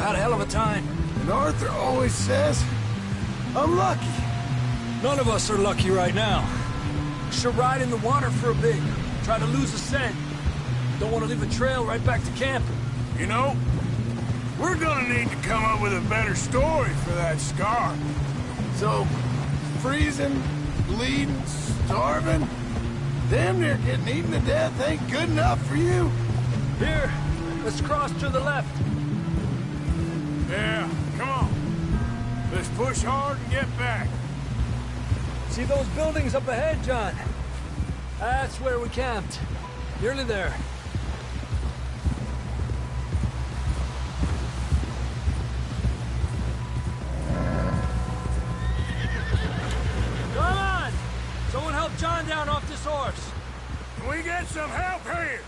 had a hell of a time. And Arthur always says, I'm lucky. None of us are lucky right now. Should ride in the water for a bit. Try to lose a scent. Don't want to leave a trail right back to camp. You know, we're gonna need to come up with a better story for that scar. So, freezing, bleeding, starving, damn near getting eaten to death ain't good enough for you. Here, let's cross to the left. Yeah, come on. Let's push hard and get back. See those buildings up ahead, John? That's where we camped. Nearly there. Come on! Someone help John down off this horse. Can we get some help here?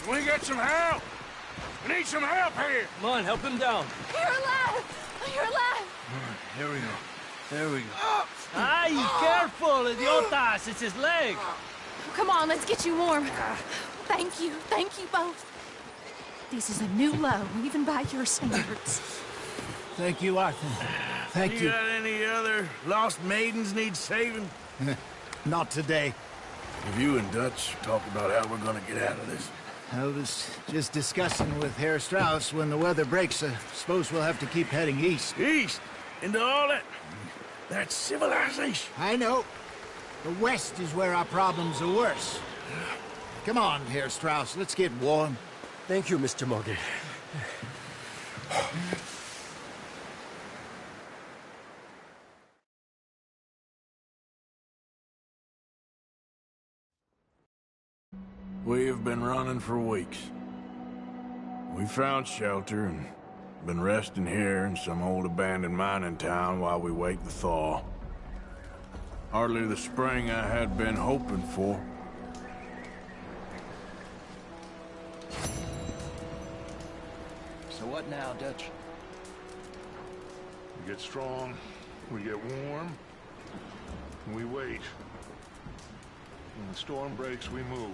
Can we get some help? We need some help here. Come on, help him down. You're alive! You're alive! Here we go. There we go. Ay, careful, idiotas! It's his leg. Come on, let's get you warm. Thank you both. This is a new low, even by your standards. Thank you, Arthur. Thank you. You got any other lost maidens need saving? Not today. Have you and Dutch talked about how we're gonna get out of this? I was just discussing with Herr Strauss when the weather breaks. I suppose we'll have to keep heading east. East? Into all that... that civilization? I know. The west is where our problems are worse. Come on, Herr Strauss. Let's get warm. Thank you, Mr. Morgan. We have been running for weeks. We found shelter and been resting here in some old abandoned mining town while we wait the thaw. Hardly the spring I had been hoping for. So what now, Dutch? We get strong, we get warm, and we wait. When the storm breaks, we move.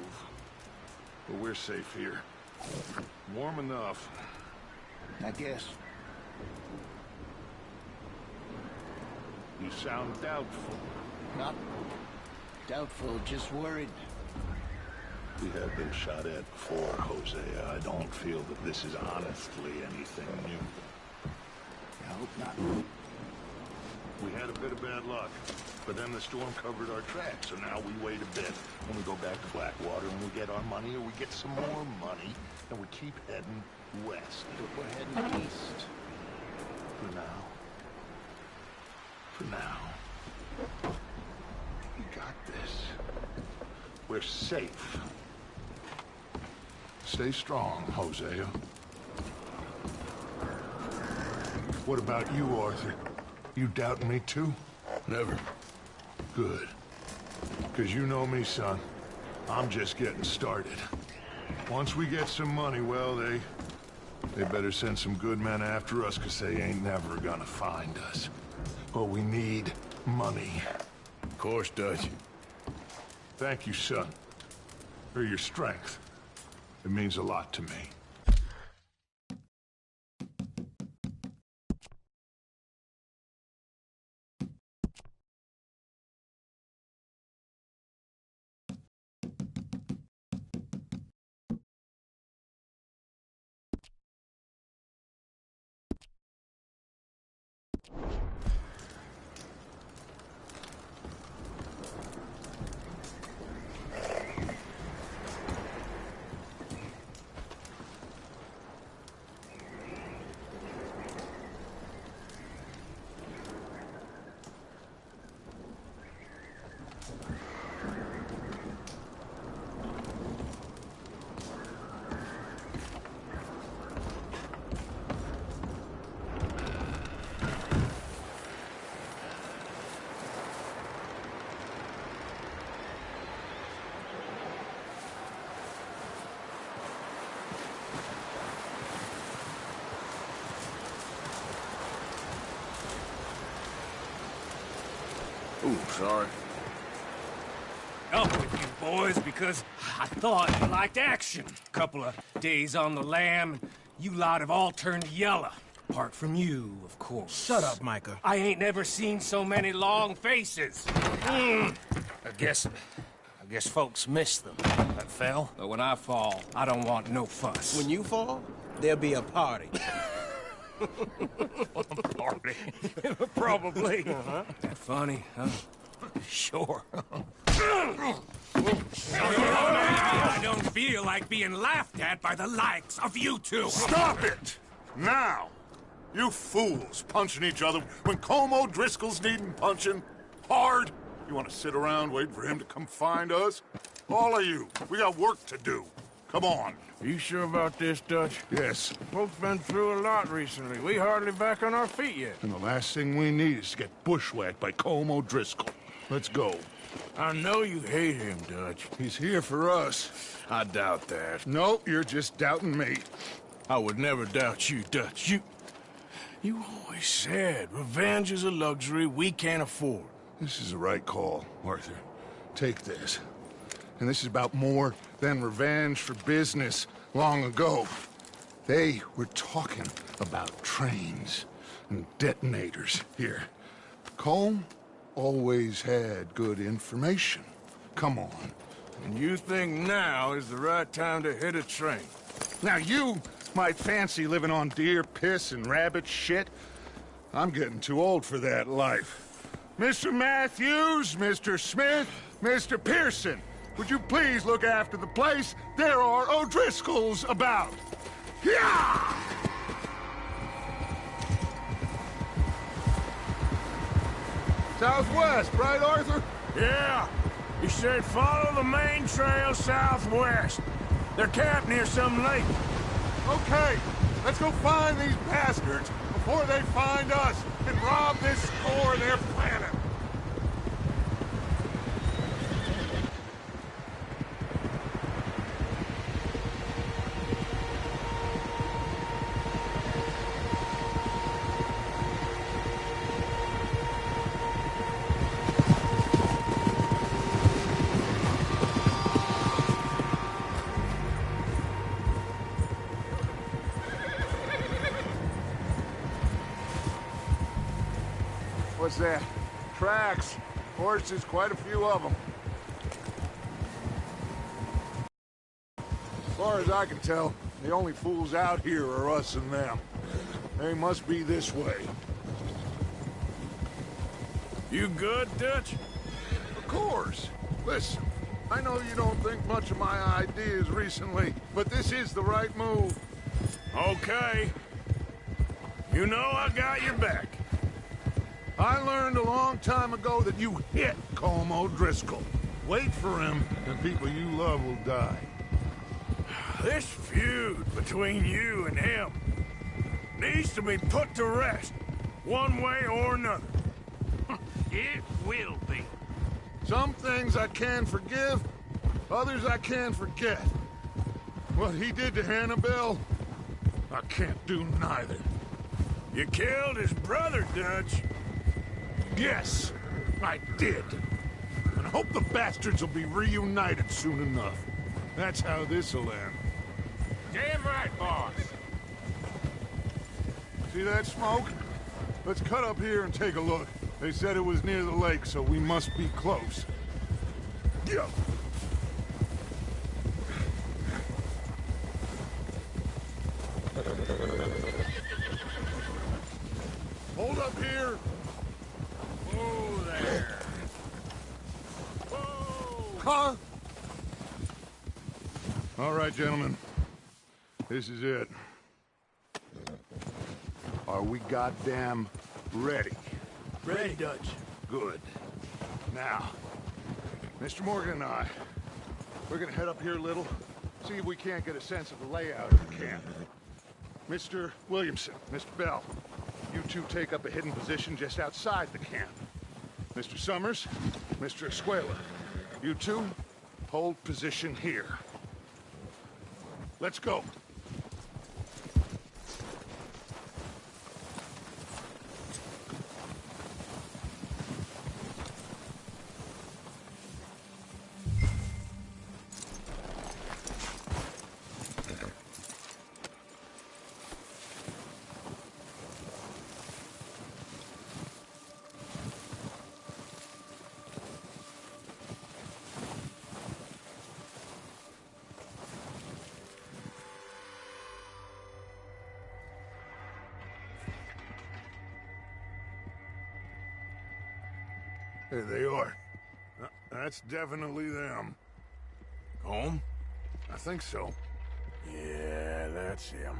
But we're safe here. Warm enough. I guess. You sound doubtful. Not doubtful, just worried. We have been shot at before, Hosea. I don't feel that this is honestly anything new. I hope not. We had a bit of bad luck, but then the storm covered our tracks, so now we wait a bit, and we go back to Blackwater, and we get our money, or we get some more money, and we keep heading west. But we're heading east. For now. For now. We got this. We're safe. Stay strong, Hosea. What about you, Arthur? You doubting me too? Never. Good. Because you know me, son. I'm just getting started. Once we get some money, well, they better send some good men after us, because they ain't never gonna find us. But we need money. Of course, Dutch. Thank you, son. For your strength. It means a lot to me. Ooh, sorry. up with you boys because I thought you liked action. Couple of days on the lam, and you lot have all turned yellow. Apart from you, of course. Shut up, Micah. I ain't never seen so many long faces. I guess folks miss them. That fell. But when I fall, I don't want no fuss. When you fall, there'll be a party. Party? Probably. That funny, huh? Sure. I don't feel like being laughed at by the likes of you two. Stop it! Now! You fools punching each other when Colm O'Driscoll's needing punching. Hard! You want to sit around waiting for him to come find us? All of you, we got work to do. Come on. You sure about this, Dutch? Yes. Folks been through a lot recently. We hardly back on our feet yet. And the last thing we need is to get bushwhacked by Colm O'Driscoll. Let's go. I know you hate him, Dutch. He's here for us. I doubt that. No, you're just doubting me. I would never doubt you, Dutch. You always said revenge is a luxury we can't afford. This is the right call, Arthur. Take this. And this is about more than revenge for business long ago. They were talking about trains and detonators here. Colm always had good information. Come on. And you think now is the right time to hit a train? Now you might fancy living on deer piss and rabbit shit. I'm getting too old for that life. Mr. Matthews, Mr. Smith, Mr. Pearson, would you please look after the place? There are O'Driscolls about. Yeah! Southwest, right, Arthur? Yeah. He said follow the main trail southwest. They're camped near some lake. Okay, let's go find these bastards before they find us and rob this store they're planning. What's that? Tracks. Horses, quite a few of them. As far as I can tell, the only fools out here are us and them. They must be this way. You good, Dutch? Of course. Listen, I know you don't think much of my ideas recently, but this is the right move. Okay. You know I got your back. I learned a long time ago that you hit Colm O'Driscoll. Wait for him, and people you love will die. This feud between you and him needs to be put to rest, one way or another. It will be. Some things I can forgive, others I can forget. What he did to YaNBaU, I can't do neither. You killed his brother, Dutch. Yes, I did. And I hope the bastards will be reunited soon enough. That's how this'll end. Damn right, boss. See that smoke? Let's cut up here and take a look. They said it was near the lake, so we must be close. Yeah. Hold up here. Whoa there. Whoa! Huh? All right, gentlemen. This is it. Are we goddamn ready? Ready, Dutch. Good. Now, Mr. Morgan and I, we're gonna head up here a little, see if we can't get a sense of the layout of the camp. Mr. Williamson, Mr. Bell, you two take up a hidden position just outside the camp. Mr. Summers, Mr. Escuela, you two hold position here. Let's go. There they are. That's definitely them. Home? I think so. Yeah, that's him.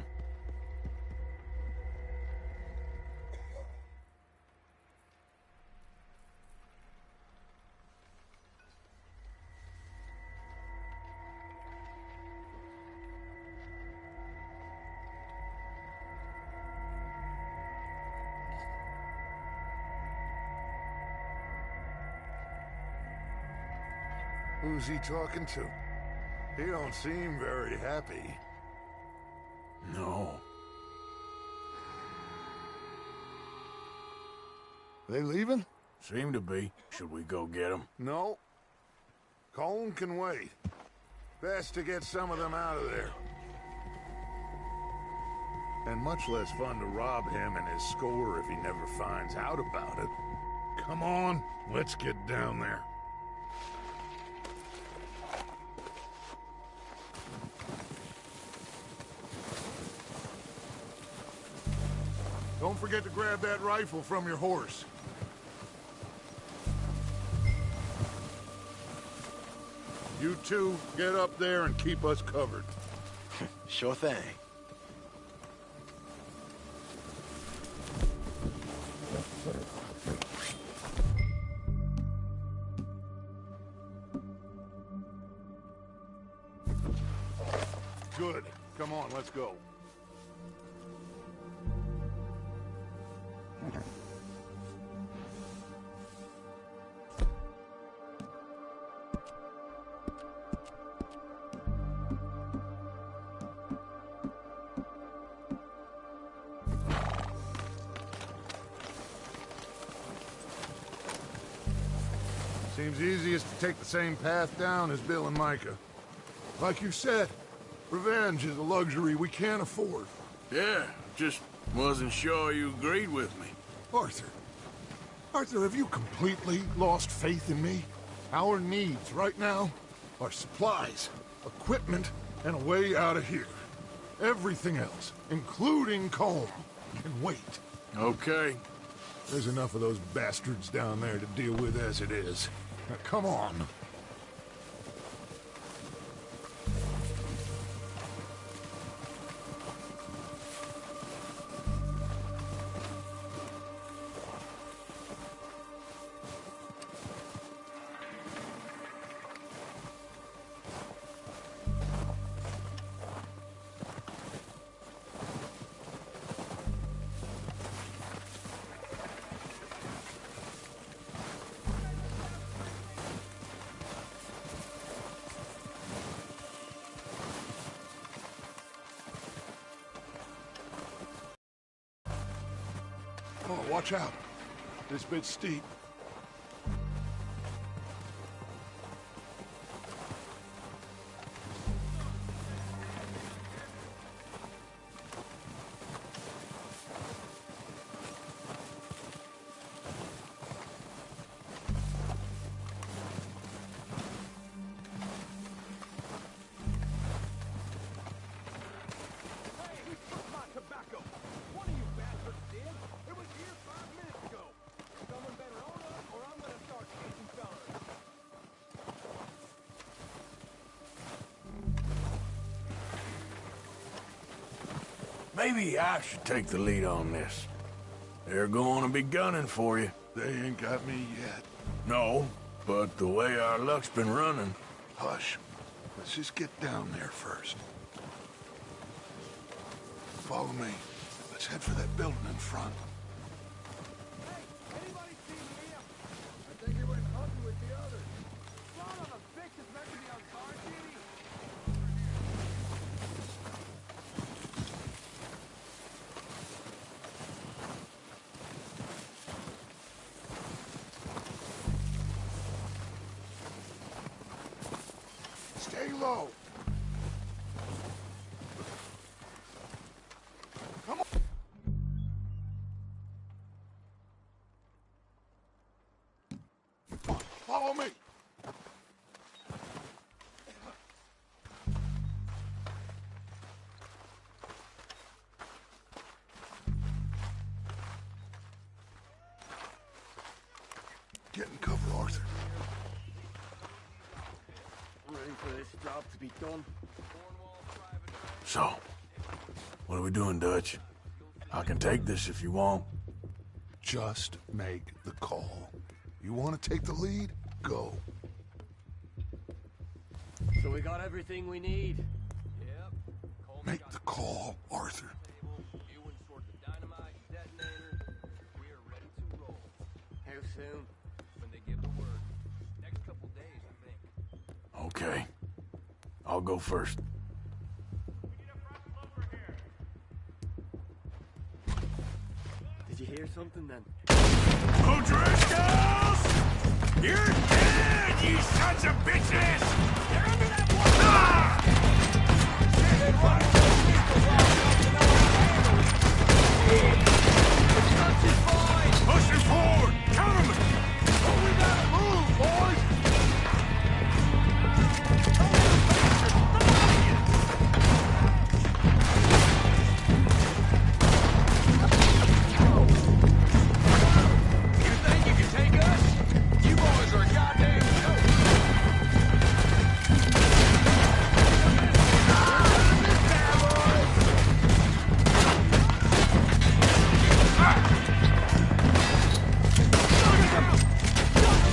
Who's he talking to? He don't seem very happy. No. They leaving? Seem to be. Should we go get him? No. Colm can wait. Best to get some of them out of there. And much less fun to rob him and his score if he never finds out about it. Come on, let's get down there. Don't forget to grab that rifle from your horse. You two, get up there and keep us covered. Sure thing. Good. Come on, let's go. Seems easiest to take the same path down as Bill and Micah. Like you said, revenge is a luxury we can't afford. Yeah, just wasn't sure you agreed with me. Arthur. Arthur, have you completely lost faith in me? Our needs right now are supplies, equipment, and a way out of here. Everything else, including Colm, can wait. Okay. There's enough of those bastards down there to deal with as it is. Now, come on. Oh, watch out. This bit's steep. Maybe I should take the lead on this. They're going to be gunning for you. They ain't got me yet. No, but the way our luck's been running... Hush. Let's just get down there first. Follow me. Let's head for that building in front. Hey, anybody see Liam? I think he went hunting with the others. Son of a bitch is meant to be on guard duty. Stay low. Come on. Follow me. Get in cover for this job to be done. So, what are we doing, Dutch? I can take this if you want. Just make the call. You want to take the lead? Go. So we got everything we need. Yep. Make the call, Arthur. You installed the dynamite detonator. We are ready to roll. How soon? When they give the word. Next couple days, I think. Okay. I'll go first. Did you hear something then? O'Driscolls! You're dead, you sons of bitches! You're under that Pushing forward! Counter me! Oh, we gotta move, boys! You think you can take us? You boys are a goddamn joke.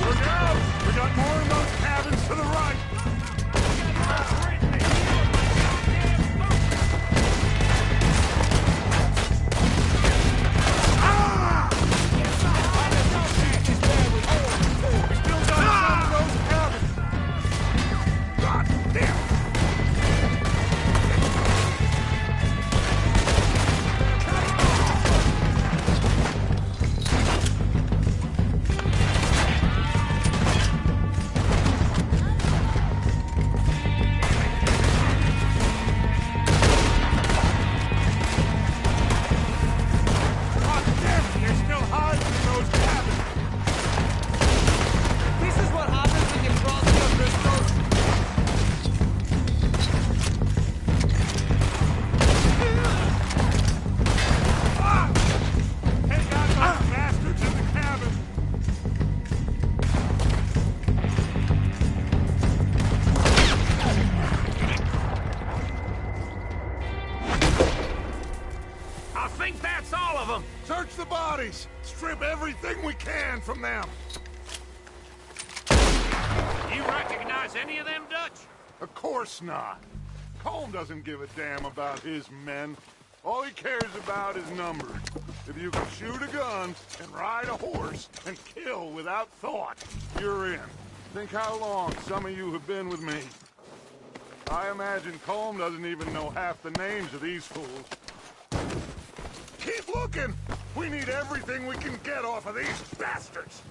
Look out! We got more in those cabins to the right! This is what happens when you cross the crystals. Take out those bastards in the cabin! I think that's all of them. Search the bodies! Strip everything we can from them! You recognize any of them, Dutch? Of course not. Colm doesn't give a damn about his men. All he cares about is numbers. If you can shoot a gun and ride a horse and kill without thought, you're in. Think how long some of you have been with me. I imagine Colm doesn't even know half the names of these fools. Keep looking! We need everything we can get off of these bastards!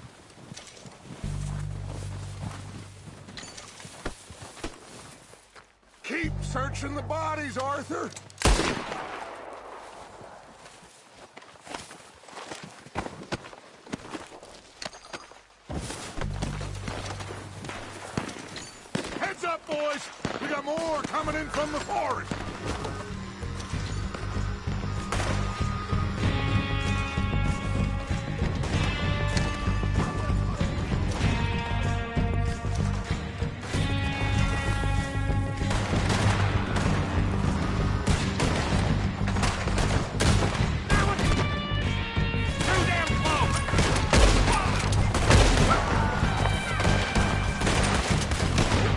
Keep searching the bodies, Arthur! Heads up, boys! We got more coming in from the forest!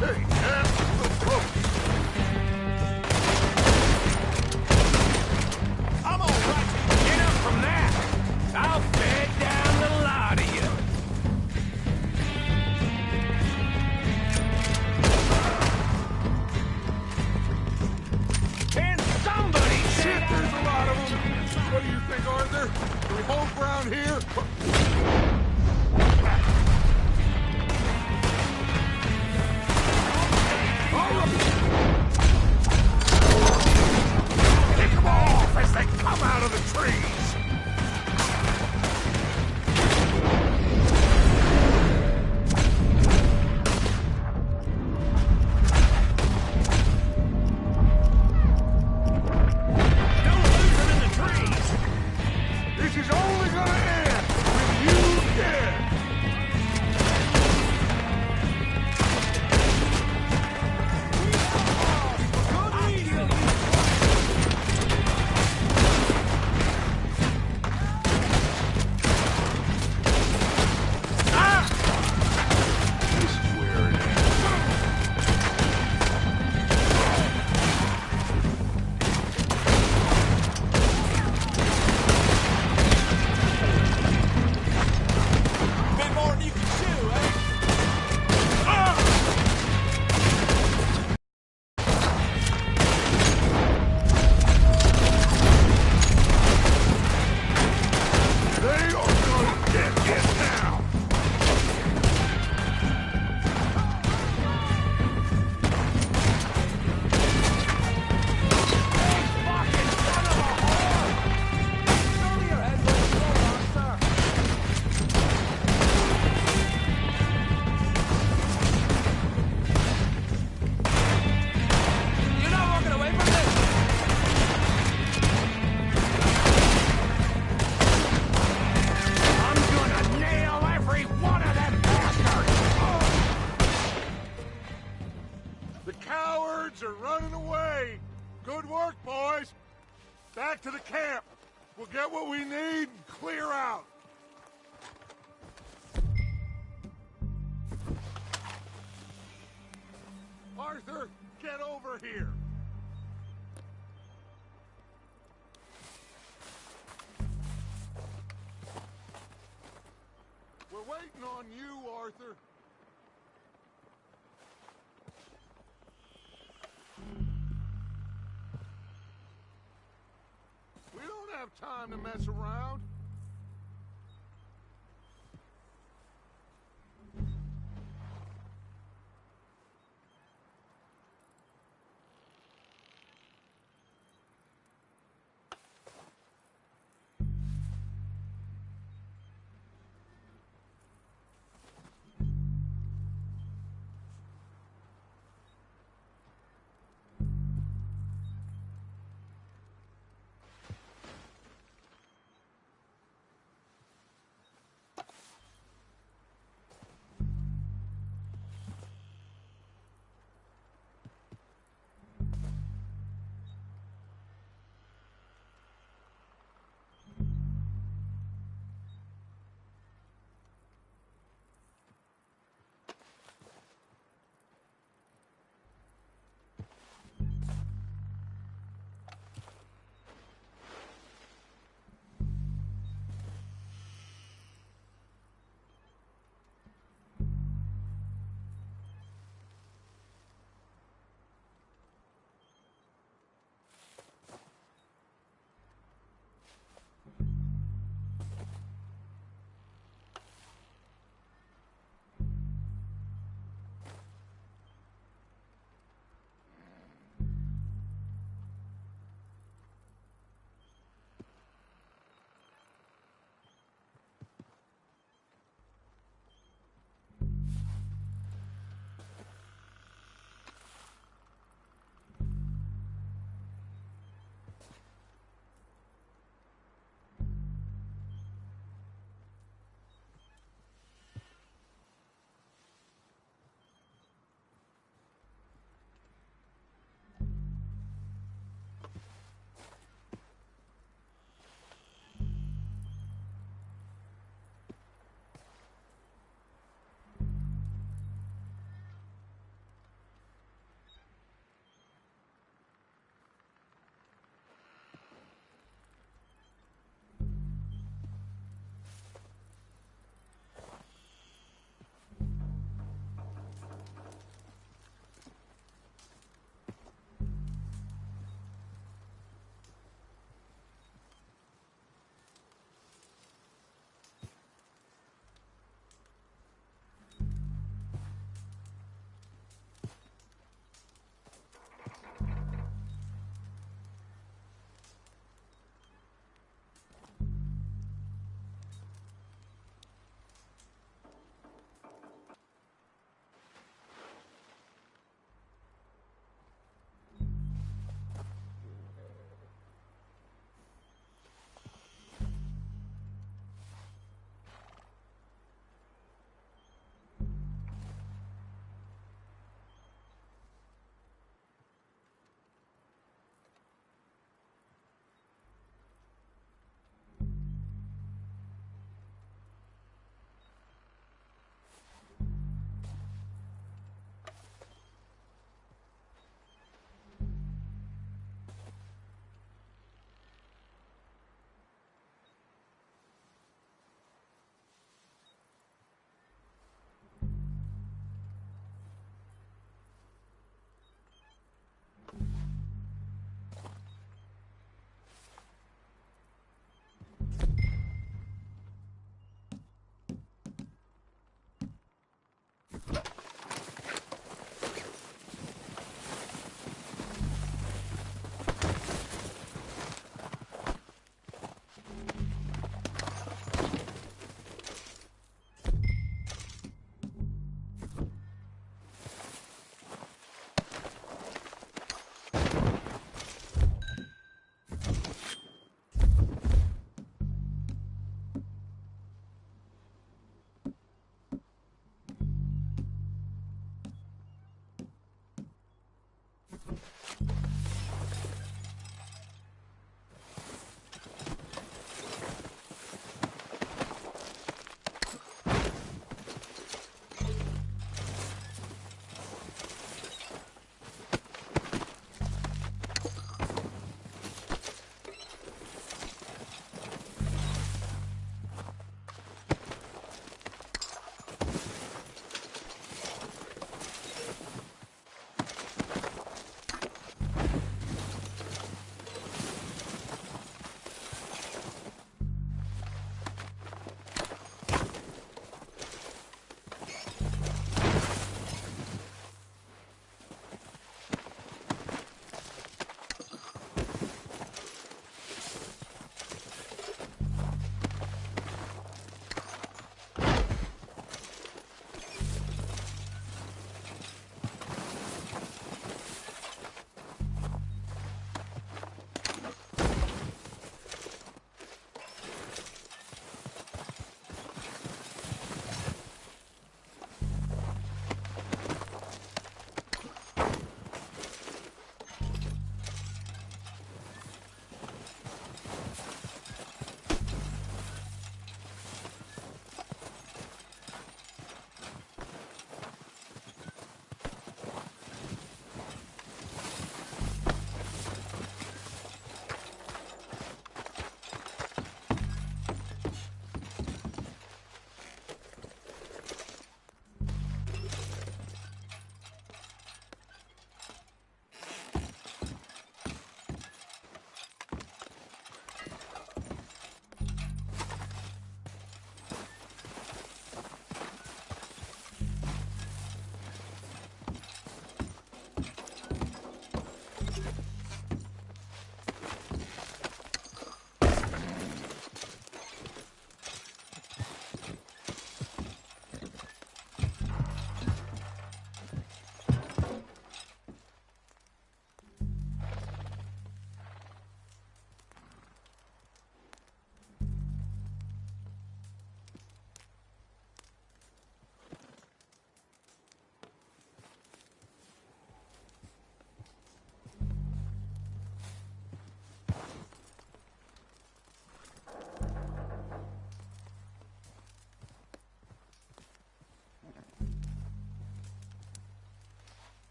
Okay, and the boat. Birds are running away. Good work, boys. Back to the camp. We'll get what we need and clear out. Arthur, get over here. We're waiting on you, Arthur. We don't have time to mess around.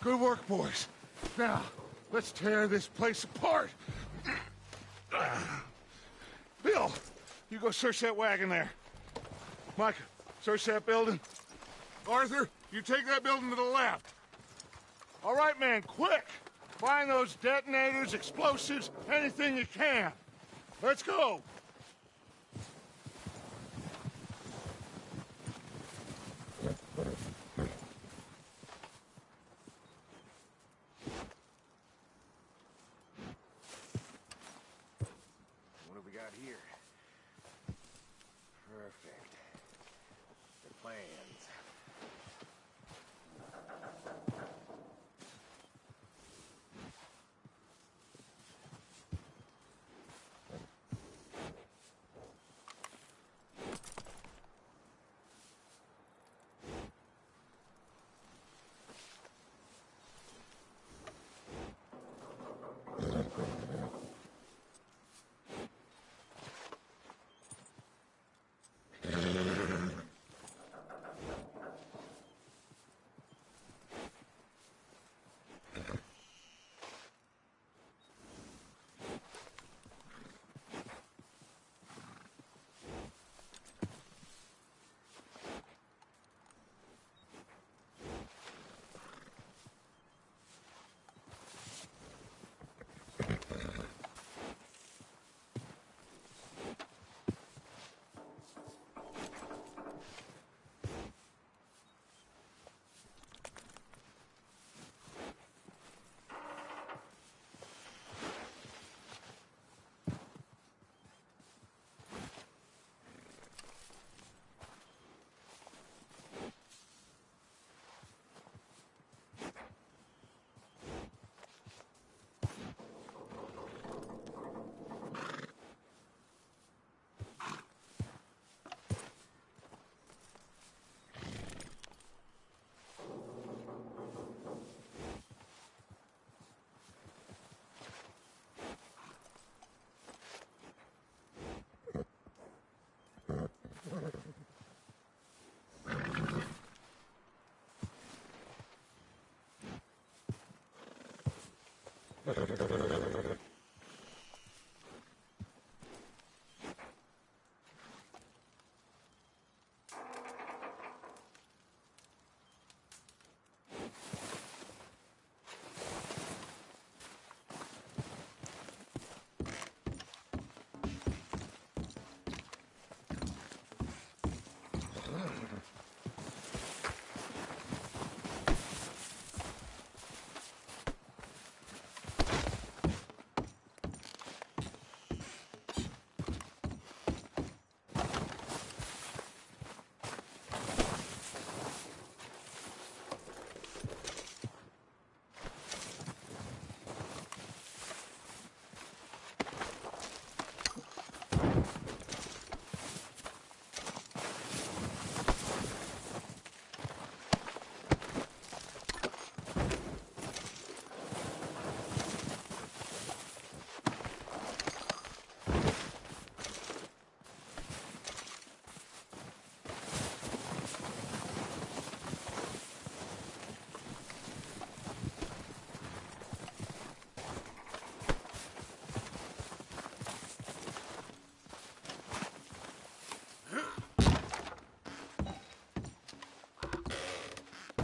Good work, boys. Now, let's tear this place apart. Bill, you go search that wagon there. Mike, search that building. Arthur, you take that building to the left. All right, man, quick! Find those detonators, explosives, anything you can. Let's go! What have we got here? Perfect. The plans.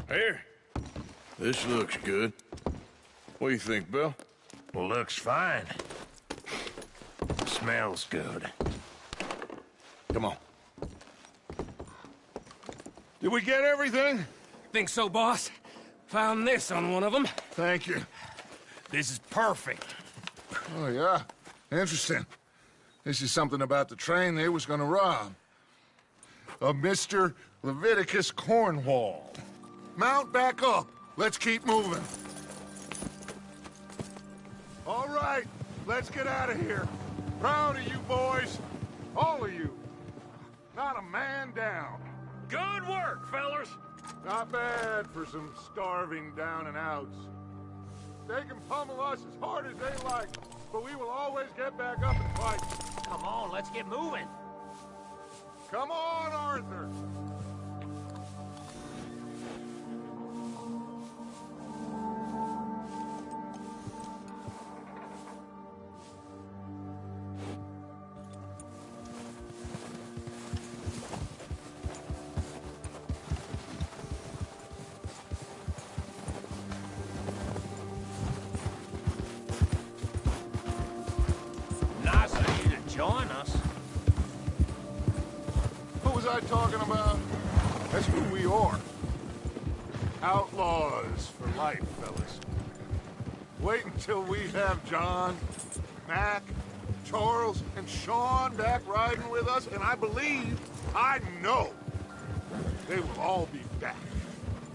Here. This looks good. What do you think, Bill? Looks fine. Smells good. Come on. Did we get everything? Think so, boss? Found this on one of them. Thank you. This is perfect. Oh, yeah? Interesting. This is something about the train they was gonna rob. A Mr. Leviticus Cornwall. Mount back up. Let's keep moving. All right, let's get out of here. Proud of you boys. All of you. Not a man down. Good work, fellas. Not bad for some starving down and outs. They can pummel us as hard as they like, but we will always get back up and fight. Come on, let's get moving. Come on, Arthur. I'm talking about? That's who we are. Outlaws for life, fellas. Wait until we have John, Mac, Charles, and Sean back riding with us, and I know, they will all be back.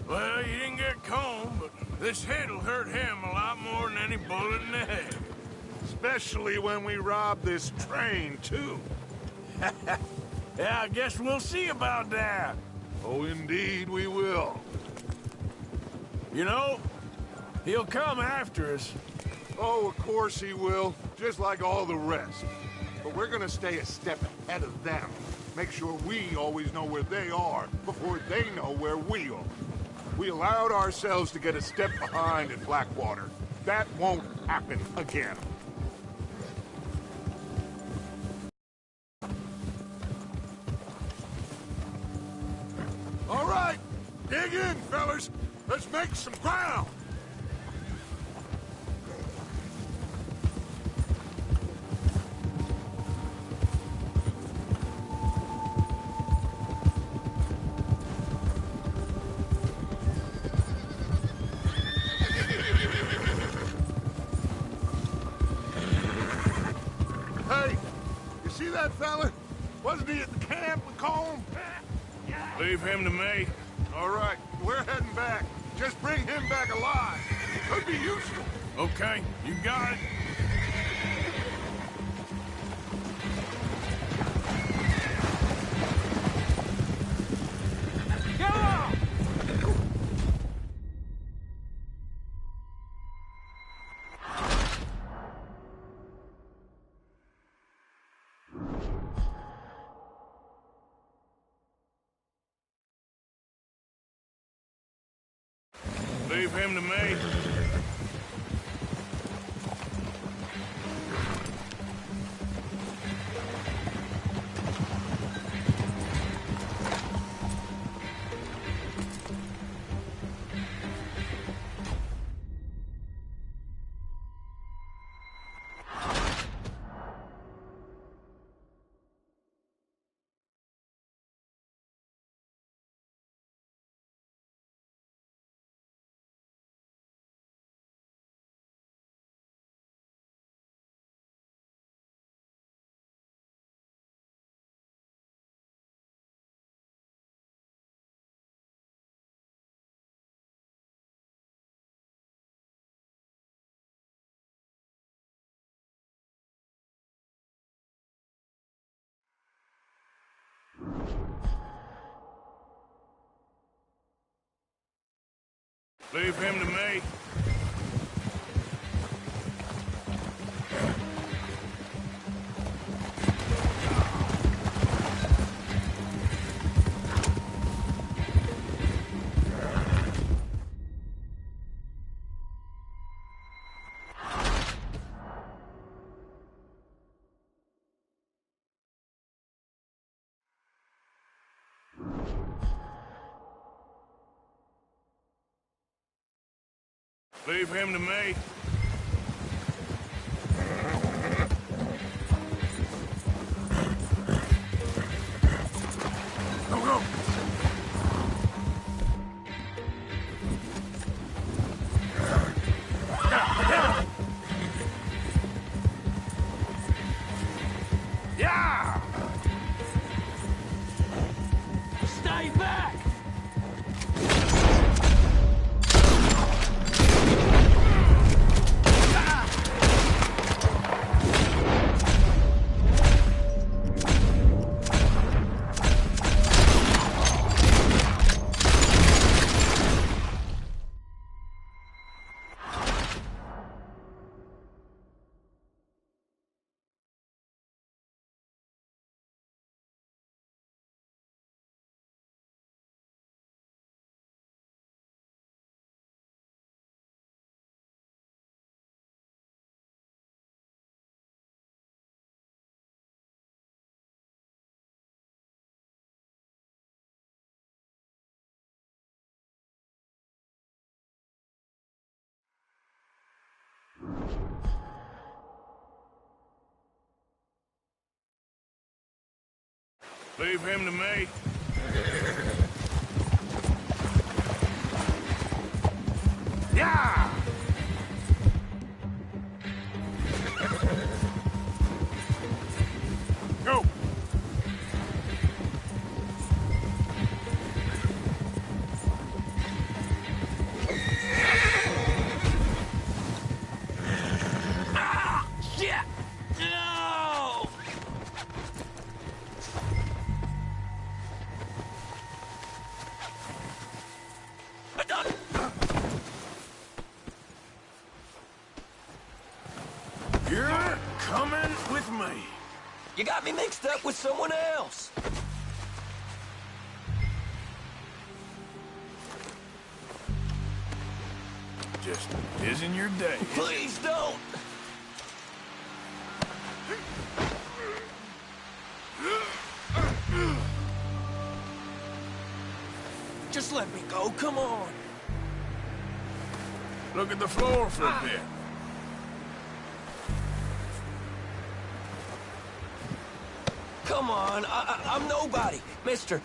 Well, you didn't get Combe, but this hit'll hurt him a lot more than any bullet in the head. Especially when we rob this train, too. Yeah, I guess we'll see about that. Oh, indeed we will. You know, he'll come after us. Oh, of course he will, just like all the rest. But we're gonna stay a step ahead of them. Make sure we always know where they are before they know where we are. We allowed ourselves to get a step behind in Blackwater. That won't happen again. All right, dig in, fellas. Let's make some ground. Hey, you see that fella? Wasn't he at the camp with Colm? Leave him to me. All right, we're heading back. Just bring him back alive. Could be useful. Okay, you got it. Leave him to me. Leave him to me. Leave him to me. Go, go. Yeah! Stay back! Leave him to me. Yeah! Go! Shit! No! You're coming with me. You got me mixed up with someone else. Just isn't your day. Please don't! Just let me go, come on. Look at the floor for a bit. Come on, I'm nobody, mister.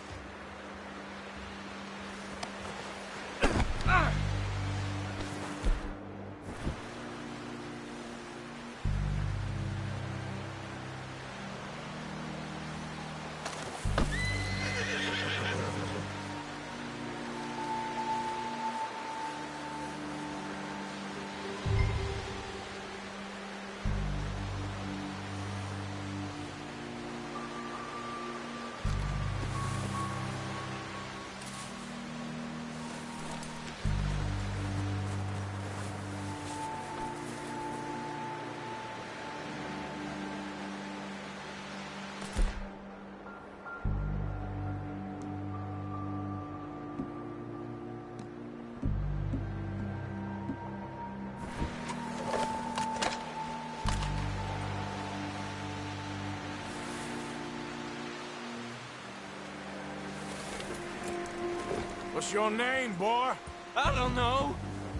What's your name, boy? I don't know.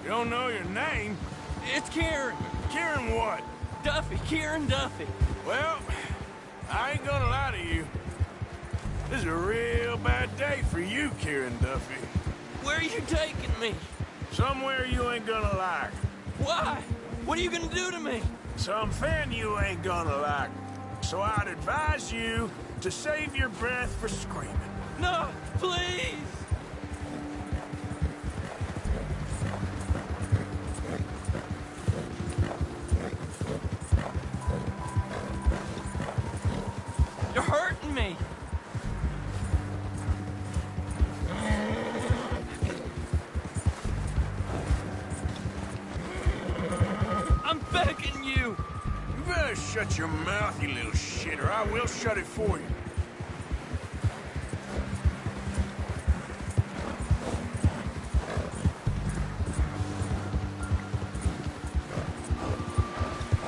You don't know your name? It's Kieran. Kieran what? Duffy, Kieran Duffy. Well, I ain't gonna lie to you. This is a real bad day for you, Kieran Duffy. Where are you taking me? Somewhere you ain't gonna like. Why? What are you gonna do to me? Something you ain't gonna like. So I'd advise you to save your breath for screaming. No, please! You're hurting me! I'm begging you! You better shut your mouth, you little shit, or I will shut it for you.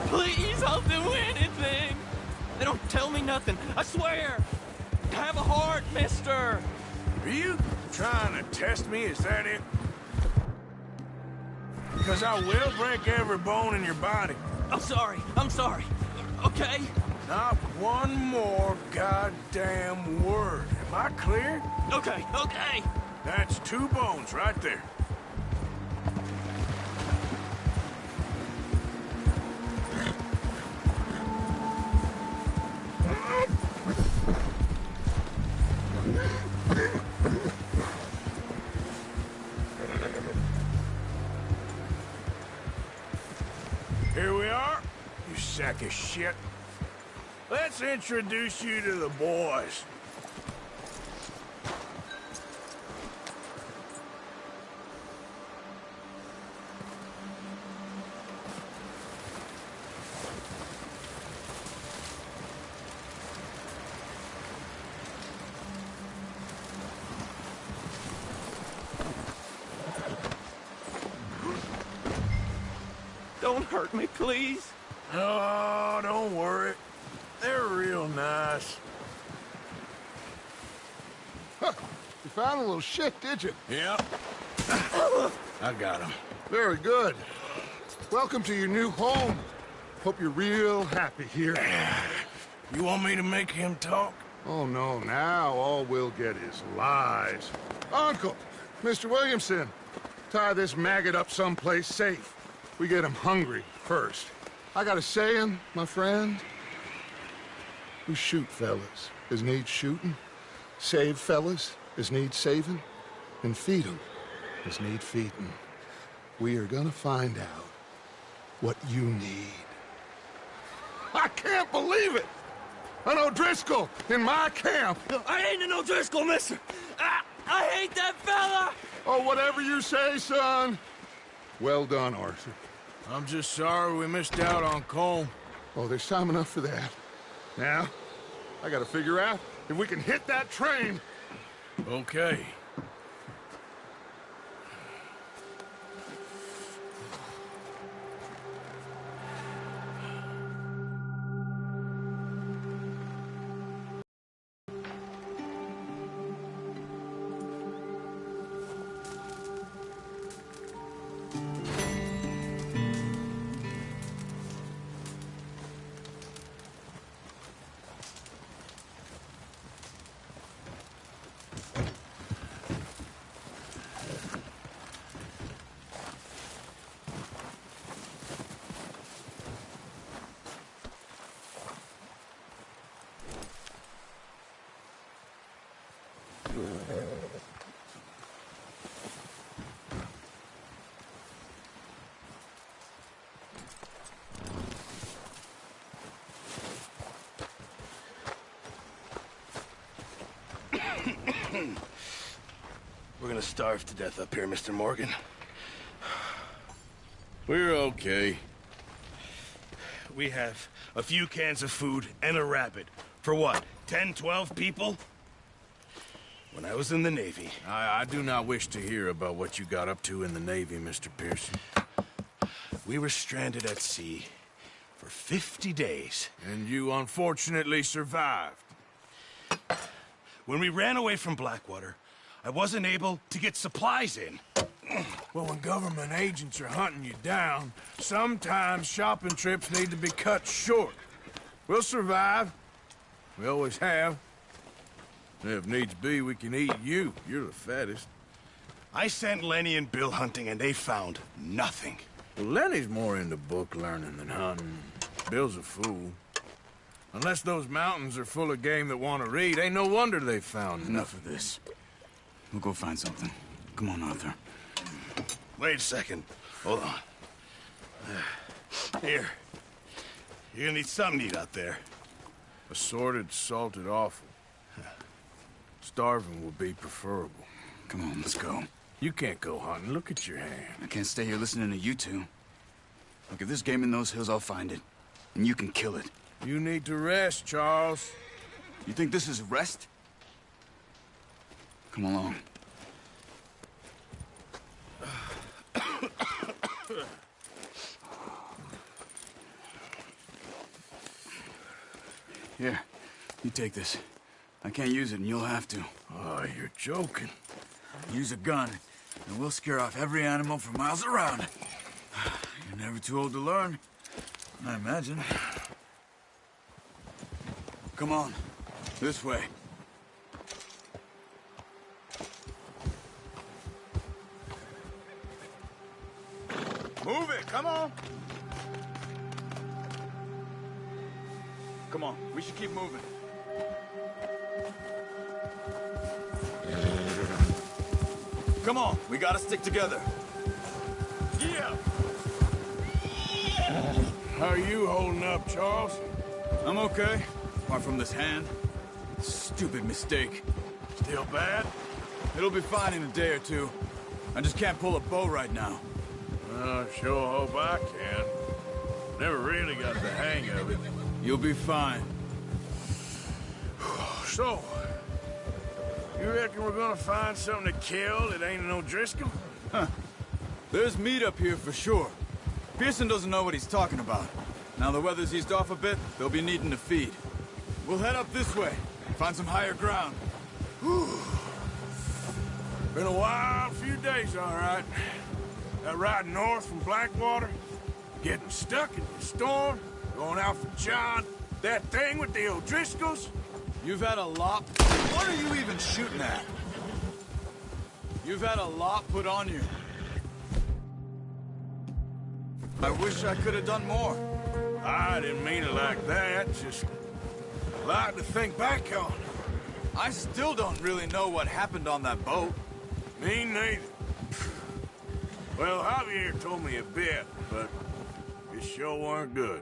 Please, I'll do anything! They don't tell me nothing, I swear! Have a heart, mister! Are you trying to test me? Is that it? Because I will break every bone in your body. I'm sorry, okay? Not one more goddamn word. Am I clear? Okay. That's 2 bones right there. Here we are, you sack of shit. Let's introduce you to the boys. Don't hurt me, please. Oh, don't worry. They're real nice. Huh. You found a little shit, did you? Yeah. I got him. Very good. Welcome to your new home. Hope you're real happy here. You want me to make him talk? Oh, no, now all we'll get is lies. Uncle, Mr. Williamson, Tie this maggot up someplace safe. We get him hungry first. I got a saying, my friend. We shoot fellas as need shooting, save fellas as need saving, and feed 'em as need feeding. We are gonna find out what you need. I can't believe it! An O'Driscoll in my camp! I ain't an O'Driscoll, mister! I hate that fella! Oh, whatever you say, son. Well done, Arthur. I'm just sorry we missed out on Colm. Oh, there's time enough for that. Now, I gotta figure out if we can hit that train. Okay. We're gonna starve to death up here, Mr. Morgan. We're okay. We have a few cans of food and a rabbit. For what, 10, 12 people? When I was in the Navy... I do not wish to hear about what you got up to in the Navy, Mr. Pearson. We were stranded at sea for 50 days. And you unfortunately survived. When we ran away from Blackwater, I wasn't able to get supplies in. Well, when government agents are hunting you down, sometimes shopping trips need to be cut short. We'll survive. We always have. If needs be, we can eat you. You're the fattest. I sent Lenny and Bill hunting, and they found nothing. Well, Lenny's more into book learning than hunting. Bill's a fool. Unless those mountains are full of game that want to read, ain't no wonder they found Enough of this. We'll go find something. Come on, Arthur. Wait a second. Hold on. Here. You're gonna need something to eat out there. Assorted, salted offal. Starving would be preferable. Come on, let's go. You can't go hunting. Look at your hand. I can't stay here listening to you two. Look, if there's game in those hills, I'll find it. And you can kill it. You need to rest, Charles. You think this is rest? Come along. Here, you take this. I can't use it, and you'll have to. Oh, you're joking. Use a gun, and we'll scare off every animal for miles around. You're never too old to learn, I imagine. Come on, this way. Move it, come on! Come on, we should keep moving. Come on, we gotta stick together. Yeah! How are you holding up, Charles? I'm okay, apart from this hand. Stupid mistake. Still bad? It'll be fine in a day or two. I just can't pull a bow right now. I sure hope I can. Never really got the hang of it. You'll be fine. So, you reckon we're gonna find something to kill that ain't an O'Driscoll? Huh. There's meat up here for sure. Pearson doesn't know what he's talking about. Now the weather's eased off a bit, they'll be needing to feed. We'll head up this way, find some higher ground. Whew. Been a wild few days, all right. That ride north from Blackwater, getting stuck in the storm, going out for John, that thing with the O'Driscolls. You've had a lot... What are you even shooting at? You've had a lot put on you. I wish I could have done more. I didn't mean it like that. Just like to think back on it. I still don't really know what happened on that boat. Me neither. Well, Javier told me a bit, but it sure weren't good.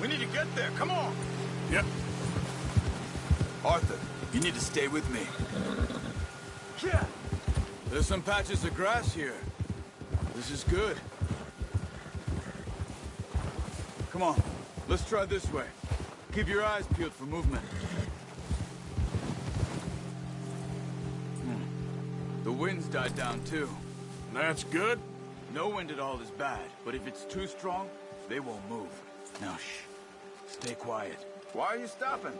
We need to get there, come on! Yep. Arthur, you need to stay with me. Yeah. There's some patches of grass here. This is good. Come on, let's try this way. Keep your eyes peeled for movement. The wind's died down too. That's good. No wind at all is bad, but if it's too strong, they won't move. Now, shh. Stay quiet. Why are you stopping?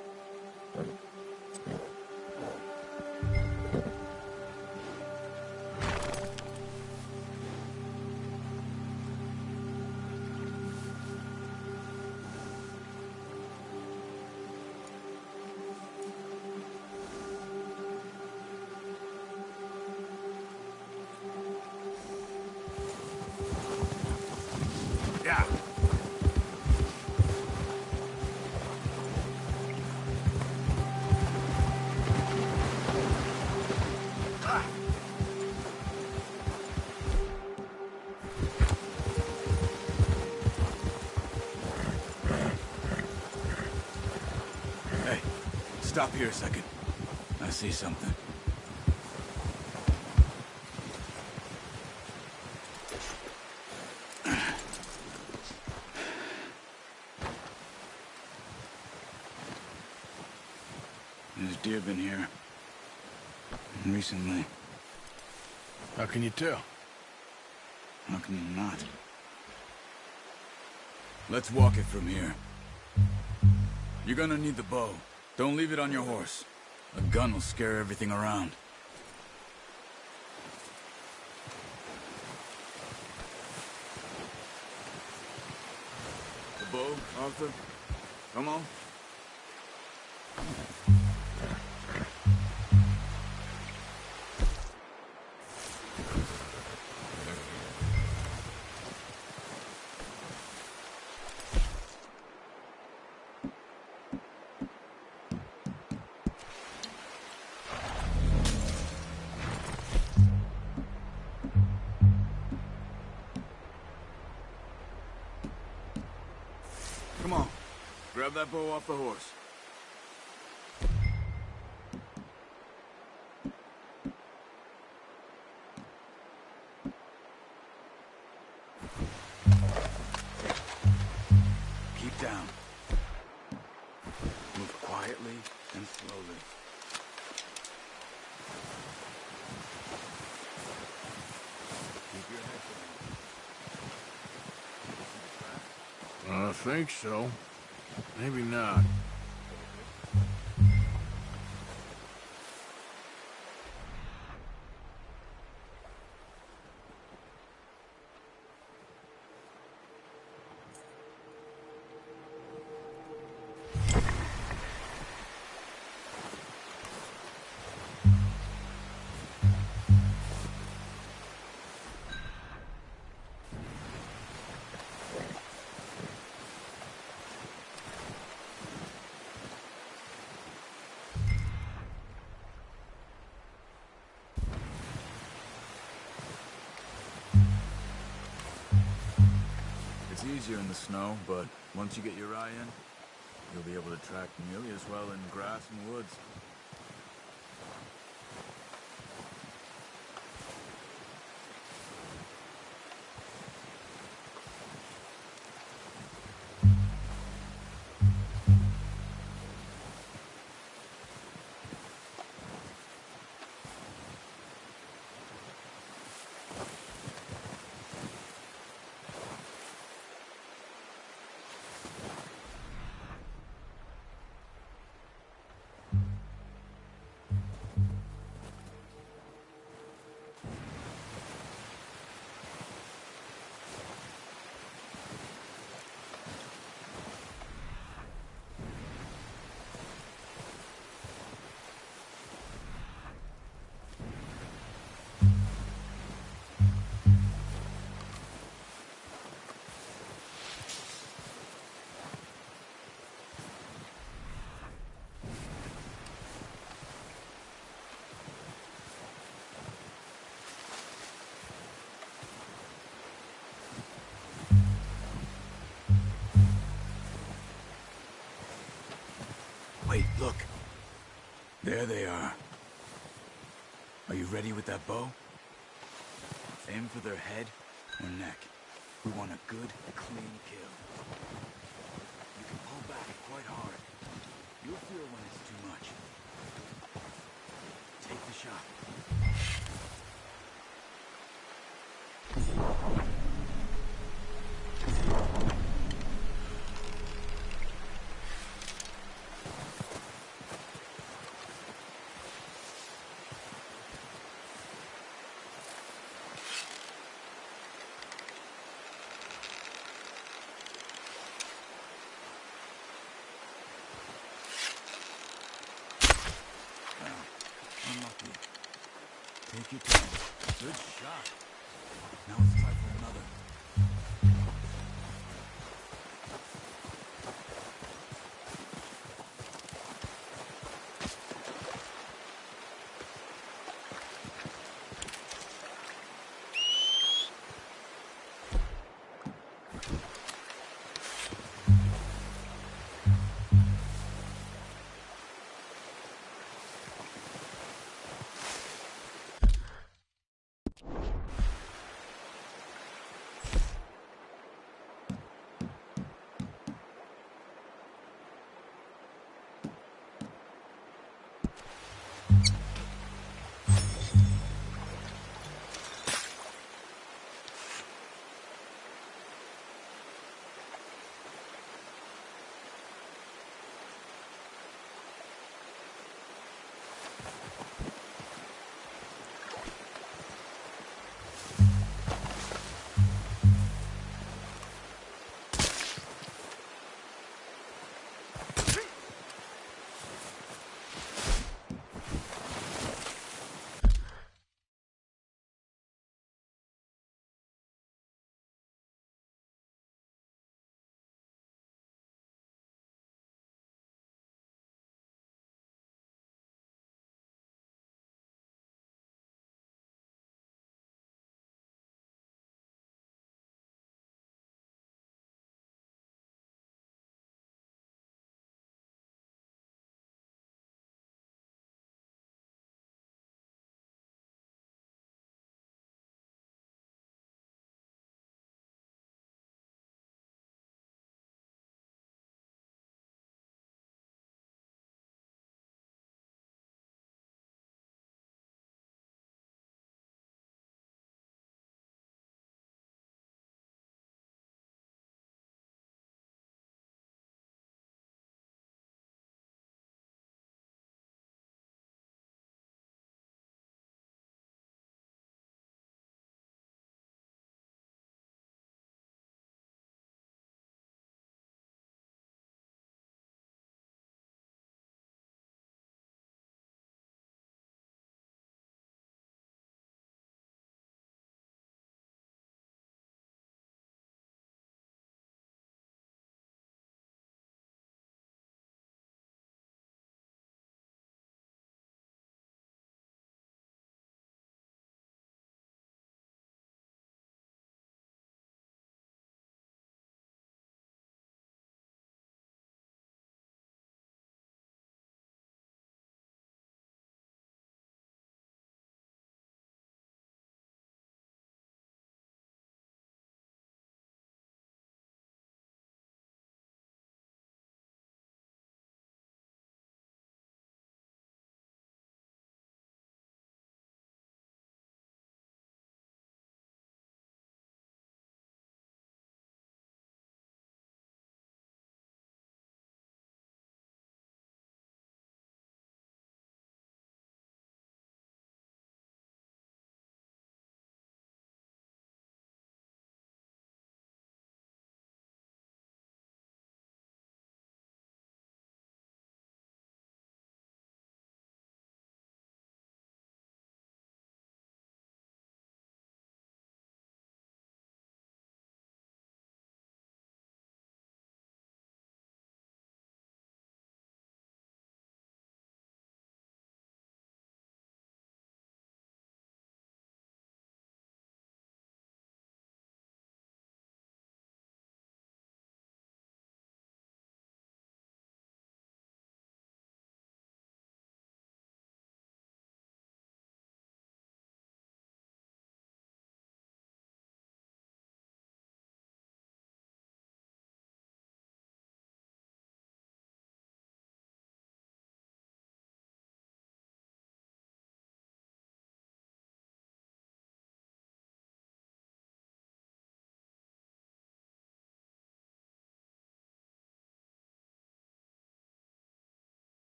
Yeah. Hey, stop here a second. I see something. There's deer been here. Recently. How can you tell? How can you not? Let's walk it from here. You're gonna need the bow. Don't leave it on your horse. A gun will scare everything around. The bow, Arthur? Come on. Come on. Grab that bow off the horse. Keep down. Move quietly and slowly. Keep your head down. I think so. Maybe not. It's easier in the snow, but once you get your eye in, you'll be able to track nearly as well in grass and woods. Look. There they are. Are you ready with that bow? Aim for their head or neck. We want a good, clean kill. You can pull back quite hard. You'll feel when it's too much. Take the shot. Unlucky. Take your time. Good shot. Now it's time for another.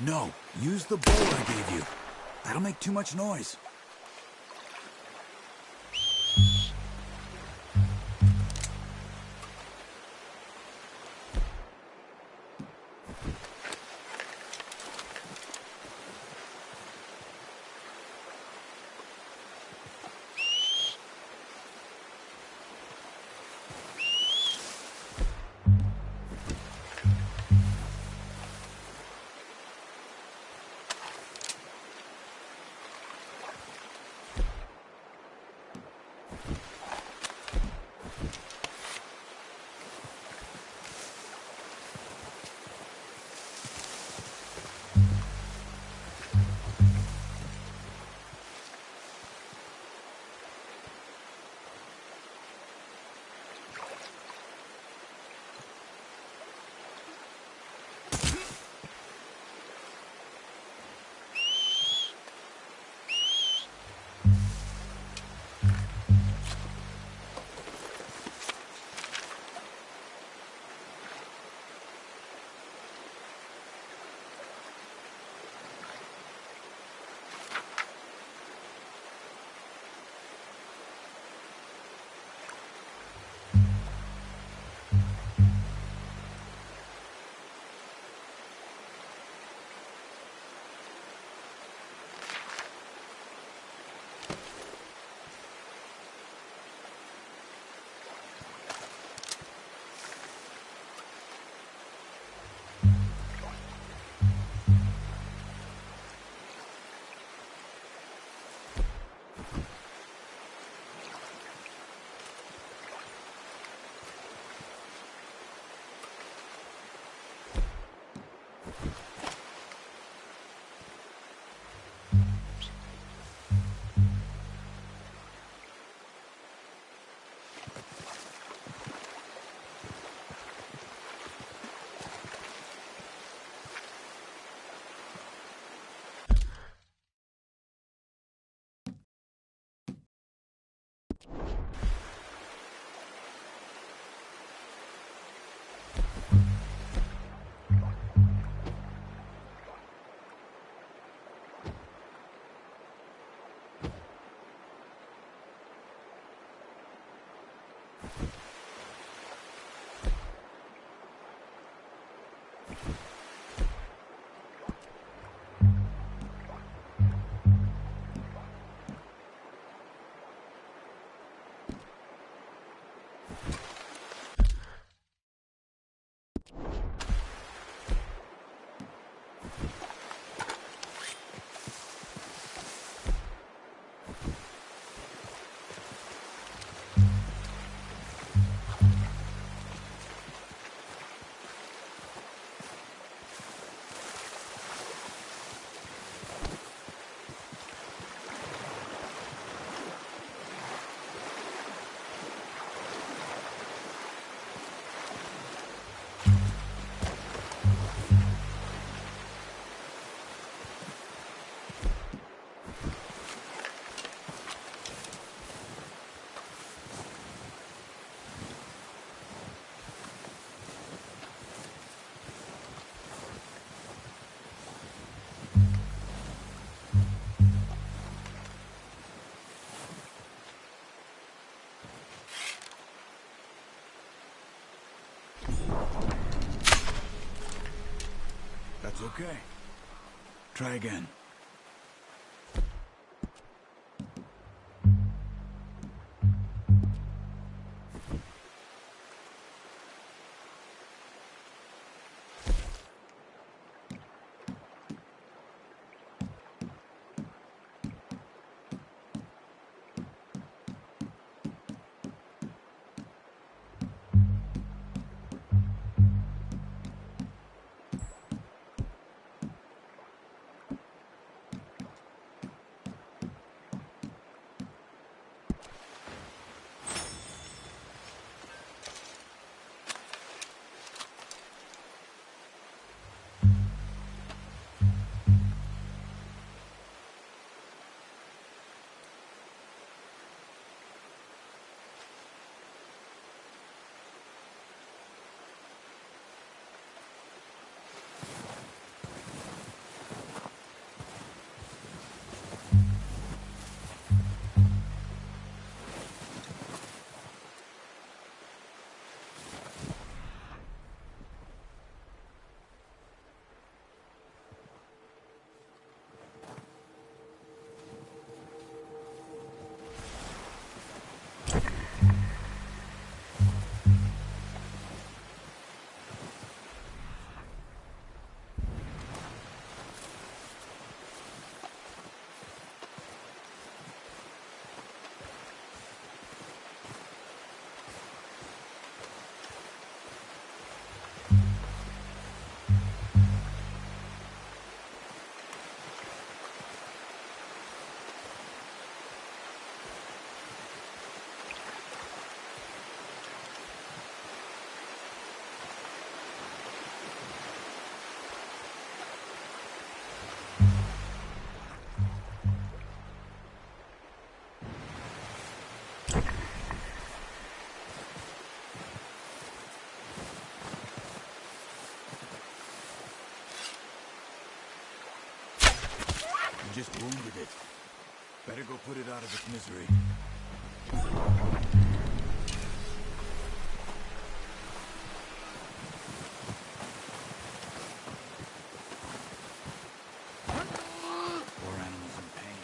No, use the bowl I gave you. That'll make too much noise. That's okay. Try again. You just wounded it. Better go put it out of its misery. Poor animals in pain.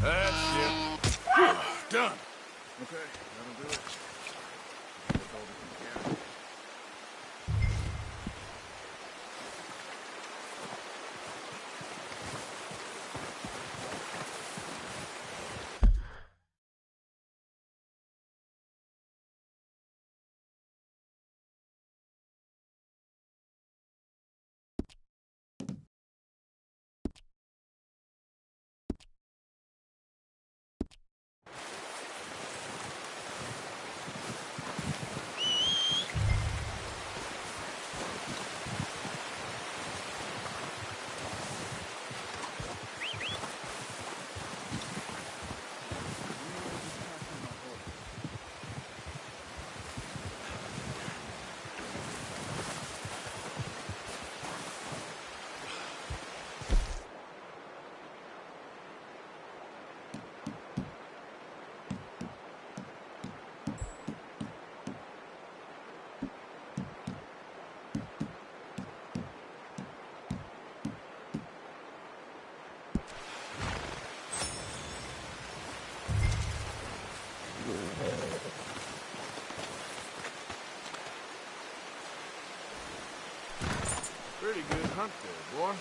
That's it. Done. Okay, that'll do it. That's all we can carry. Pretty good hunt there, boy.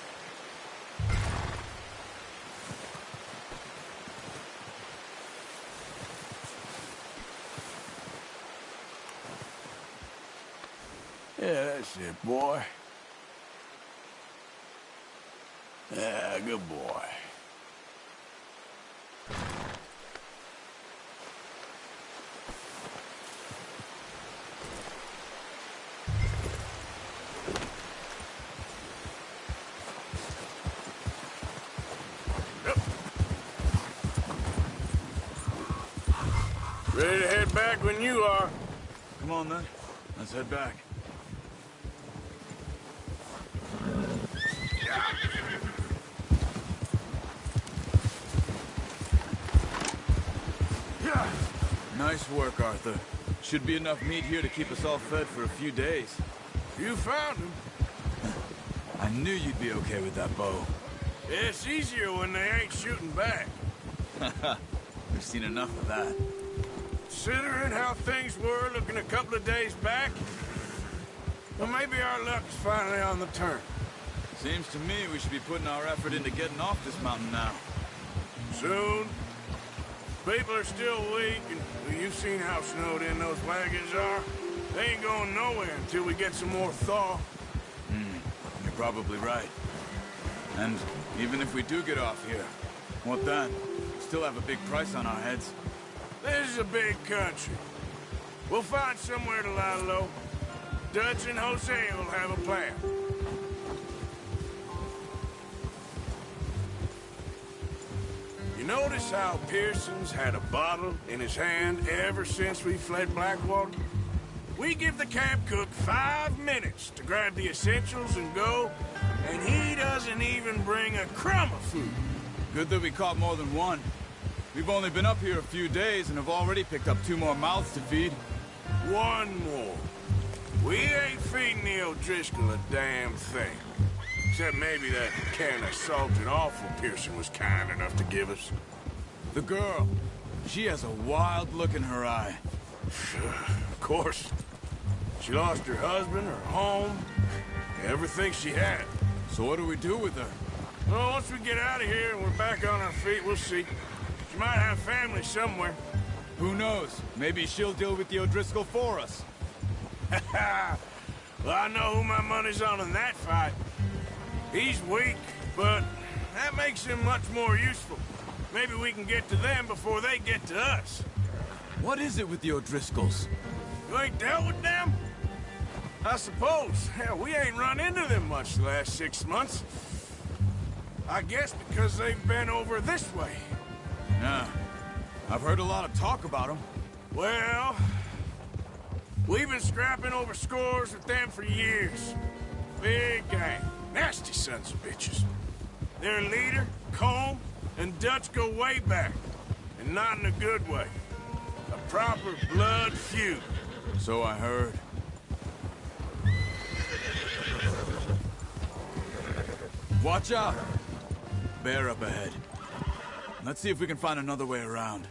Yeah, that's it, boy. Yeah, good boy. Ready to head back when you are. Come on, then. Let's head back. Nice work, Arthur. Should be enough meat here to keep us all fed for a few days. You found him. I knew you'd be okay with that bow. It's easier when they ain't shooting back. We've seen enough of that. Considering how things were looking a couple of days back, well, maybe our luck's finally on the turn. Seems to me we should be putting our effort into getting off this mountain now. Soon. People are still weak, and you've seen how snowed in those wagons are. They ain't going nowhere until we get some more thaw. You're probably right. And even if we do get off here, what then? We still have a big price on our heads. This is a big country. We'll find somewhere to lie low. Dutch and Jose will have a plan. You notice how Pearson's had a bottle in his hand ever since we fled Blackwater? We give the camp cook 5 minutes to grab the essentials and go, and he doesn't even bring a crumb of food. Good that we caught more than one. We've only been up here a few days and have already picked up 2 more mouths to feed. 1 more. We ain't feeding the O'Driscoll a damn thing. Except maybe that can of salted offal Pearson was kind enough to give us. The girl. She has a wild look in her eye. Of course. She lost her husband, her home, everything she had. So what do we do with her? Well, once we get out of here and we're back on our feet, we'll see. She might have family somewhere. Who knows? Maybe she'll deal with the O'Driscoll for us. Well, I know who my money's on in that fight. He's weak, but that makes him much more useful. Maybe we can get to them before they get to us. What is it with the O'Driscolls? You ain't dealt with them? I suppose. Hell, we ain't run into them much the last 6 months. I guess because they've been over this way. Yeah. I've heard a lot of talk about them. Well, We've been scrapping over scores with them for years. Big gang. Nasty sons of bitches. Their leader, Combe, and Dutch go way back. And not in a good way. A proper blood feud. So I heard. Watch out! Bear up ahead. Let's see if we can find another way around.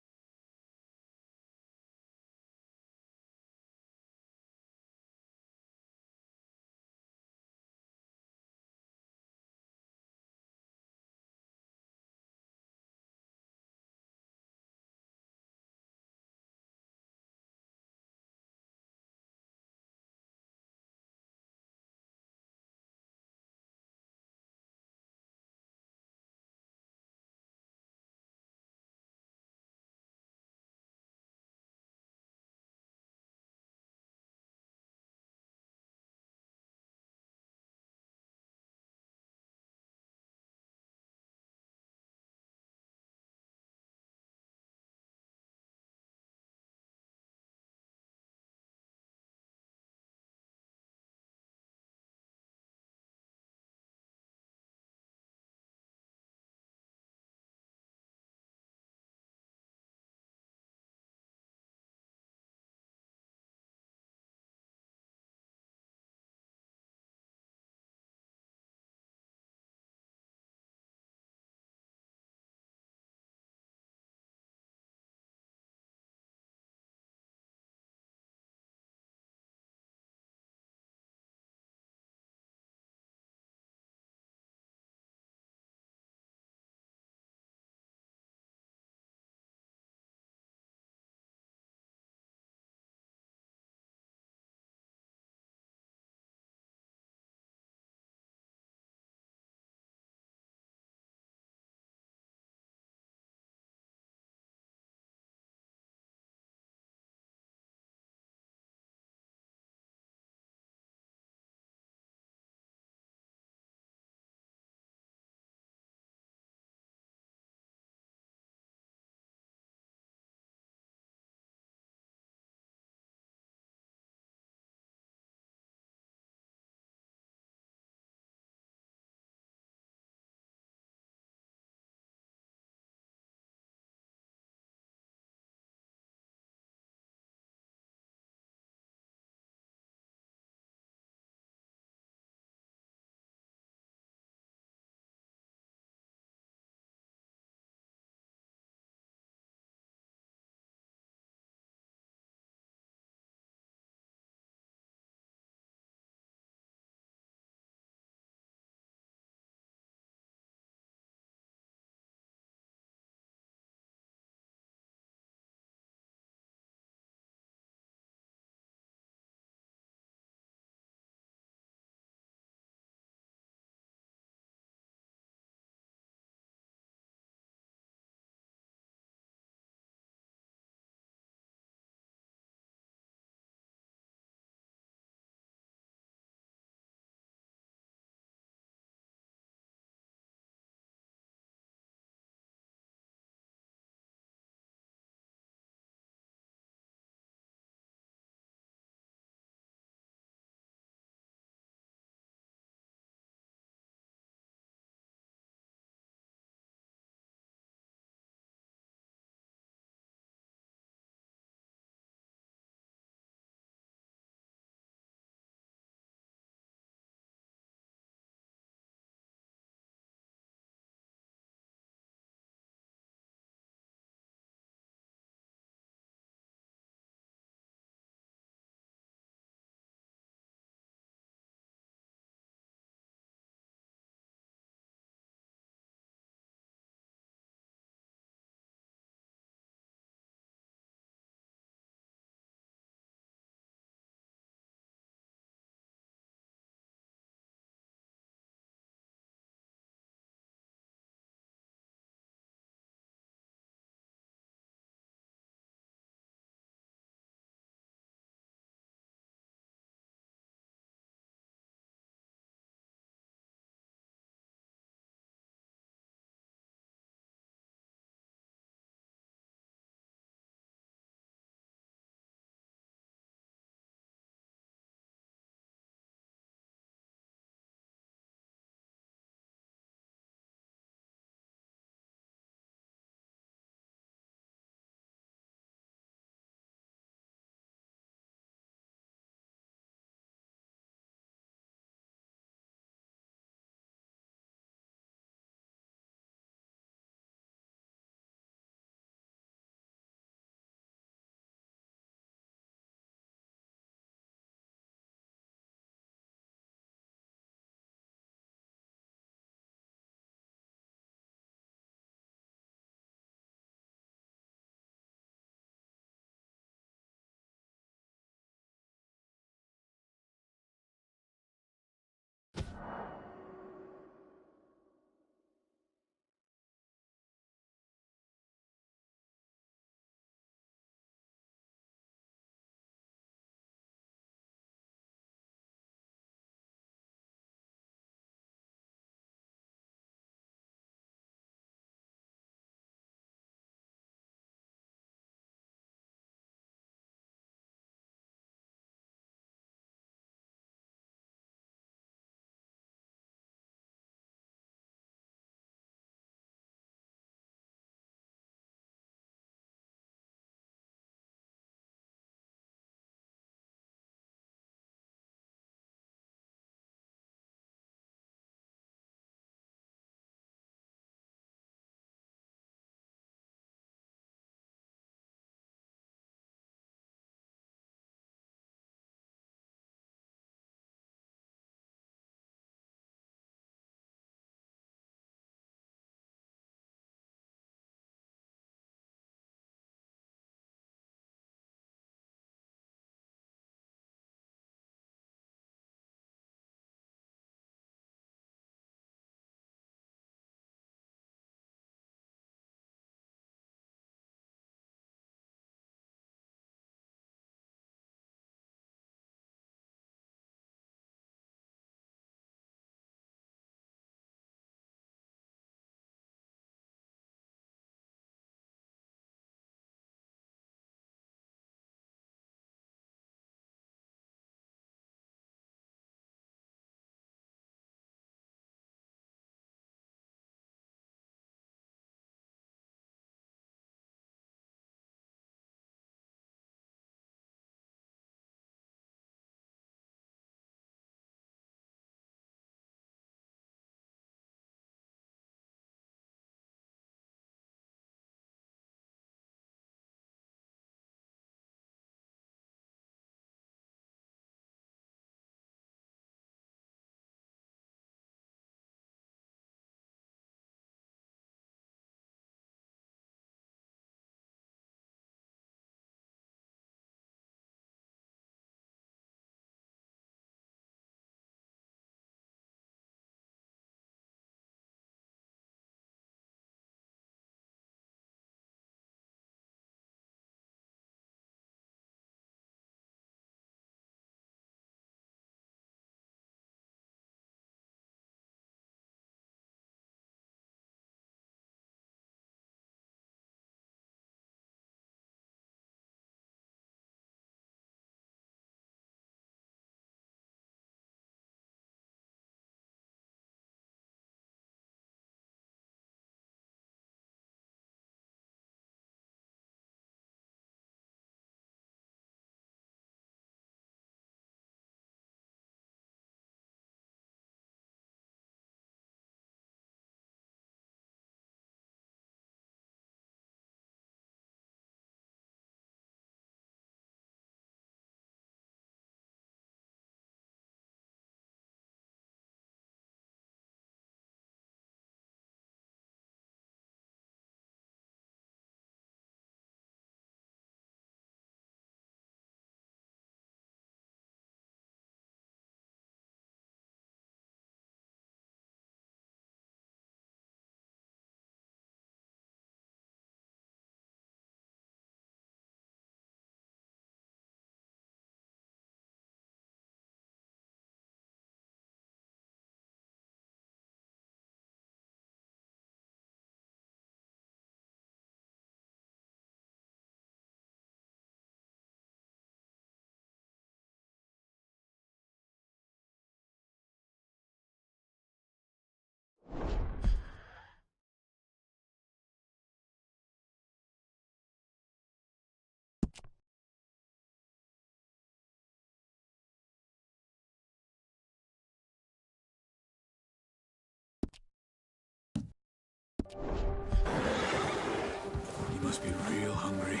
You must be real hungry.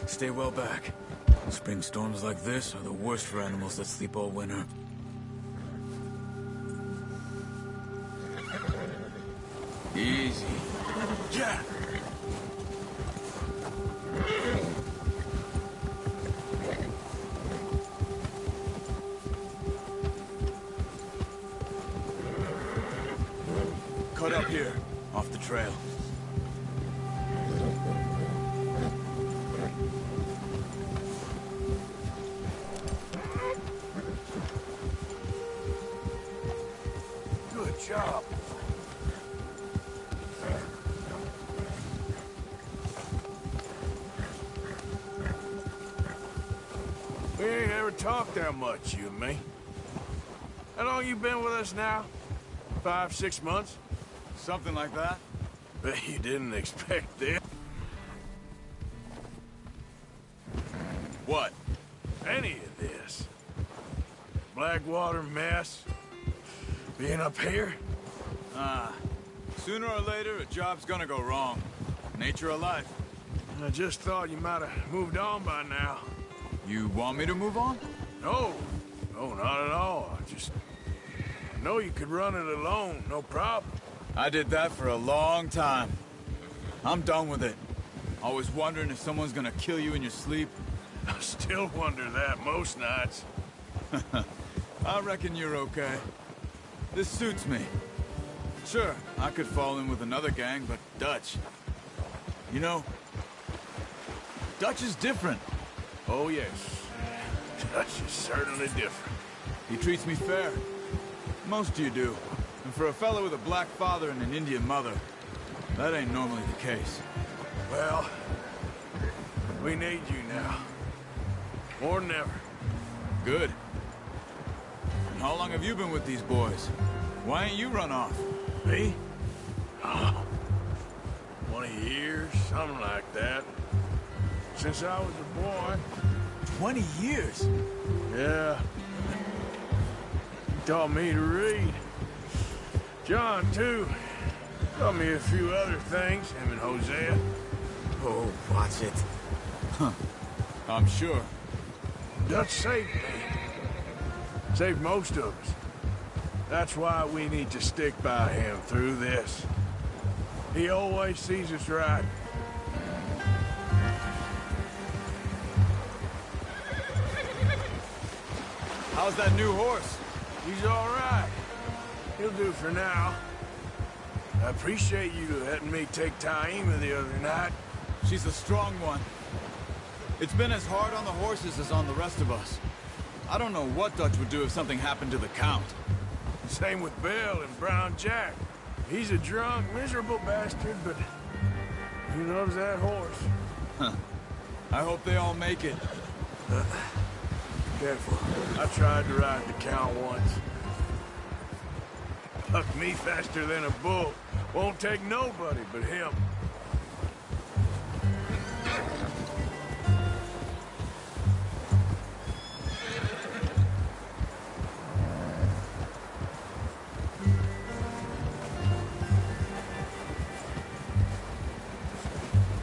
Stay well back. Spring storms like this are the worst for animals that sleep all winter. Easy. Jack! Cut up here, off the trail. Good job. We ain't ever talked that much, you and me. How long you been with us now? 5, 6 months? Something like that. Bet you didn't expect this. What? Any of this. Blackwater mess. Being up here. Sooner or later, a job's gonna go wrong. Nature of life. I just thought you might have moved on by now. You want me to move on? No. No, not at all. I know you could run it alone, no problem. I did that for a long time. I'm done with it. Always wondering if someone's gonna kill you in your sleep. I still wonder that most nights. I reckon you're okay. This suits me. Sure, I could fall in with another gang, but Dutch... You know, Dutch is different. Oh, yes. Dutch is certainly different. He treats me fair. Most of you do. And for a fella with a black father and an Indian mother, that ain't normally the case. Well, we need you now. More than ever. Good. And how long have you been with these boys? Why ain't you run off? Me? Oh, 20 years, something like that. Since I was a boy. 20 years? Yeah. He taught me to read. John, too. Taught me a few other things, him and Hosea. Oh, watch it. Huh. I'm sure. Dutch saved me. Saved most of us. That's why we need to stick by him through this. He always sees us right. How's that new horse? He's all right. He'll do for now. I appreciate you letting me take Taima the other night. She's a strong one. It's been as hard on the horses as on the rest of us. I don't know what Dutch would do if something happened to the Count. Same with Bill and Brown Jack. He's a drunk, miserable bastard, but he loves that horse. Huh. I hope they all make it. Careful. I tried to ride the Count once. Bucked me faster than a bull. Won't take nobody but him.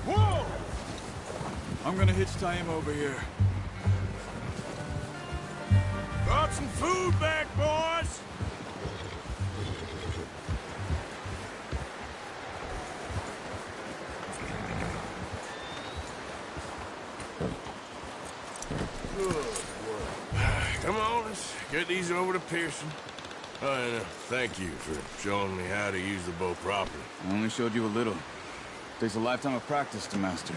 Whoa! I'm gonna hitch Taima over here. Brought some food back, boys! Good work. Come on, let's get these over to Pearson. Oh, and thank you for showing me how to use the bow properly. I only showed you a little. Takes a lifetime of practice to master.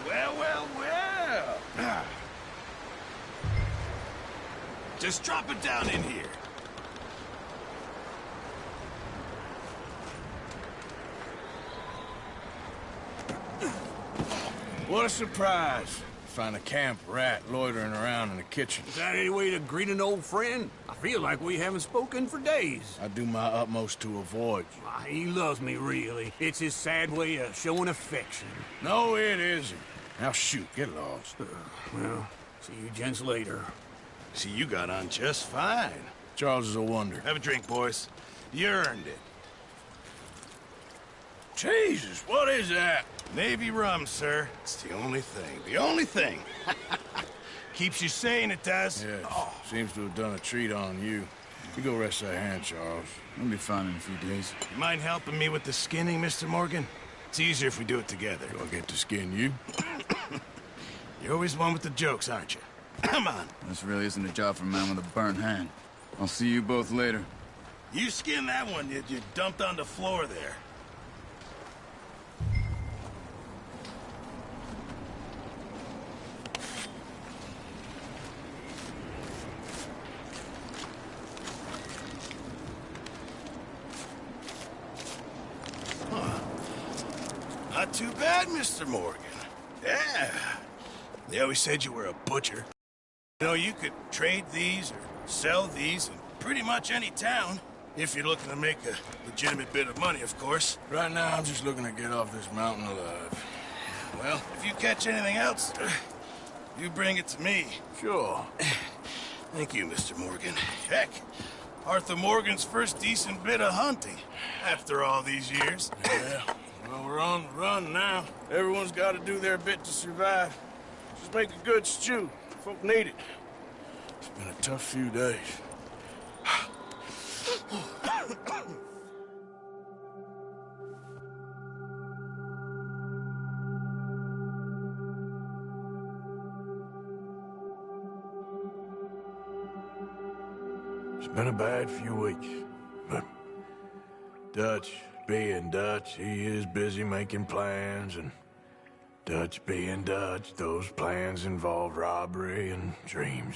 Well, well, well. Just drop it down in here. What a surprise. find a camp rat loitering around in the kitchen. Is that any way to greet an old friend? I feel like we haven't spoken for days. I do my utmost to avoid you. Ah, he loves me, really. It's his sad way of showing affection. No, it isn't. Now shoot, get lost. Well, see you gents later. See, you got on just fine. Charles is a wonder. Have a drink, boys. You earned it. Jesus, what is that? Navy rum, sir. It's the only thing. The only thing. Keeps you sane, it does. Yes, seems to have done a treat on you. You go rest that hand, Charles. I'll be fine in a few days. You mind helping me with the skinning, Mr. Morgan? It's easier if we do it together. Do I get to skin you? You're always one with the jokes, aren't you? Come on. This really isn't a job for a man with a burnt hand. I'll see you both later. You skinned that one you dumped on the floor there. Not too bad, Mr. Morgan. Yeah. They always said you were a butcher. You know, you could trade these or sell these in pretty much any town. If you're looking to make a legitimate bit of money, of course. Right now, I'm just looking to get off this mountain alive. Well, if you catch anything else, you bring it to me. Sure. Thank you, Mr. Morgan. Heck, Arthur Morgan's first decent bit of hunting after all these years. Yeah. Well, we're on the run now. Everyone's got to do their bit to survive. Just make a good stew. Folk need it. It's been a tough few days. It's been a bad few weeks, but Dutch being Dutch, he is busy making plans, and Dutch being Dutch, those plans involve robbery and dreams.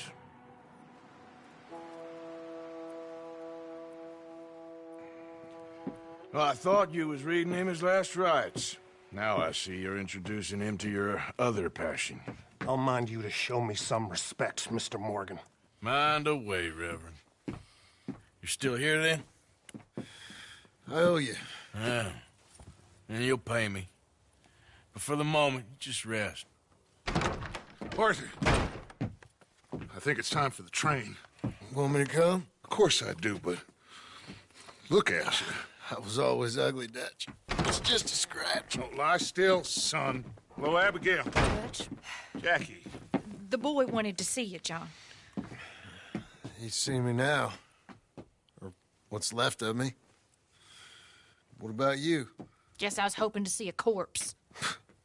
Well, I thought you was reading him his last rites. Now I see you're introducing him to your other passion. I'll mind you to show me some respect, Mr. Morgan. Mind away, Reverend. You're still here, then? I owe you. Yeah. And you'll pay me. But for the moment, just rest. Arthur, I think it's time for the train. Want me to come? Of course I do, but look at you. I was always ugly, Dutch. It's just a scratch. Don't lie still, son. Hello, Abigail. Dutch, Jackie. the boy wanted to see you, John. He's seen me now. Or what's left of me. What about you? Guess I was hoping to see a corpse.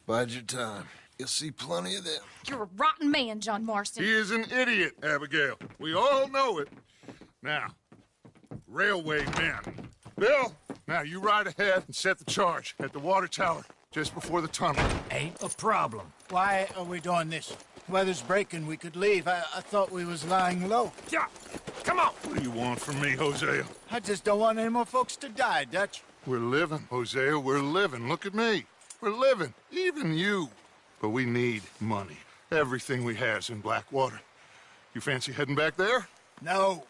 Bide your time. You'll see plenty of them. You're a rotten man, John Marston. He is an idiot, Abigail. We all know it. Now, railway men. Bill, now you ride ahead and set the charge at the water tower just before the tunnel. Ain't a problem. Why are we doing this? Weather's breaking. We could leave. I thought we was lying low. Yeah, come on. What do you want from me, Hosea? I just don't want any more folks to die, Dutch. We're living, Hosea. We're living. Look at me. We're living. Even you. But we need money. Everything we has in Blackwater. You fancy heading back there? No.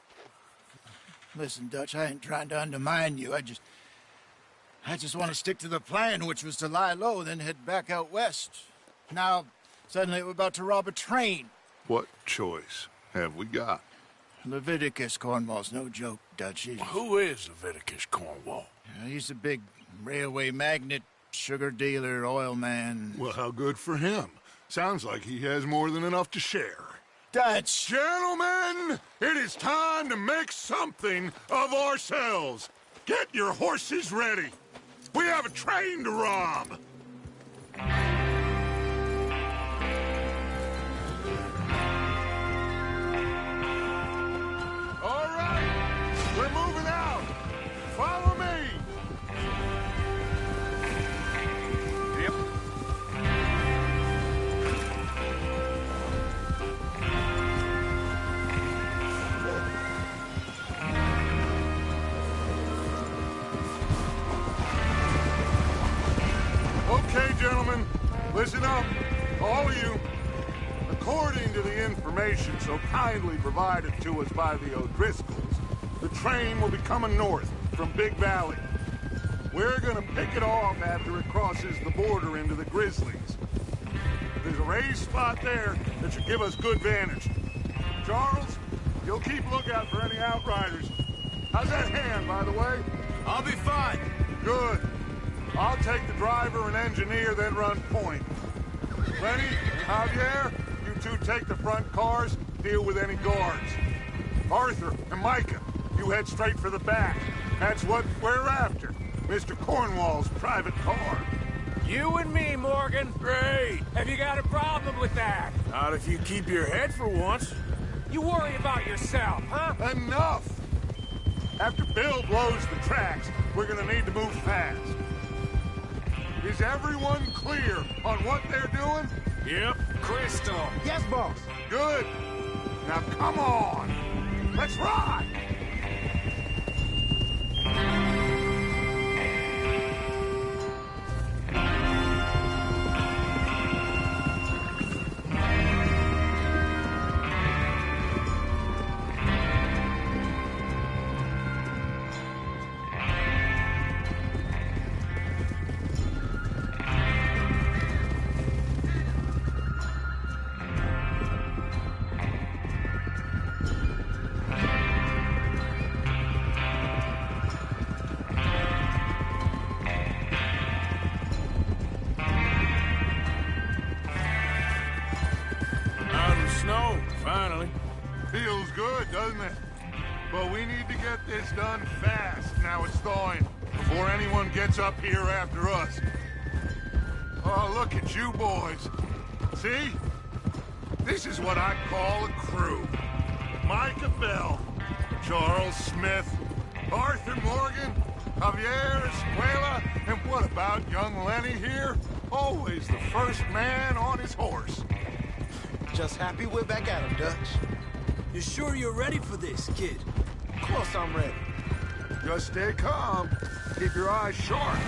Listen, Dutch, I ain't trying to undermine you. I just want to stick to the plan, which was to lie low, then head back out west. Now, suddenly we're about to rob a train. What choice have we got? Leviticus Cornwall's no joke, Dutch. Who is Leviticus Cornwall? He's a big railway magnate, sugar dealer, oil man. Well, how good for him. Sounds like he has more than enough to share. Dutch! Gentlemen, it is time to make something of ourselves. Get your horses ready. We have a train to rob. All right, we're moving out. Follow me. Yep. Okay, gentlemen, listen up, all of you. According to the information so kindly provided to us by the O'Driscolls, the train will be coming north from Big Valley. We're gonna pick it off after it crosses the border into the Grizzlies. There's a raised spot there that should give us good vantage. Charles, you'll keep lookout for any outriders. How's that hand, by the way? I'll be fine. Good. I'll take the driver and engineer, then run point. Lenny, Javier, you two take the front cars, deal with any guards. Arthur and Micah, you head straight for the back. That's what we're after. Mr. Cornwall's private car. You and me, Morgan. Great. Have you got a problem with that? Not if you keep your head for once. You worry about yourself, huh? Enough! After Bill blows the tracks, we're gonna need to move fast. Is everyone clear on what they're doing? Yep. Crystal. Yes, boss. Good. Now come on. Let's ride! Snow, finally. Feels good, doesn't it? But we need to get this done fast, now it's thawing, before anyone gets up here after us. Oh, look at you boys. See? This is what I call a crew. Micah Bell, Charles Smith, Arthur Morgan, Javier Escuela, and what about young Lenny here? Always the first man on his horse. Just happy we're back at him, Dutch. You sure you're ready for this, kid? Of course I'm ready. Just stay calm. Keep your eyes sharp.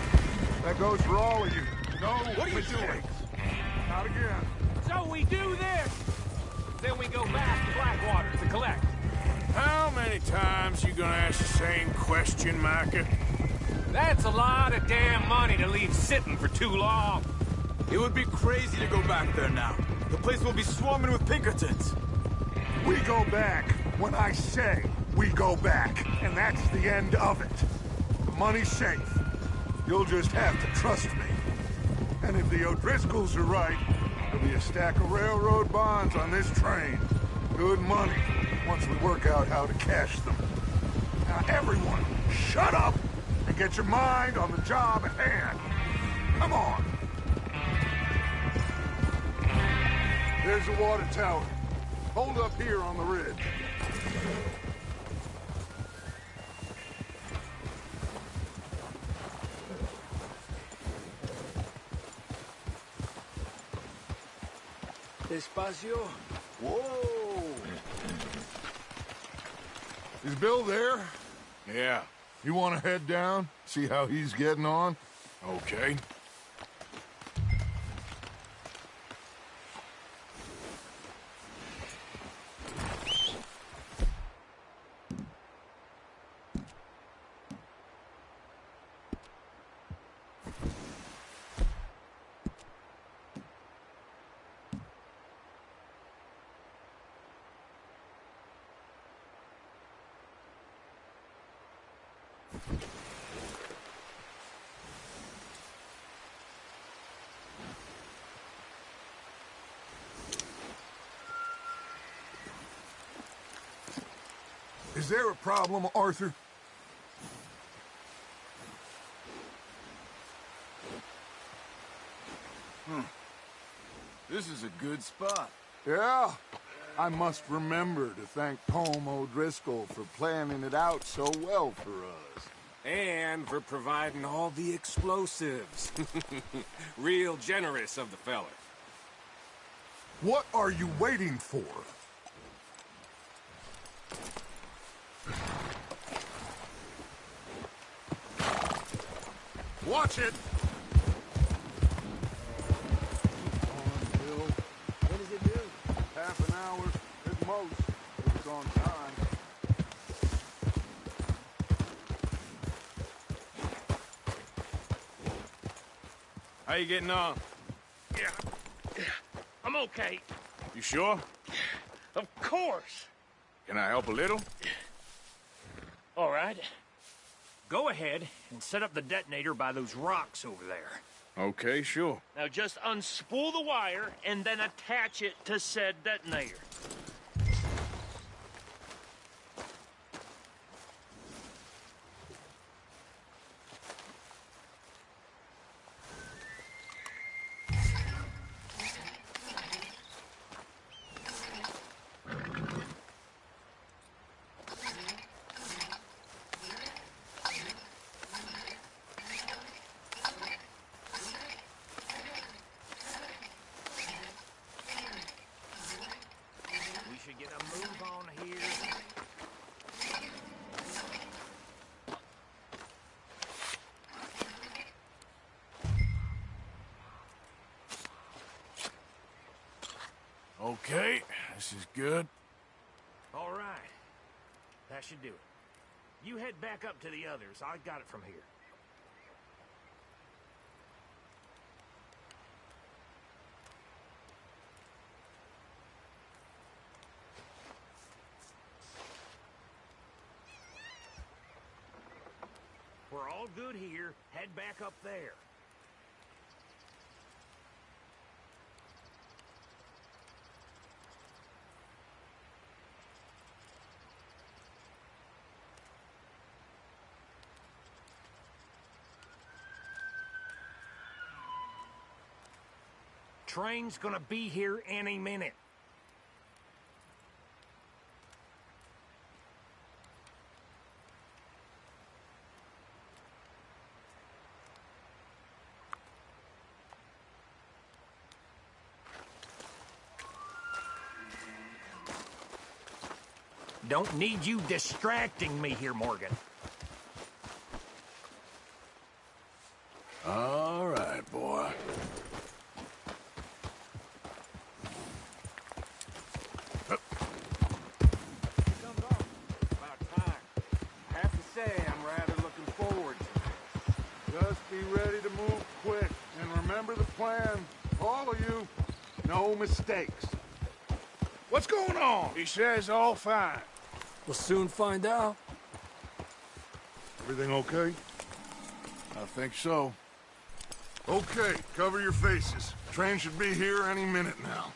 That goes for all of you. No What are you mistakes. doing? Not again. So we do this. Then we go back to Blackwater to collect. How many times you gonna ask the same question, Micah? That's a lot of damn money to leave sitting for too long. It would be crazy to go back there now. The place will be swarming with Pinkertons. We go back when I say we go back, and that's the end of it. The money's safe. You'll just have to trust me. And if the O'Driscolls are right, there'll be a stack of railroad bonds on this train. Good money, once we work out how to cash them. Now everyone, shut up and get your mind on the job at hand. Come on. There's the water tower. Hold up here on the ridge. Despacio. Whoa! Is Bill there? Yeah. You want to head down? See how he's getting on? Okay. Is there a problem, Arthur? This is a good spot. Yeah. I must remember to thank Pome O'Driscoll for planning it out so well for us. And for providing all the explosives. Real generous of the feller. What are you waiting for? Watch it! What does it do? hour at most, if it's on time. How you getting on? Yeah. I'm okay. You sure? Of course. Can I help a little? All right. Go ahead and set up the detonator by those rocks over there. Okay, sure. Now just unspool the wire and then attach it to said detonator. We should get a move on here. Okay, this is good. All right. That should do it. You head back up to the others. I got it from here. We're all good here. Head back up there. Train's gonna be here any minute. Don't need you distracting me here, Morgan. All right, boy. About time. I have to say, I'm rather looking forward to this. Just be ready to move quick, and remember the plan. All of you, no mistakes. What's going on? He says all fine. We'll soon find out. Everything okay? I think so. Okay, cover your faces. Train should be here any minute now.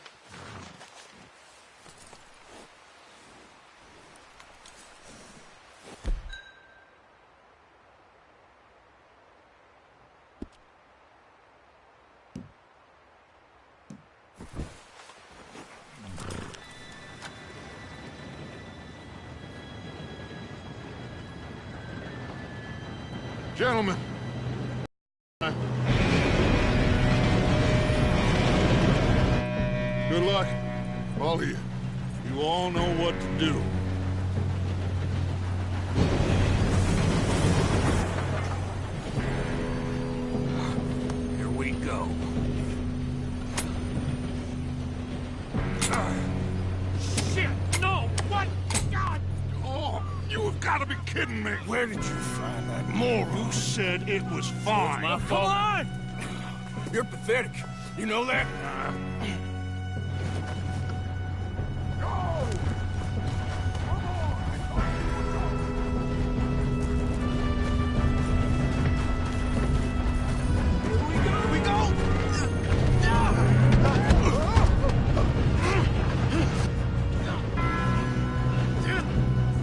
Gentlemen. Good luck, all of you. You all know what to do. Here we go. Shit! No! What? God! Oh, you have got to be kidding me. Where did you find that? Who said it was fine? My fault. Come on! You're pathetic. You know that?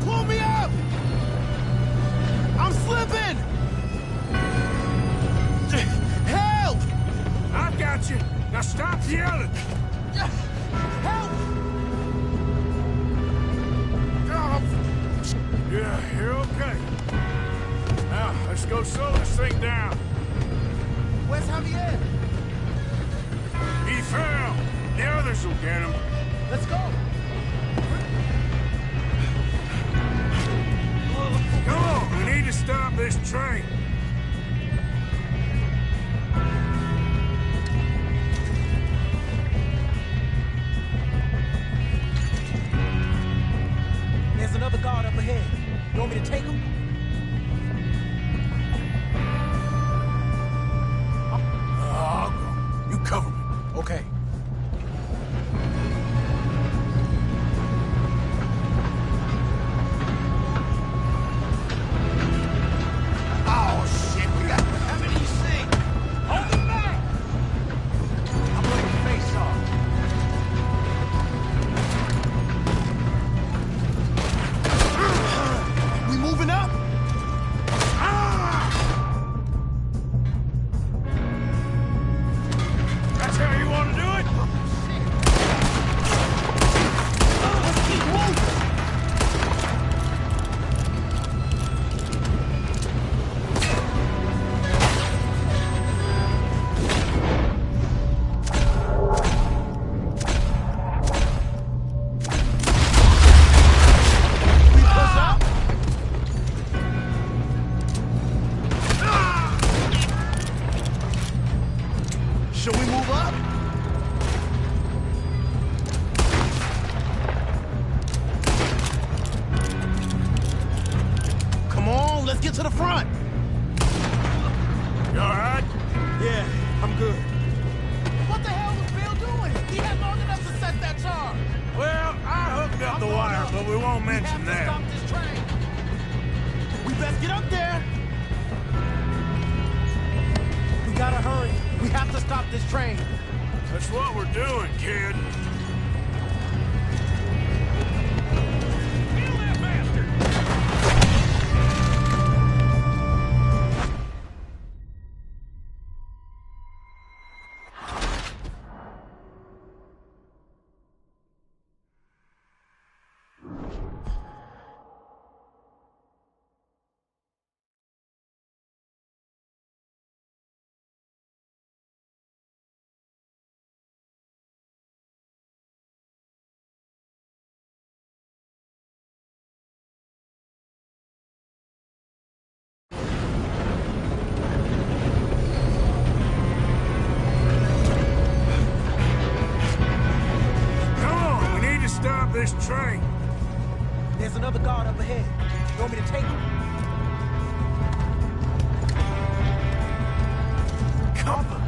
Pull me up! I'm slipping! Help! I got you. Now stop yelling. Help! Yeah, you're okay. Now, let's go slow this thing down. Where's Javier? He fell. The others will get him. Let's go! Come on, we need to stop this train. mention that. Stop this train. We best get up there. We gotta hurry. We have to stop this train. That's what we're doing, kid. Kill that bastard! Stop this train. There's another guard up ahead. You want me to take him? Cover.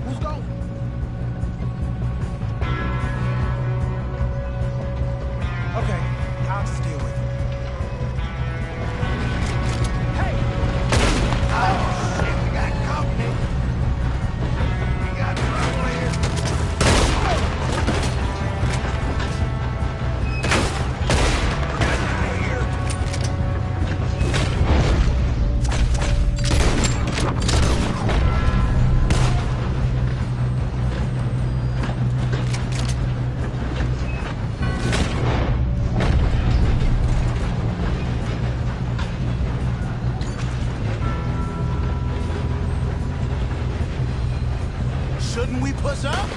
Who's going? Okay, I'll just deal with it. Hey! Oh, shit, we got company. We got trouble here. We're gonna die here. Shouldn't we push up?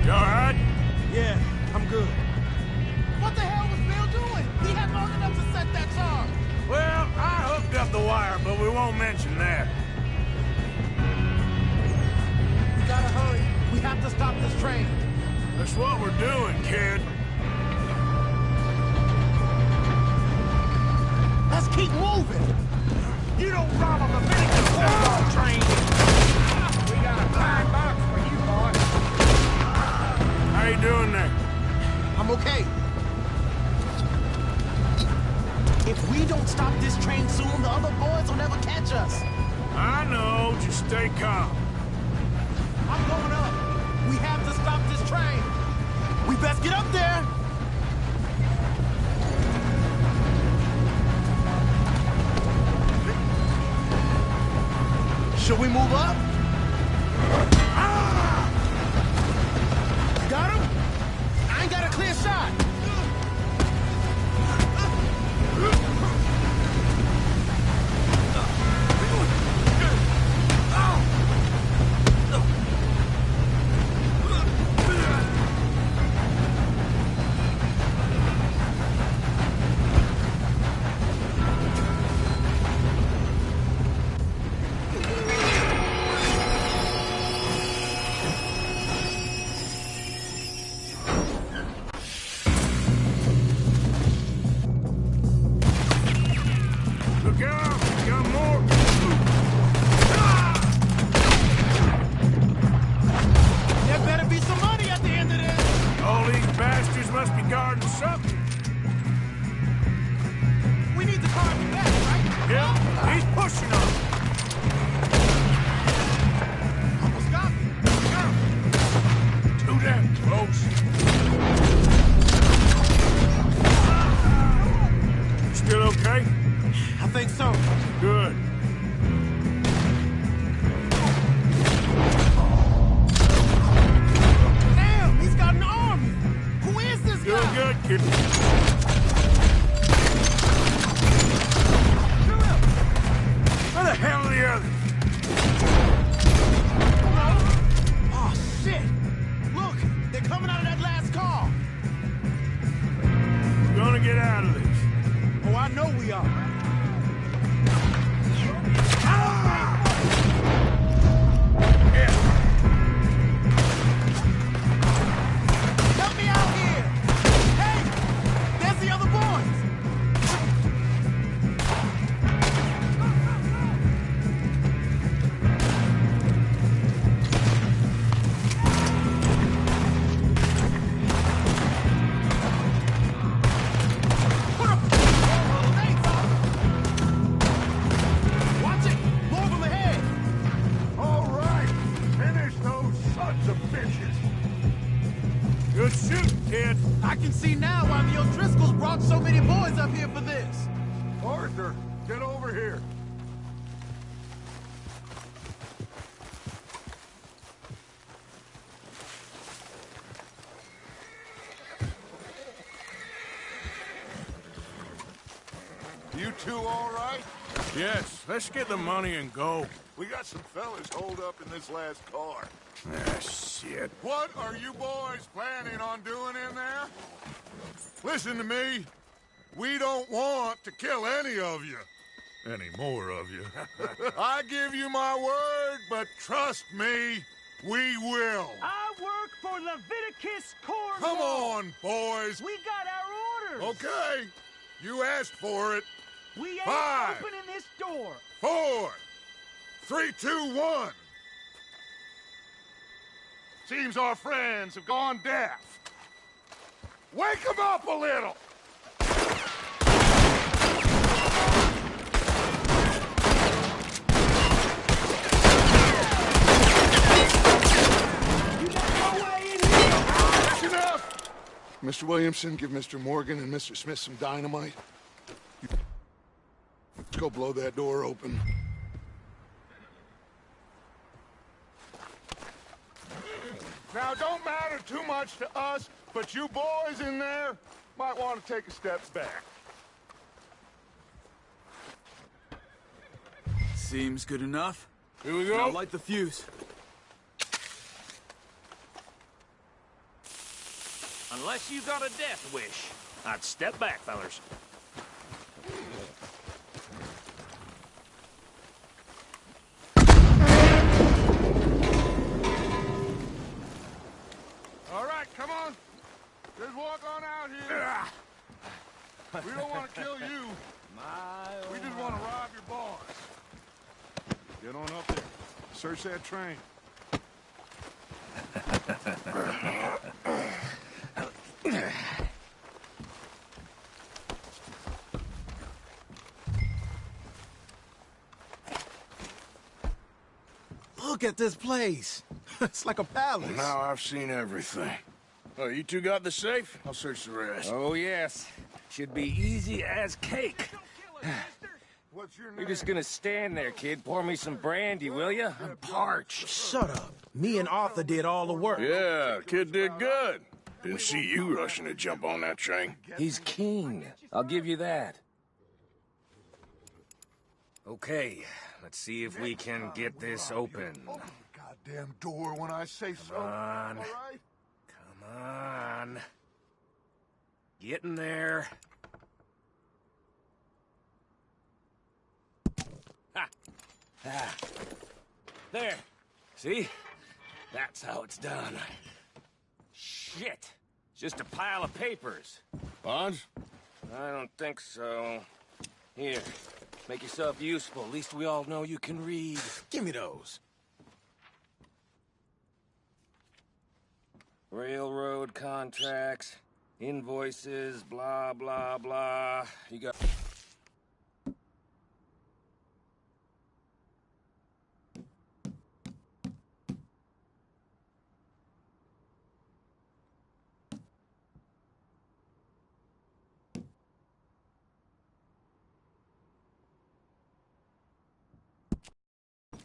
You alright? Yeah, I'm good. What the hell was Bill doing? He had long enough to set that charge. Well, I hooked up the wire, but we won't mention that. We gotta hurry. We have to stop this train. That's what we're doing, kid. Let's keep moving. You don't rob a Leviticus football train. We got a fine box for you, boy. How you doing there? I'm okay. If we don't stop this train soon, the other boys will never catch us. I know, just stay calm. I'm going up. We have to stop this train. We best get up there. Should we move up? Ah! Got him? I ain't got a clear shot. Look out! We got more! There better be some money at the end of this. All these bastards must be guarding something. We need the car to back, right? Yeah, he's pushing us. Almost got me. Too damn close. Still okay? I think so. Good. Damn, he's got an army. Who is this guy? Doing good, kid. Where the hell are the others? Oh, shit. Look, they're coming out of that last car. We're gonna get out of this. Oh, I know we are. here for this. Arthur, get over here. You two all right? Yes, let's get the money and go. We got some fellas holed up in this last car. Ah, shit. What are you boys planning on doing in there? Listen to me. We don't want to kill any of you. Any more of you. I give you my word, but trust me, we will. I work for Leviticus Cornwall. Come on, boys. We got our orders. Okay. You asked for it. We ain't 5, opening this door. 4, 3, 2, 1. Seems our friends have gone deaf. Wake them up a little. That's enough. Mr. Williamson, give Mr. Morgan and Mr. Smith some dynamite. Let's go blow that door open. Now, don't matter too much to us, but you boys in there might want to take a step back. Seems good enough. Here we go. Now light the fuse. Unless you got a death wish, I'd step back, fellers. All right, come on. Just walk on out here. We don't want to kill you. We just want to rob your boss. Get on up there. Search that train. Look at this place. It's like a palace. Now I've seen everything. Oh, you two got the safe? I'll search the rest. Oh, yes. Should be easy as cake. What's your name? You're just gonna stand there, kid. Pour me some brandy, will you? I'm parched. Shut up. Me and Arthur did all the work. Yeah, kid did good. Didn't see you rushing to jump on that train. He's keen. I'll give you that. Okay, let's see if we can get this open. Open the goddamn door when I say so. Come on. All right? Come on. Get in there. Ha! Ah. There. See? That's how it's done. Shit. It's just a pile of papers. Bonds? I don't think so. Here. Make yourself useful. At least we all know you can read. Give me those. Railroad contracts, invoices, blah, blah, blah. You got...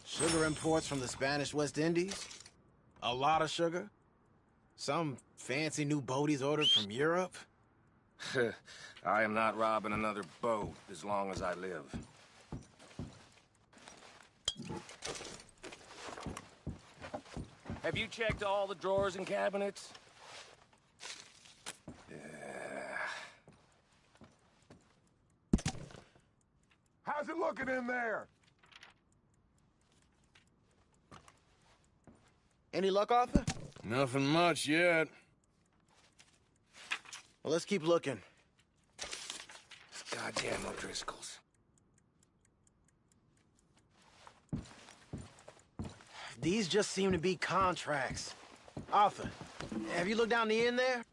Sugar imports from the Spanish West Indies? A lot of sugar? Some fancy new boat he's ordered from Europe? I am not robbing another boat as long as I live. Have you checked all the drawers and cabinets? How's it looking in there? Any luck, Arthur? Nothing much yet. Well, let's keep looking. Goddamn O'Driscolls. These just seem to be contracts. Arthur, have you looked down the end there?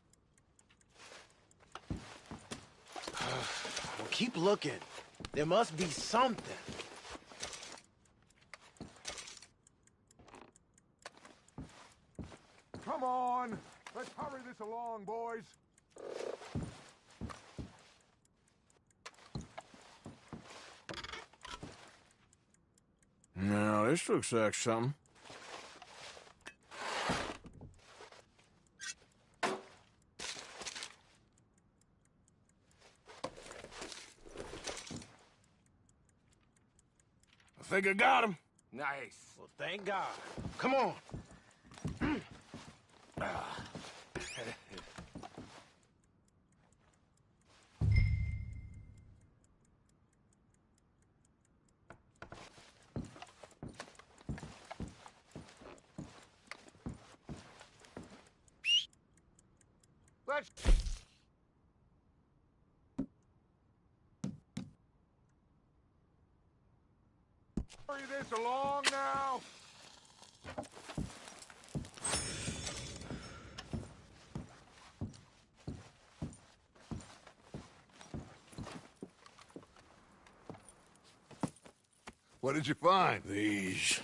Well, keep looking. There must be something. Come on. Let's hurry this along, boys. This looks like something. I think I got him. Nice. Well, thank God. Come on. Let's... Hurry this along now. What did you find? These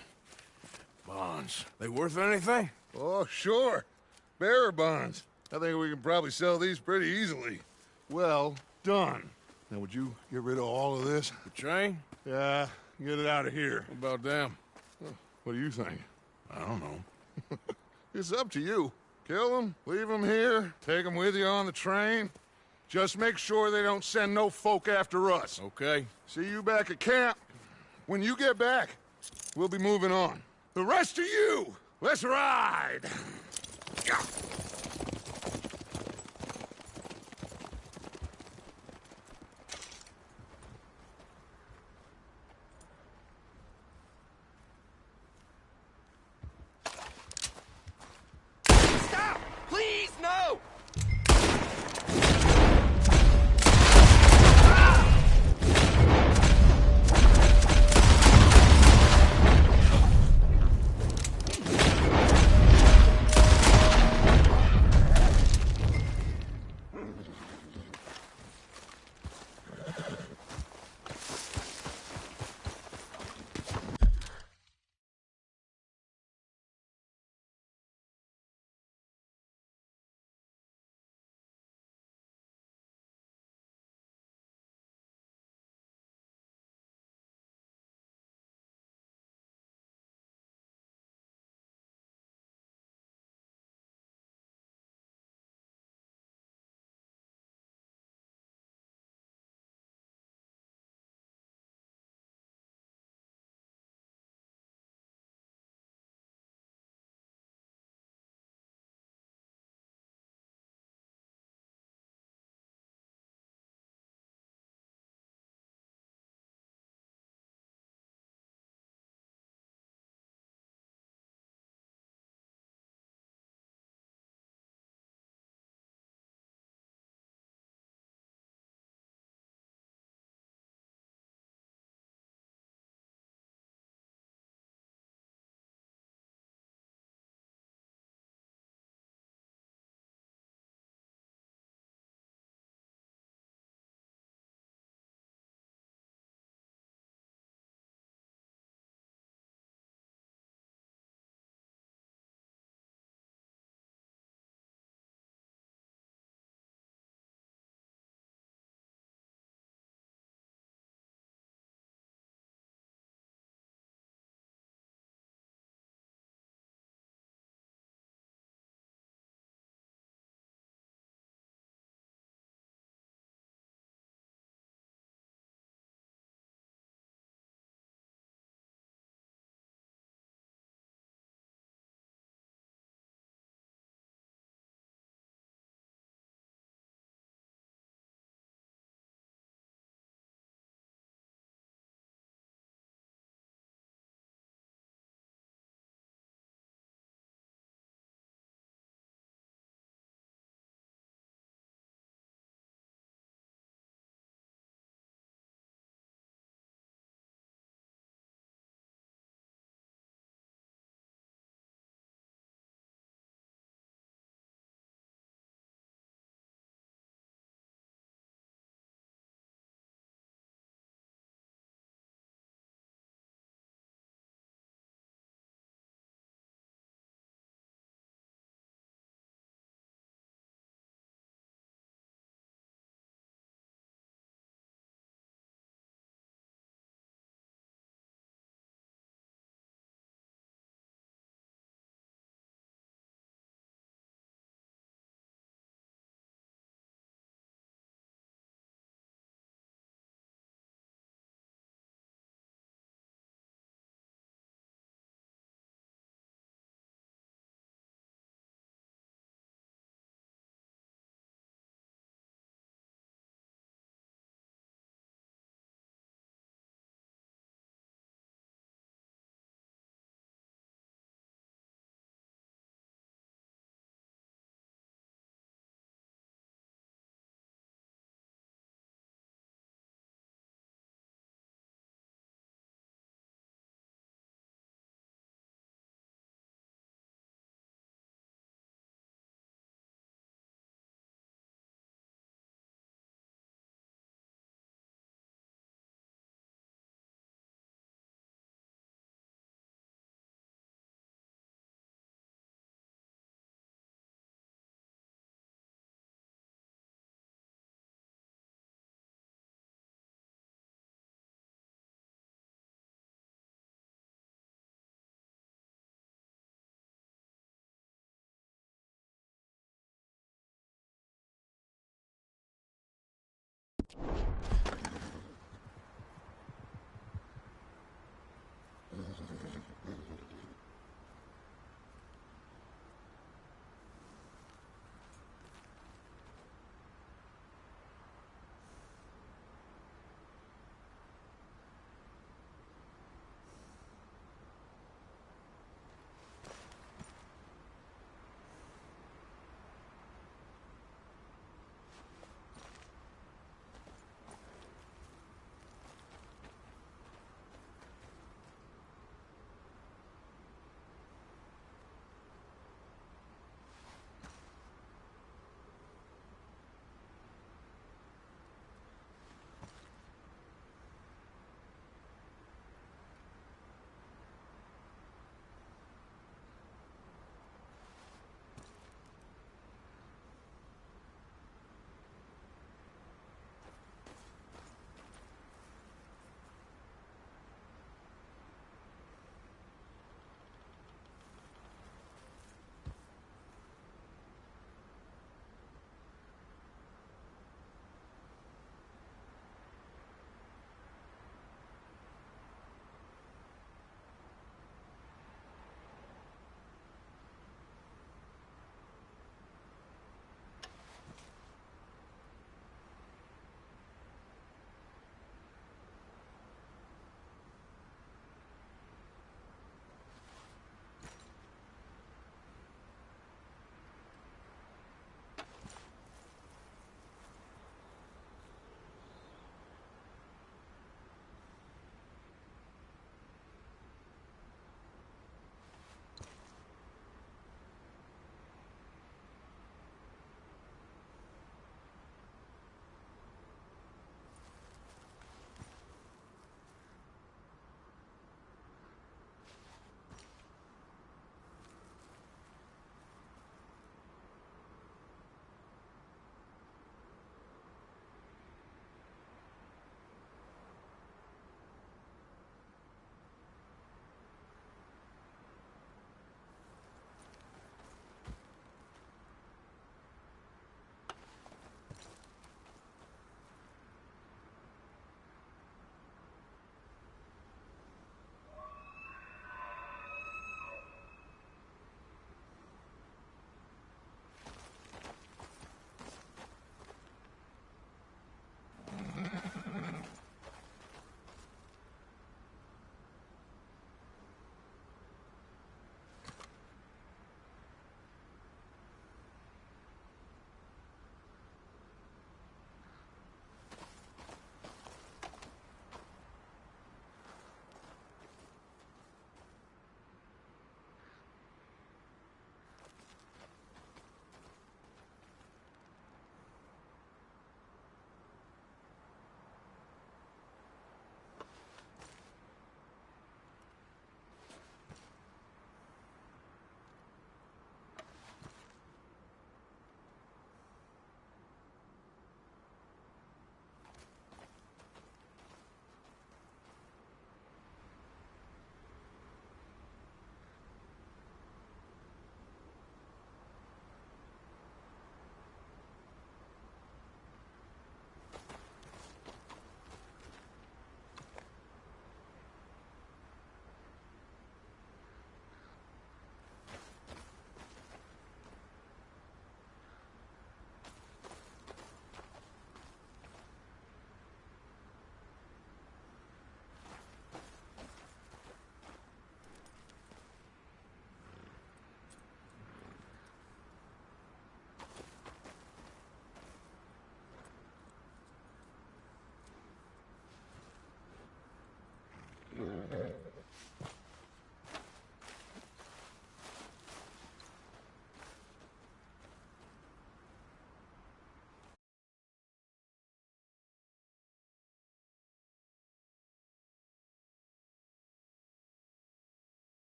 bonds. They worth anything? Oh, sure. Bearer bonds. I think we can probably sell these pretty easily. Well done. Now, would you get rid of all of this? The train? Yeah, get it out of here. What about them? What do you think? I don't know. It's up to you. Kill them, leave them here, take them with you on the train. Just make sure they don't send no folk after us. Okay. See you back at camp. When you get back, we'll be moving on. The rest of you, let's ride! Stop! Please, no!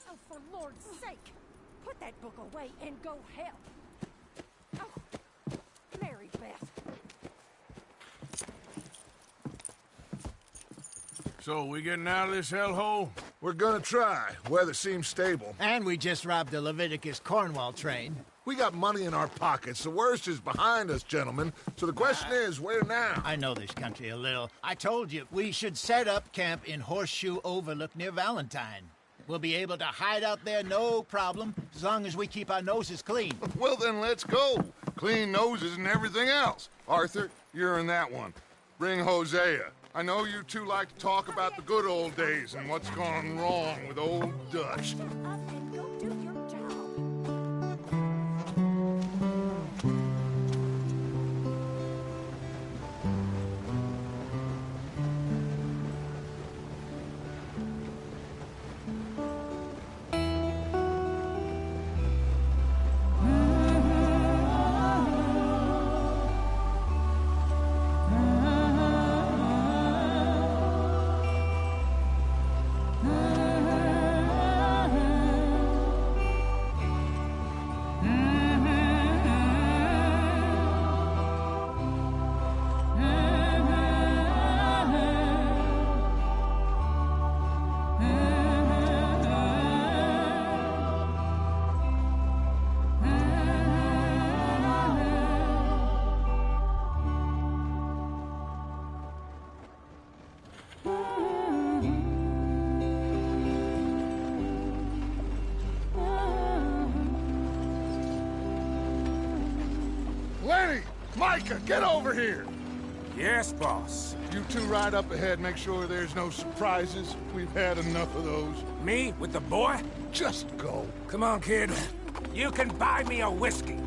Oh, for Lord's sake! Put that book away and go help! Oh, Mary Beth. So, we getting out of this hellhole? We're gonna try. Weather seems stable. And we just robbed the Leviticus Cornwall train. We got money in our pockets. The worst is behind us, gentlemen. So the question is, where now? I know this country a little. I told you, we should set up camp in Horseshoe Overlook near Valentine. We'll be able to hide out there, no problem, as long as we keep our noses clean. Well, then let's go. Clean noses and everything else. Arthur, you're in that one. Bring Hosea. I know you two like to talk about the good old days and what's gone wrong with old Dutch. Micah, get over here! Yes, boss. You two ride up ahead, make sure there's no surprises. We've had enough of those. Me? With the boy? Just go. Come on, kid. You can buy me a whiskey.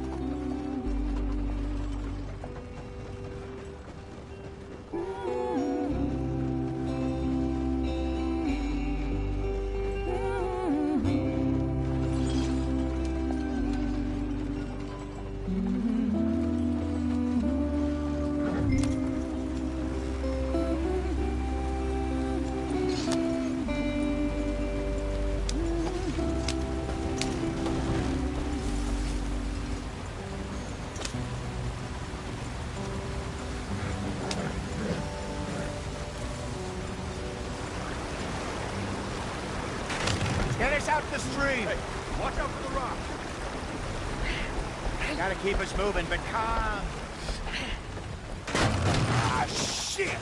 Get us out the stream! Hey, watch out for the rock! Gotta keep us moving, but calm. Ah, shit!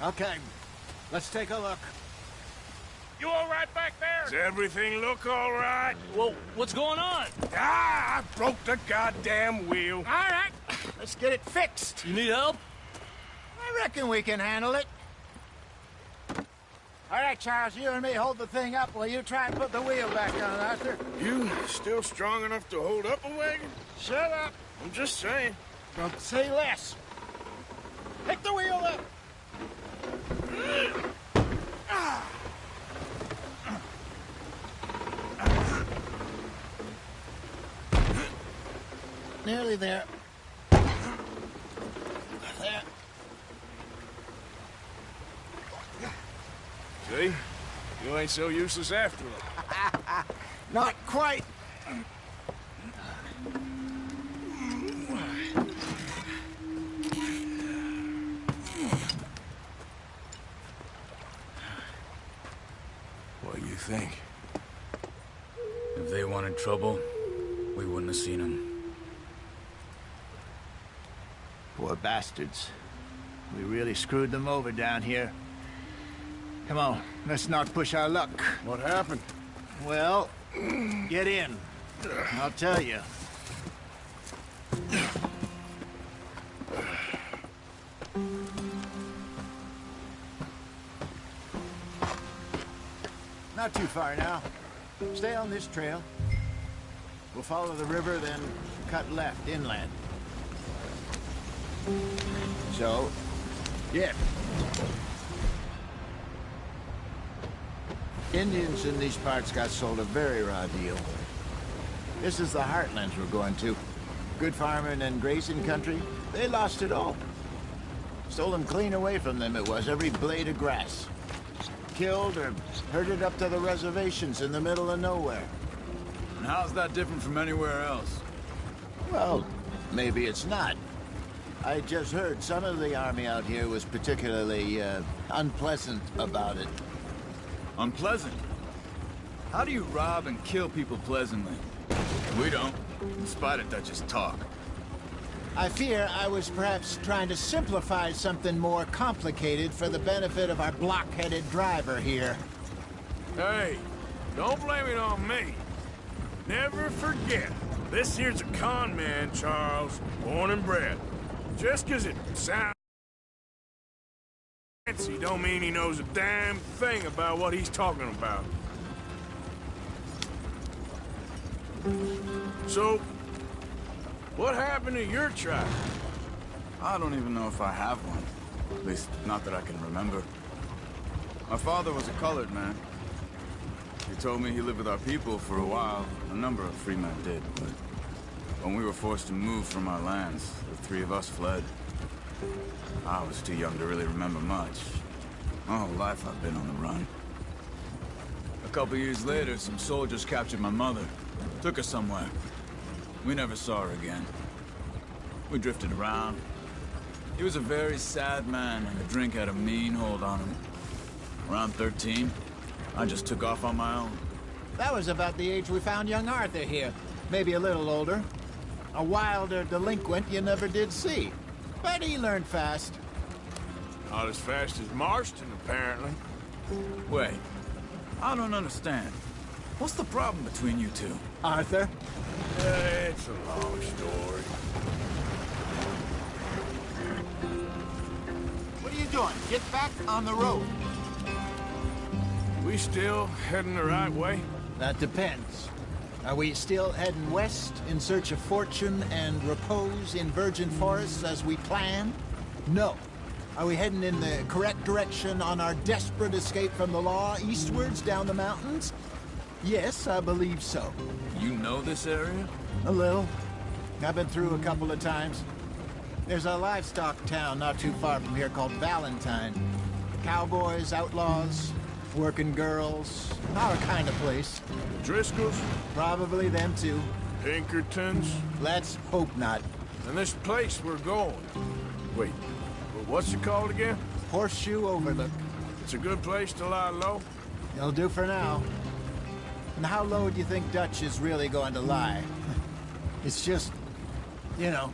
Okay, let's take a look. You all right back there? Does everything look all right? Well, what's going on? Ah, I broke the goddamn wheel. All right, let's get it fixed. You need help? I reckon we can handle it. All right, Charles, you and me hold the thing up while you try and put the wheel back on, Arthur. You still strong enough to hold up a wagon? Shut up. I'm just saying. Don't say less. Pick the wheel up. Nearly there. There. See? You ain't so useless after all. Not quite. What do you think? If they wanted trouble, we wouldn't have seen them. Poor bastards. We really screwed them over down here. Come on, let's not push our luck. What happened? Well, get in. I'll tell you. Not too far now. Stay on this trail. We'll follow the river, then cut left inland. So, yeah. Indians in these parts got sold a very raw deal. This is the heartlands we're going to. Good farming and grazing country, they lost it all. Stolen clean away from them it was, every blade of grass. Killed or herded up to the reservations in the middle of nowhere. And how's that different from anywhere else? Well, maybe it's not. I just heard some of the army out here was particularly, unpleasant about it. Unpleasant? How do you rob and kill people pleasantly? We don't, in spite of Dutch's talk. I fear I was perhaps trying to simplify something more complicated for the benefit of our block-headed driver here. Hey, don't blame it on me. Never forget, this here's a con man, Charles, born and bred. Just 'cause it sounds fancy don't mean he knows a damn thing about what he's talking about. So, what happened to your tribe? I don't even know if I have one. At least, not that I can remember. My father was a colored man. He told me he lived with our people for a while. A number of free men did, but when we were forced to move from our lands, the three of us fled. I was too young to really remember much. My whole life I've been on the run. A couple years later, some soldiers captured my mother. Took her somewhere. We never saw her again. We drifted around. He was a very sad man, and the drink had a mean hold on him. Around 13, I just took off on my own. That was about the age we found young Arthur here. Maybe a little older. A wilder delinquent you never did see. But he learned fast. Not as fast as Marston, apparently. Wait, I don't understand. What's the problem between you two? Arthur? It's a long story. What are you doing? Get back on the road. We still heading the right way? That depends. Are we still heading west in search of fortune and repose in virgin forests as we planned? No. Are we heading in the correct direction on our desperate escape from the law eastwards down the mountains? Yes, I believe so. You know this area? A little. I've been through a couple of times. There's a livestock town not too far from here called Valentine. Cowboys, outlaws, working girls, our kind of place. Driscolls? Probably them too. Pinkertons? Let's hope not. And this place we're going. Wait, what's it called again? Horseshoe Overlook. It's a good place to lie low? It'll do for now. And how low do you think Dutch is really going to lie? It's just, you know,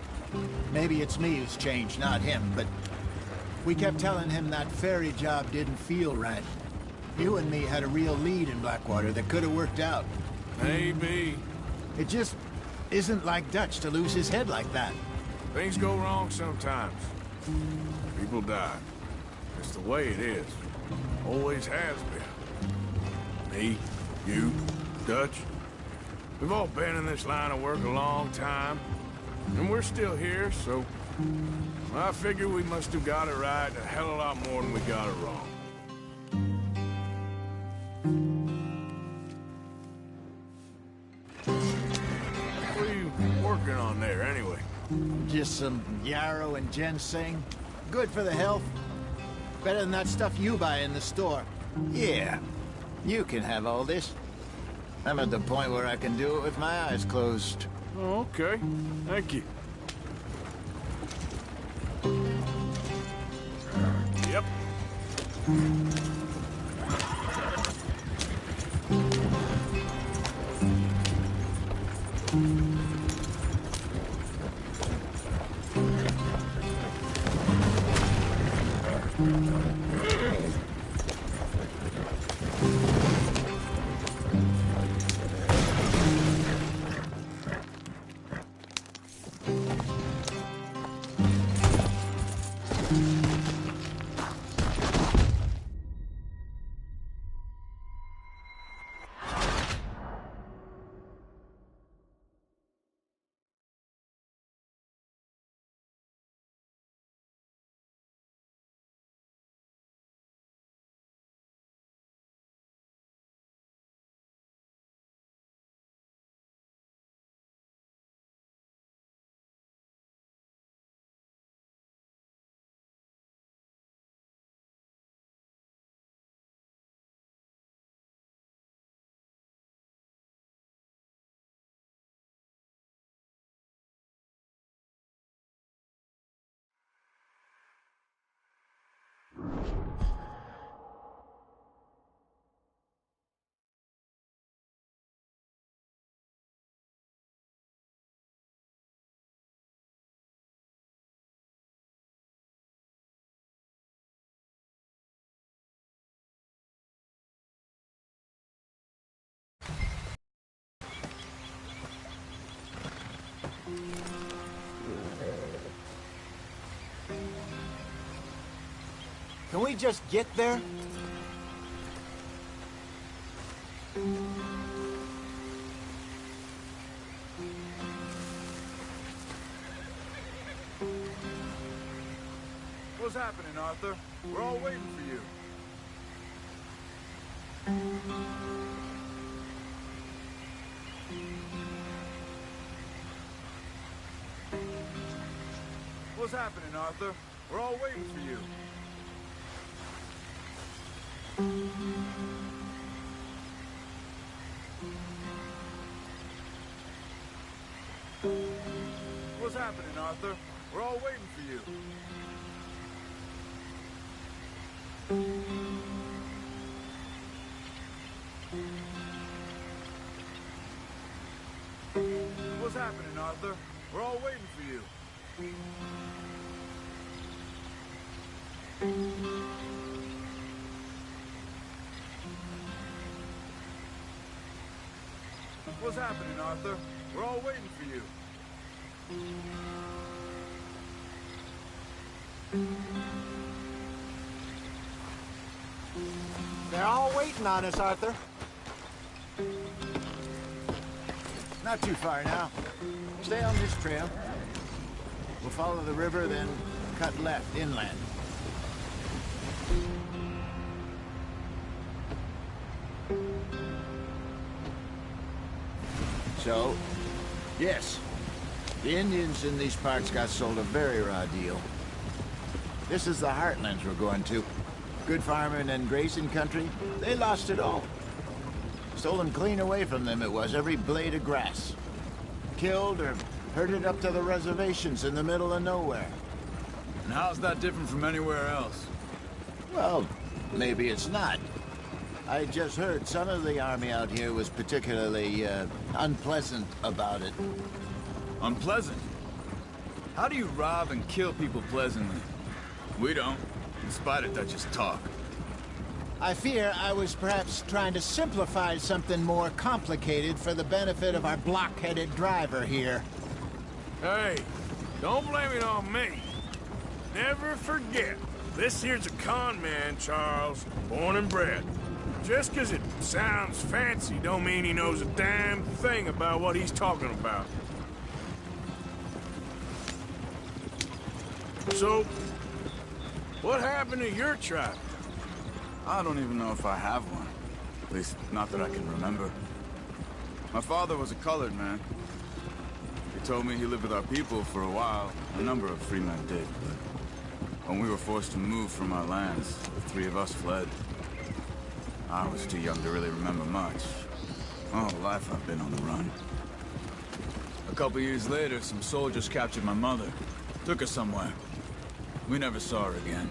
maybe it's me who's changed, not him, but we kept telling him that ferry job didn't feel right. You and me had a real lead in Blackwater that could have worked out. Maybe. It just isn't like Dutch to lose his head like that. Things go wrong sometimes. People die. It's the way it is. Always has been. Me, you, Dutch. We've all been in this line of work a long time. And we're still here, so... I figure we must have got it right a hell of a lot more than we got it wrong. What are you working on there, anyway? Just some yarrow and ginseng. Good for the health. Better than that stuff you buy in the store. Yeah, you can have all this. I'm at the point where I can do it with my eyes closed. Oh, okay. Thank you. Yep. Can we just get there? What's happening, Arthur? We're all waiting for you. What's happening, Arthur? We're all waiting for you. What's happening, Arthur? We're all waiting for you. What's happening, Arthur? We're all waiting for you. What's happening, Arthur? We're all waiting for you. They're all waiting on us, Arthur. Not too far now. Stay on this trail. We'll follow the river, then cut left inland. So, yes, the Indians in these parts got sold a very raw deal. This is the heartlands we're going to. Good farming and grazing country, they lost it all. Stolen clean away from them it was, every blade of grass. Killed or herded up to the reservations in the middle of nowhere. And how's that different from anywhere else? Well, maybe it's not. I just heard some of the army out here was particularly, unpleasant about it. Unpleasant? How do you rob and kill people pleasantly? We don't, in spite of Dutch's talk. I fear I was perhaps trying to simplify something more complicated for the benefit of our block-headed driver here. Hey, don't blame it on me. Never forget, this here's a con man, Charles, born and bred. Just 'cause it sounds fancy don't mean he knows a damn thing about what he's talking about. So, what happened to your tribe? I don't even know if I have one. At least, not that I can remember. My father was a colored man. He told me he lived with our people for a while. A number of free men did, but when we were forced to move from our lands, the three of us fled. I was too young to really remember much. All the life I've been on the run. A couple years later, some soldiers captured my mother. Took her somewhere. We never saw her again.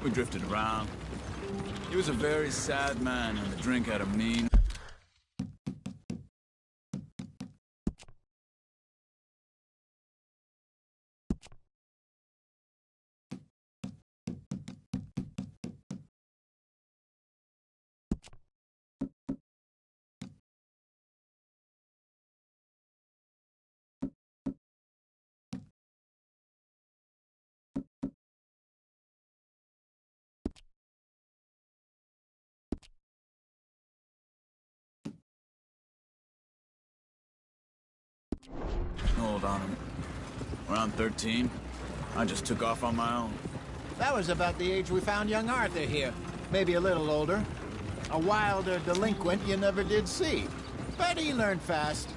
We drifted around. He was a very sad man, and the drink had a mean... Hold on him. Around 13, I just took off on my own. That was about the age we found young Arthur here. Maybe a little older. A wilder delinquent you never did see. But he learned fast.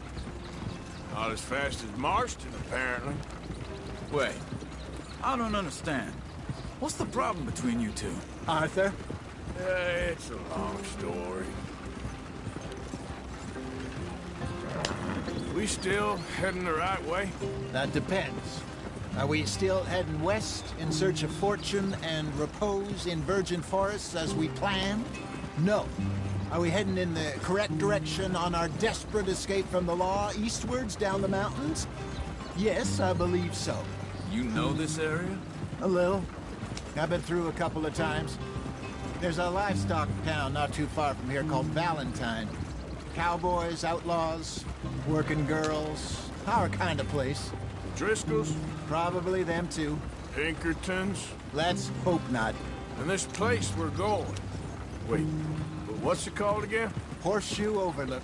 Not as fast as Marston, apparently. Wait, I don't understand. What's the problem between you two? Arthur? It's a long story. We still heading the right way? That depends. Are we still heading west in search of fortune and repose in virgin forests as we planned? No. Are we heading in the correct direction on our desperate escape from the law eastwards down the mountains? Yes, I believe so. You know this area? A little. I've been through a couple of times. There's a livestock town not too far from here called Valentine. Cowboys, outlaws, working girls, our kind of place. Driscoll's? Probably them too. Pinkertons? Let's hope not. And this place we're going. Wait, what's it called again? Horseshoe Overlook.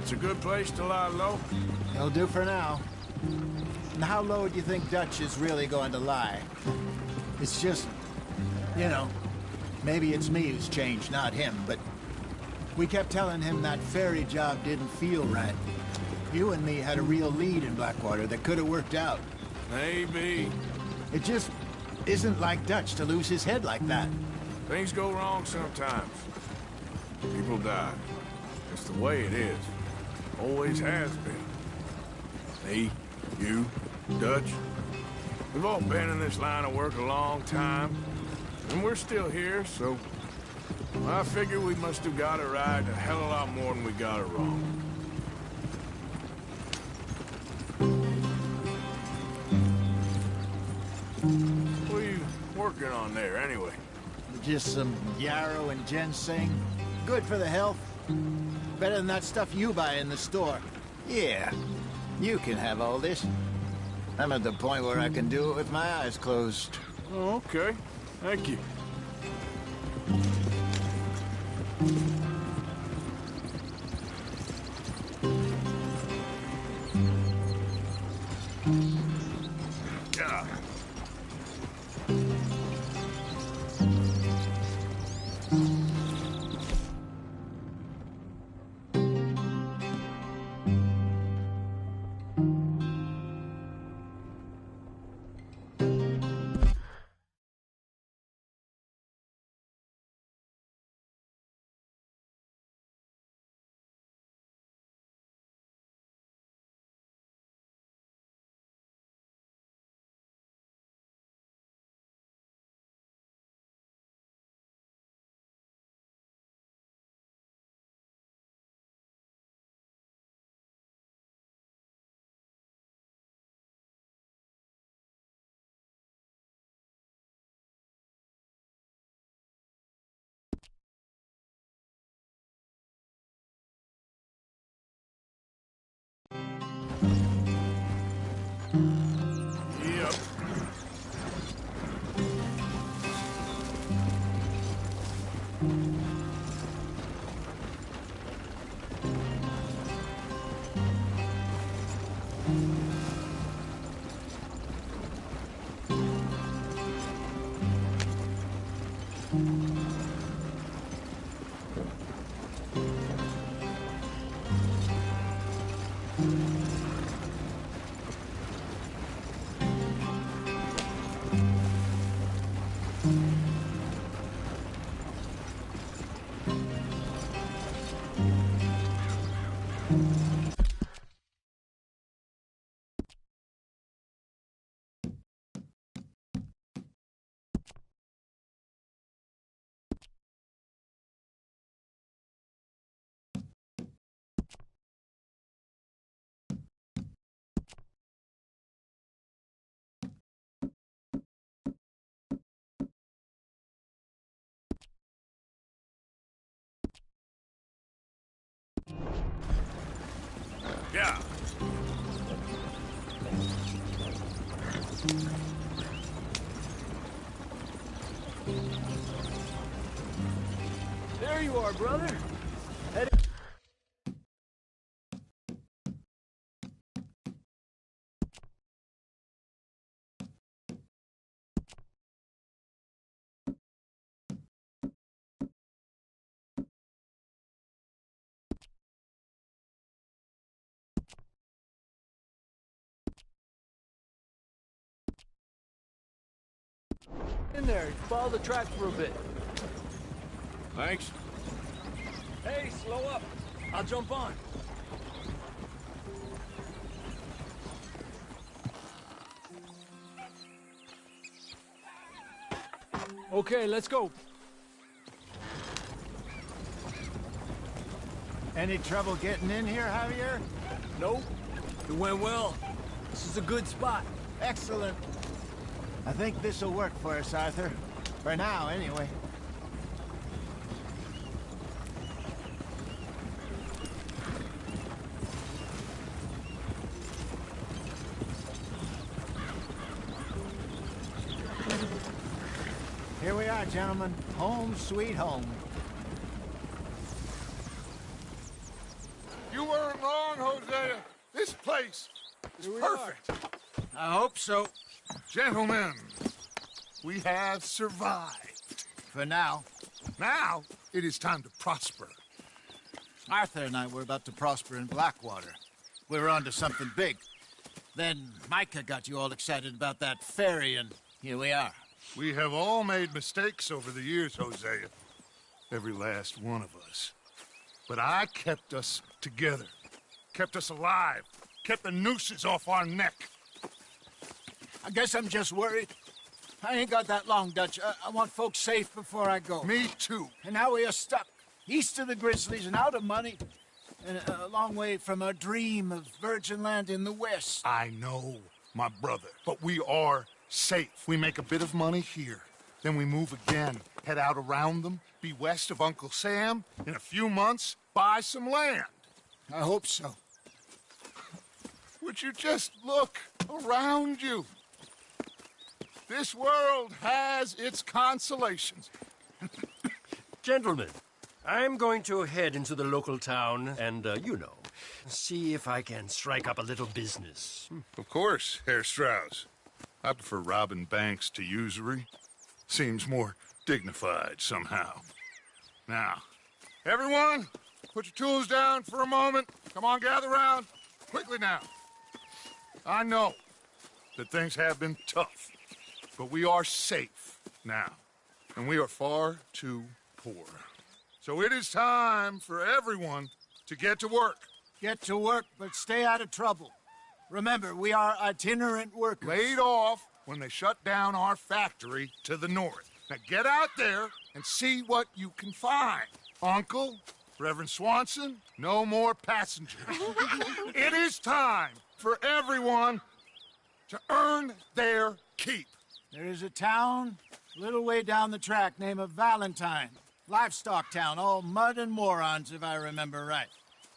It's a good place to lie low? It'll do for now. And how low do you think Dutch is really going to lie? It's just, you know, maybe it's me who's changed, not him, but we kept telling him that ferry job didn't feel right. You and me had a real lead in Blackwater that could have worked out. Maybe. It just isn't like Dutch to lose his head like that. Things go wrong sometimes. People die. It's the way it is. Always has been. Me, you, Dutch. We've all been in this line of work a long time. And we're still here, so... I figure we must have got it right a hell of a lot more than we got it wrong. What are you working on there, anyway? Just some yarrow and ginseng. Good for the health. Better than that stuff you buy in the store. Yeah, you can have all this. I'm at the point where I can do it with my eyes closed. Oh, okay. Thank you. Yep. There you are, brother. Head in there. Follow the track for a bit. Thanks. Hey, slow up. I'll jump on. Okay, let's go. Any trouble getting in here, Javier? Nope. It went well. This is a good spot. Excellent. I think this'll work for us, Arthur. For now, anyway. Here we are, gentlemen. Home sweet home. You weren't wrong, Hosea. This place is perfect. I hope so. Gentlemen, we have survived. For now. Now, it is time to prosper. Arthur and I were about to prosper in Blackwater. We were onto something big. Then Micah got you all excited about that ferry, and here we are. We have all made mistakes over the years, Hosea. Every last one of us. But I kept us together. Kept us alive. Kept the nooses off our neck. I guess I'm just worried. I ain't got that long, Dutch. I want folks safe before I go. Me too. And now we are stuck. East of the Grizzlies and out of money. And a long way from our dream of virgin land in the west. I know, my brother. But we are safe. We make a bit of money here. Then we move again. Head out around them. Be west of Uncle Sam. In a few months, buy some land. I hope so. Would you just look around you? This world has its consolations. Gentlemen, I'm going to head into the local town and, see if I can strike up a little business. Of course, Herr Strauss. I prefer robbing banks to usury. Seems more dignified somehow. Now, everyone, put your tools down for a moment. Come on, gather round. Quickly now. I know that things have been tough, but we are safe now, and we are far too poor. So it is time for everyone to get to work. Get to work, but stay out of trouble. Remember, we are itinerant workers. Laid off when they shut down our factory to the north. Now get out there and see what you can find. Uncle, Reverend Swanson, no more passengers. It is time for everyone to earn their keep. There is a town a little way down the track named Valentine. Livestock town, all mud and morons, if I remember right.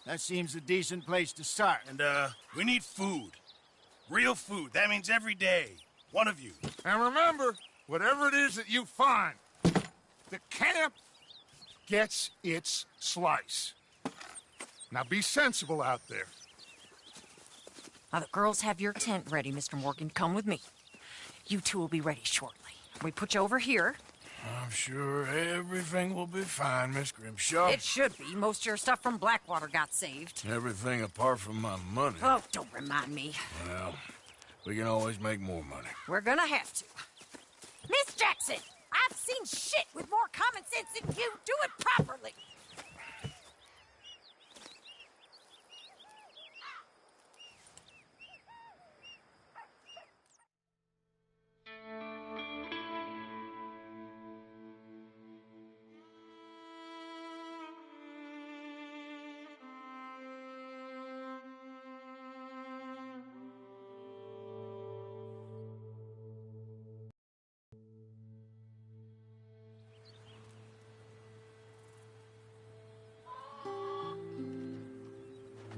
That seems a decent place to start. And, we need food. Real food. That means every day. One of you. And remember, whatever it is that you find, the camp gets its slice. Now be sensible out there. Now, the girls have your tent ready, Mr. Morgan. Come with me. You two will be ready shortly. We put you over here. I'm sure everything will be fine, Miss Grimshaw. It should be. Most of your stuff from Blackwater got saved. Everything apart from my money. Oh, don't remind me. Well, we can always make more money. We're gonna have to. Miss Jackson, I've seen shit with more common sense than you. Do it properly.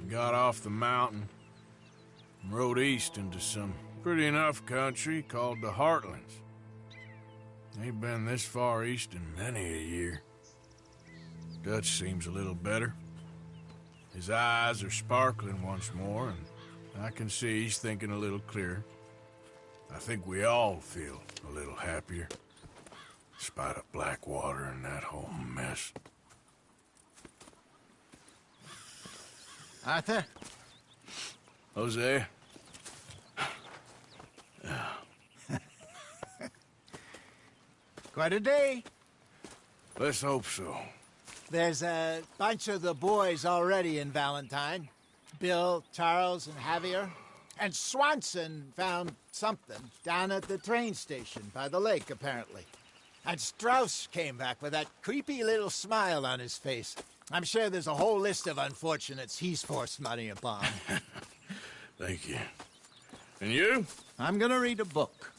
Got off the mountain and rode east into some Pretty enough country called the Heartlands. Ain't been this far east in many a year. Dutch seems a little better. His eyes are sparkling once more, and I can see he's thinking a little clearer. I think we all feel a little happier, despite of Blackwater and that whole mess. Arthur? Jose? Quite a day. Let's hope so. There's a bunch of the boys already in Valentine. Bill, Charles, and Javier. And Swanson found something down at the train station by the lake, apparently. And Strauss came back with that creepy little smile on his face. I'm sure there's a whole list of unfortunates he's forced money upon. Thank you. And you? I'm gonna read a book.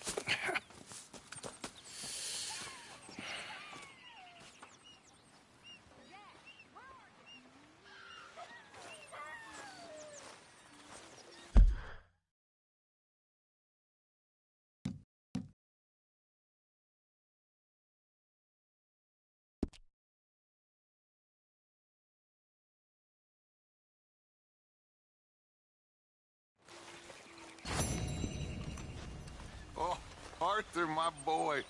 Oh, Arthur, my boy.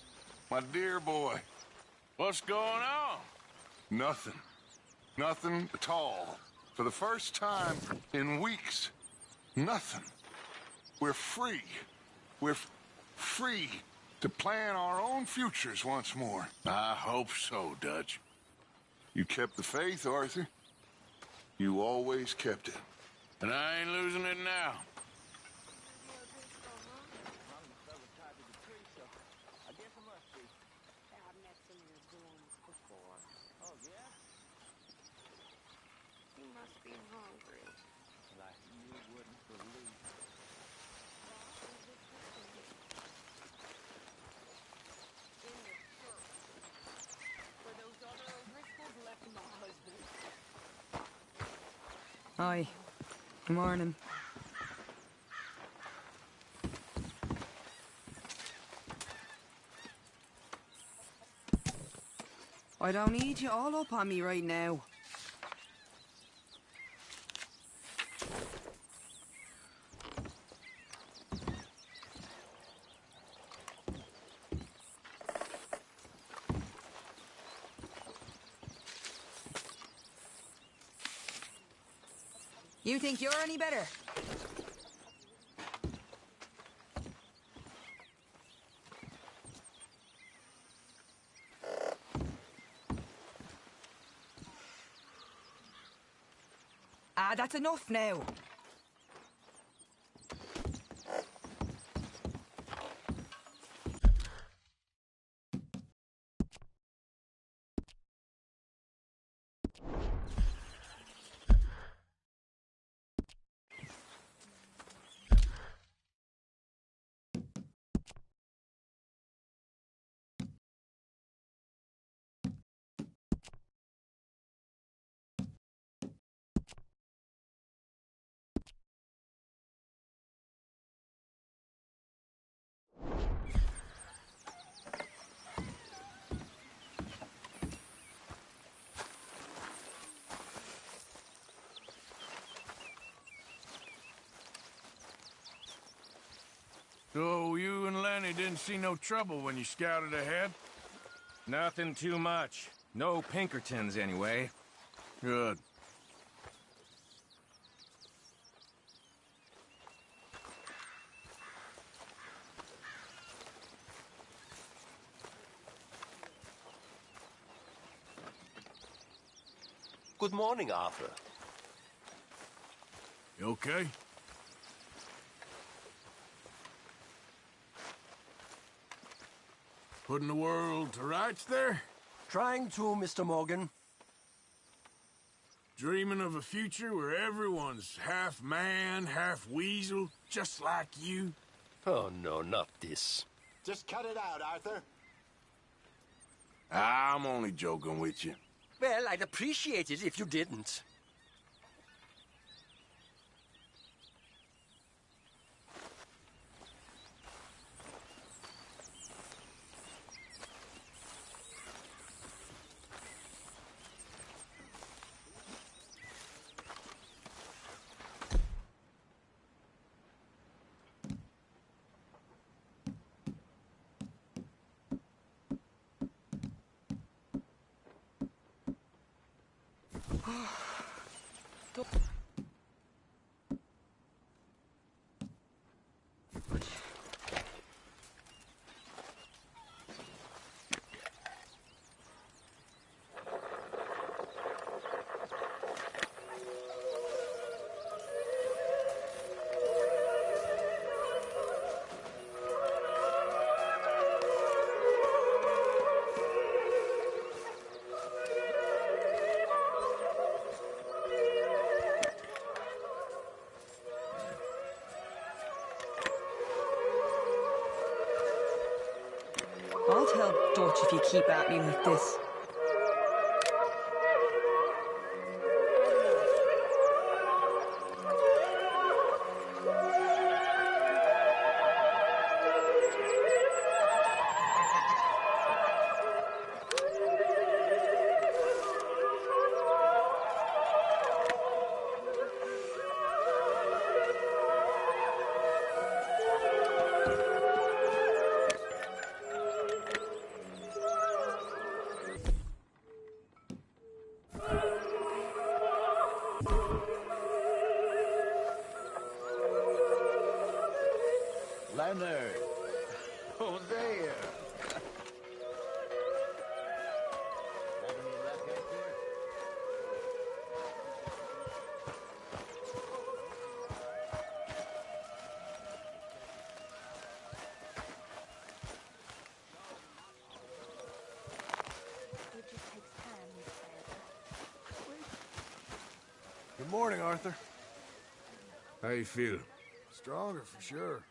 My dear boy. What's going on? Nothing. Nothing at all. For the first time in weeks. Nothing. We're free. We're free to plan our own futures once more. I hope so, Dutch. You kept the faith, Arthur. You always kept it. And I ain't losing it now. Hi. Good morning. I don't need you all up on me right now. You think you're any better? That's enough now. So you and Lenny didn't see no trouble when you scouted ahead? Nothing too much. No Pinkertons, anyway. Good. Good morning, Arthur. You okay? Putting the world to rights there? Trying to, Mr. Morgan. Dreaming of a future where everyone's half man, half weasel, just like you? Oh, no, not this. Just cut it out, Arthur. I'm only joking with you. Well, I'd appreciate it if you didn't. I'll tell Dutch if you keep at me like this. Leonard! Oh, there! Having any luck out there? It just takes time, Miss Sarah. Good morning, Arthur. How you feel? Stronger for sure.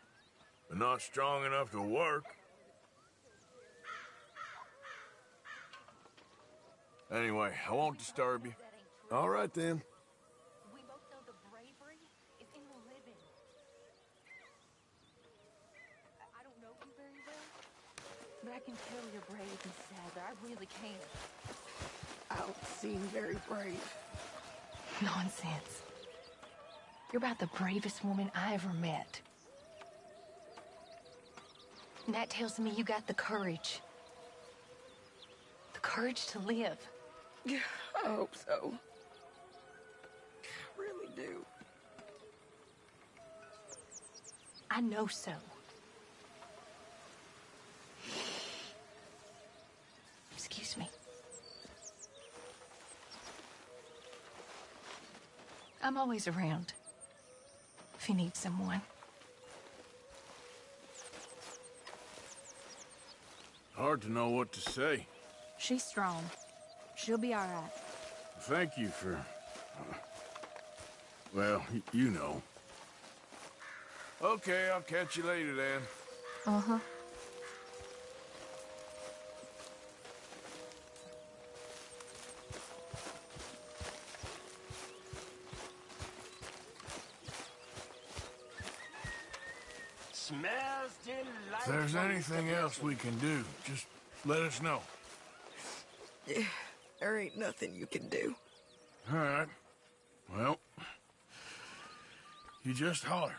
But not strong enough to work. Anyway, I won't disturb you. All right, then. We both know the bravery is in the living. I don't know you very well, but I can tell you're brave, Miss Sadler. I really can. I don't seem very brave. Nonsense. You're about the bravest woman I ever met. And that tells me you got the courage. The courage to live. I hope so. I really do. I know so. Excuse me. I'm always around. If you need someone. Hard to know what to say. She's strong. She'll be all right. Thank you for... well, you know. Okay, I'll catch you later then. Uh-huh. Smells delightful. If there's anything else we can do, just let us know. Yeah, there ain't nothing you can do. All right. Well, you just holler.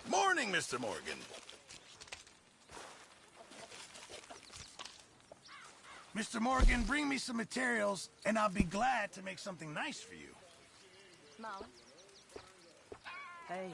Morning, Mr. Morgan. Mr. Morgan, bring me some materials, and I'll be glad to make something nice for you. Molly? Hey.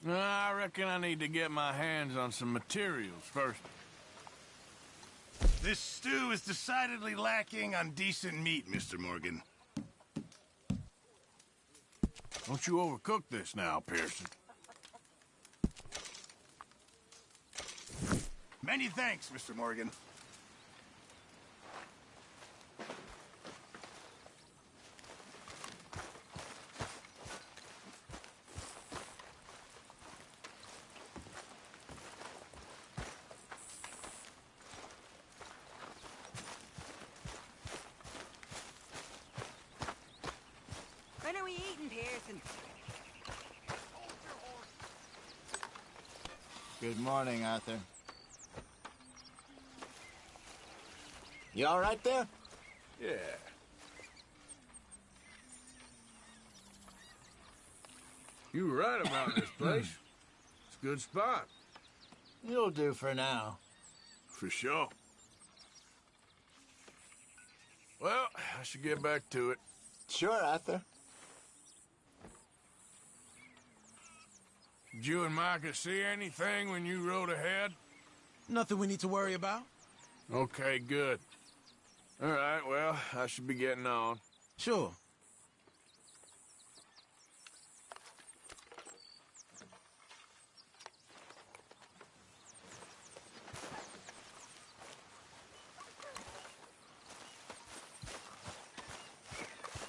I reckon I need to get my hands on some materials first. This stew is decidedly lacking on decent meat, Mr. Morgan. Don't you overcook this now, Pearson. Many thanks, Mr. Morgan. When are we eating, Pearson? Good morning, Arthur. You all right there? Yeah. You were right about this place. It's a good spot. You'll do for now. For sure. Well, I should get back to it. Sure, Arthur. Did you and Micah see anything when you rode ahead? Nothing we need to worry about. Okay, good. All right, well, I should be getting on. Sure.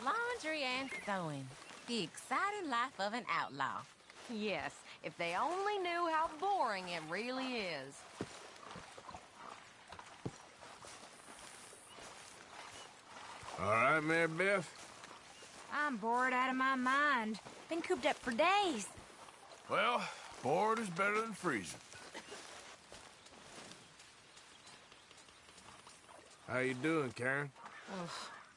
Laundry and sewing. The exciting life of an outlaw. Yes, if they only knew how boring it really is. All right, Mary Beth? I'm bored out of my mind. Been cooped up for days. Well, bored is better than freezing. How you doing, Karen?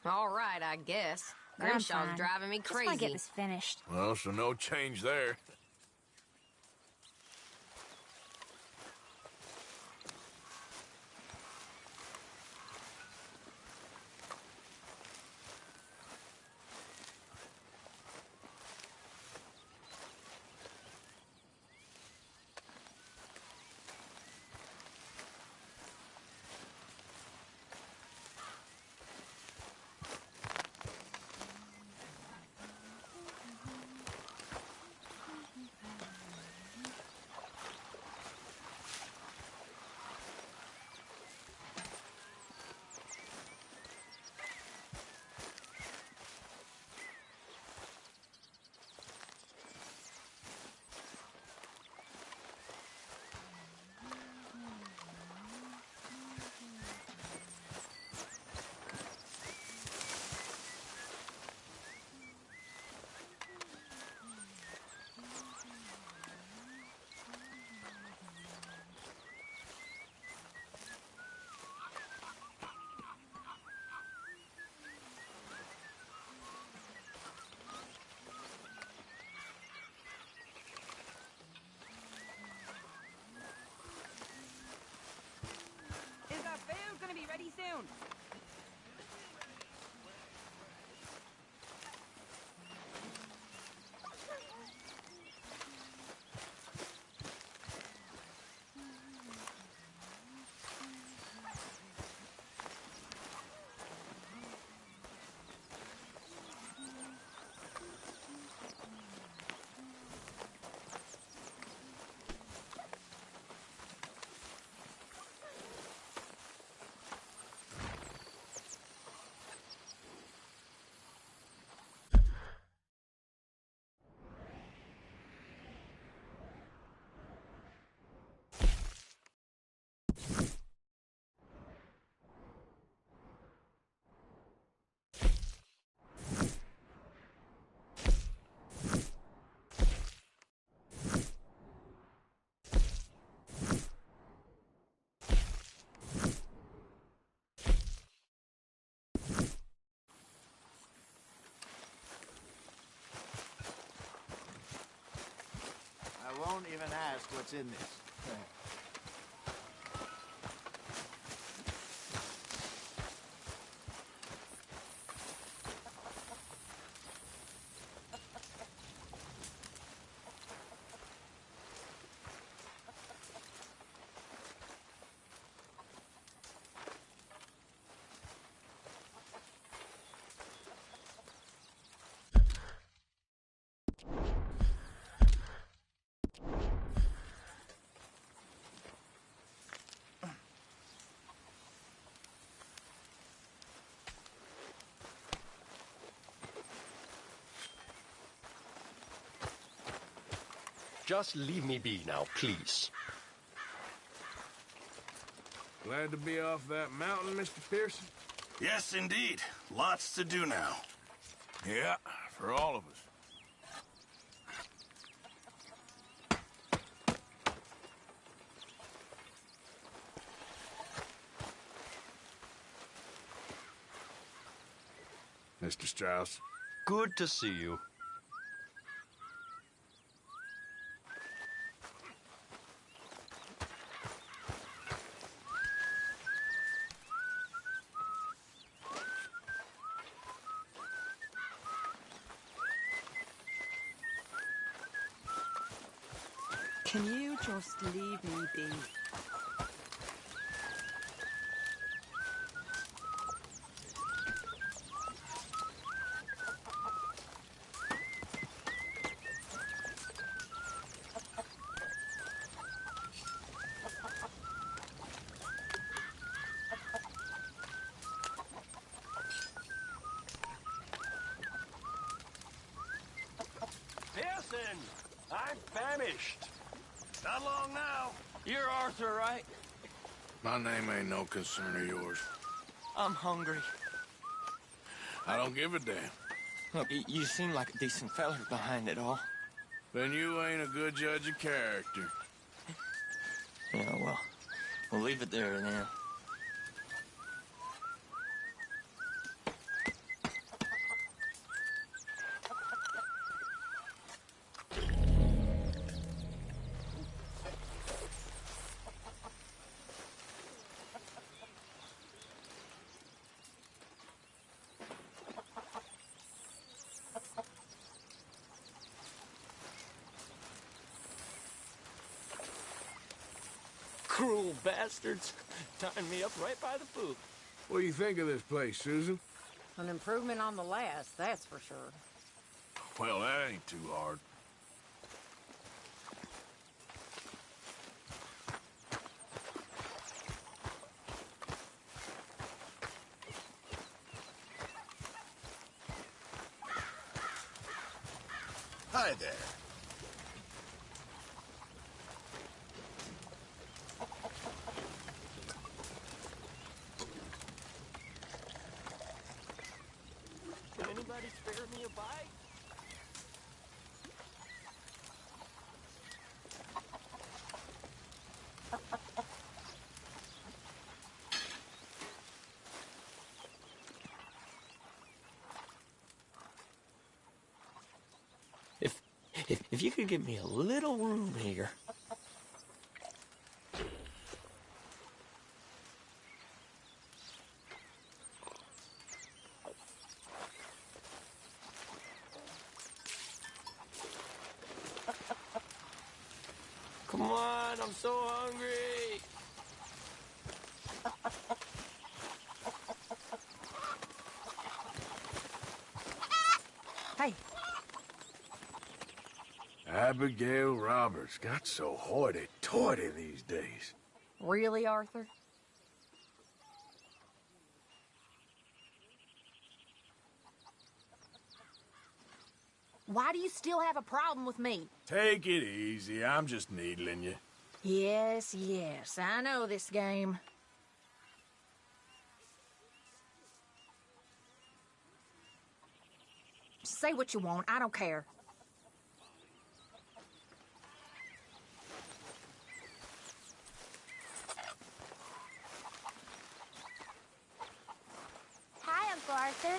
All right, I guess. I'm Grimshaw's fine. driving me Just crazy. wanna get this finished. Well, so no change there. Is our food gonna be ready soon? I won't even ask what's in this. Just leave me be now, please. Glad to be off that mountain, Mr. Pearson? Yes, indeed. Lots to do now. Yeah, for all of us. Mr. Strauss. Good to see you. Can you just leave me be? Pearson! I'm famished. Not long now. You're Arthur, right? My name ain't no concern of yours. I'm hungry. I don't give a damn. Look, you seem like a decent fella behind it all. Then you ain't a good judge of character. Yeah, well, we'll leave it there then. Cruel bastards. Tying me up right by the poop. What do you think of this place, Susan? An improvement on the last, that's for sure. Well, that ain't too hard. Hi there. Can anybody spare me a bite? If you could give me a little room here. Come on, I'm so hungry. Hey. Abigail Roberts got so hoity-toity these days. Really, Arthur? Why do you still have a problem with me? Take it easy. I'm just needling you. Yes, yes, I know this game. Say what you want, I don't care. Hi, Uncle Arthur.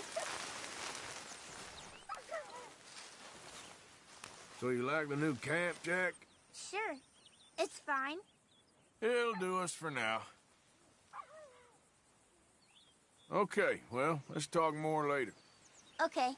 So you like the new camp, Jack? Sure. It's fine. It'll do us for now. Okay, well, let's talk more later. Okay.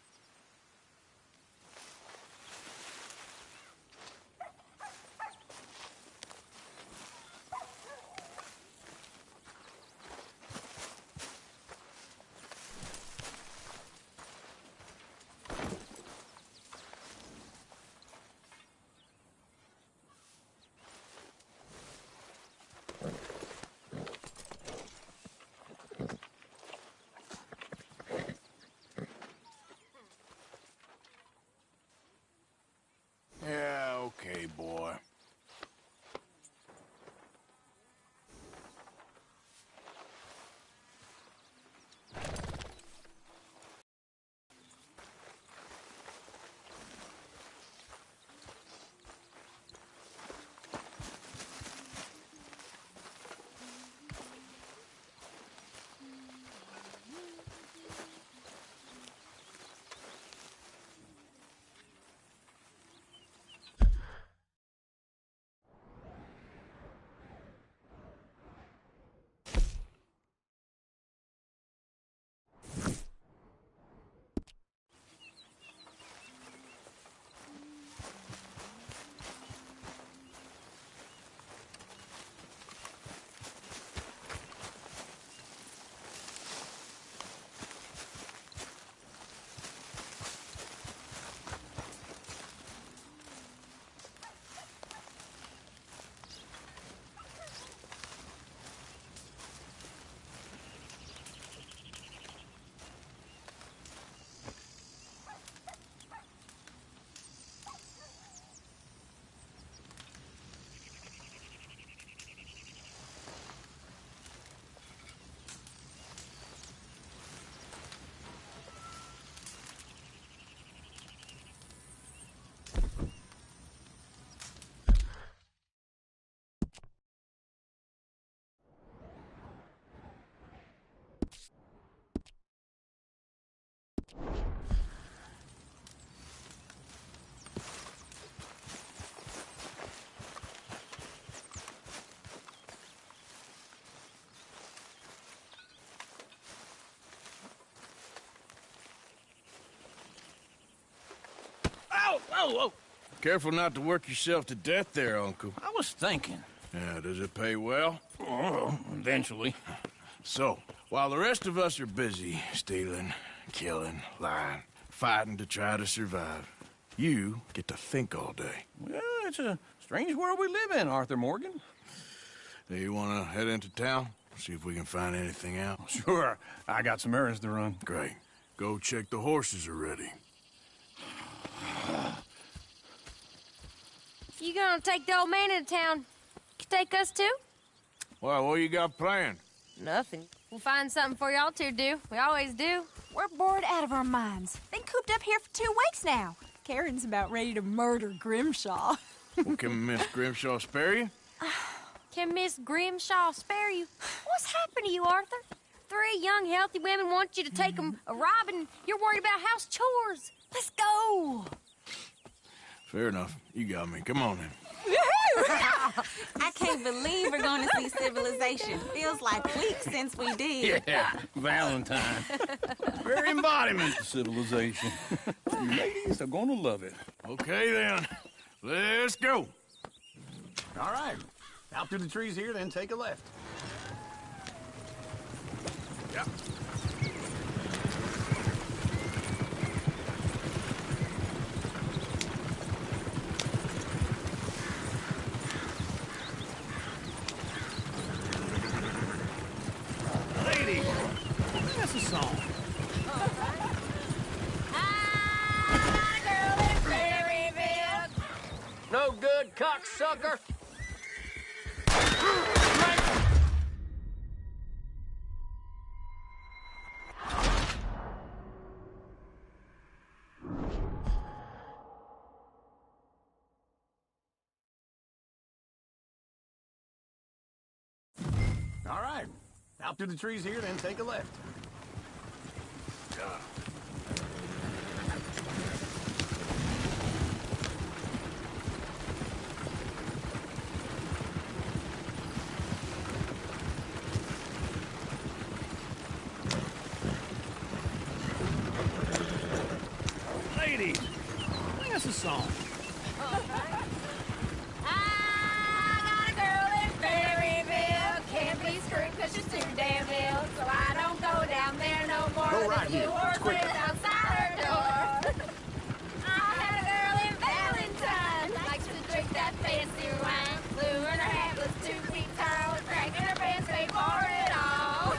Whoa! Careful not to work yourself to death there, Uncle. I was thinking. Yeah, does it pay well? Oh, eventually. So, while the rest of us are busy stealing, killing, lying, fighting to try to survive, you get to think all day. Well, it's a strange world we live in, Arthur Morgan. Do you want to head into town? See if we can find anything out? Sure. I got some errands to run. Great. Go check the horses are ready. You gonna take the old man into town? Take us too? Well, what you got planned? Nothing. We'll find something for y'all to do. We always do. We're bored out of our minds. Been cooped up here for 2 weeks now. Karen's about ready to murder Grimshaw. Well, can Miss Grimshaw spare you? Can Miss Grimshaw spare you? What's happened to you, Arthur? 3 young, healthy women want you to take them a robbing. You're worried about house chores. Let's go. Fair enough. You got me. Come on, then. I can't believe we're going to see civilization. Feels like weeks since we did. Yeah, Valentine. Very embodiment of civilization. You ladies are going to love it. Okay, then. Let's go. All right. Out through the trees here, then take a left. Yep. Ladies, that's a song. No good, cocksucker. All right. Out through the trees here, then take a left. Ladies, sing us a song. Go right here. It's quicker. Outside her door. I had a girl in Valentine. Likes to drink that fancy wine. Blue and her hat was 2 feet tall. Dragging her pants, paid for it all.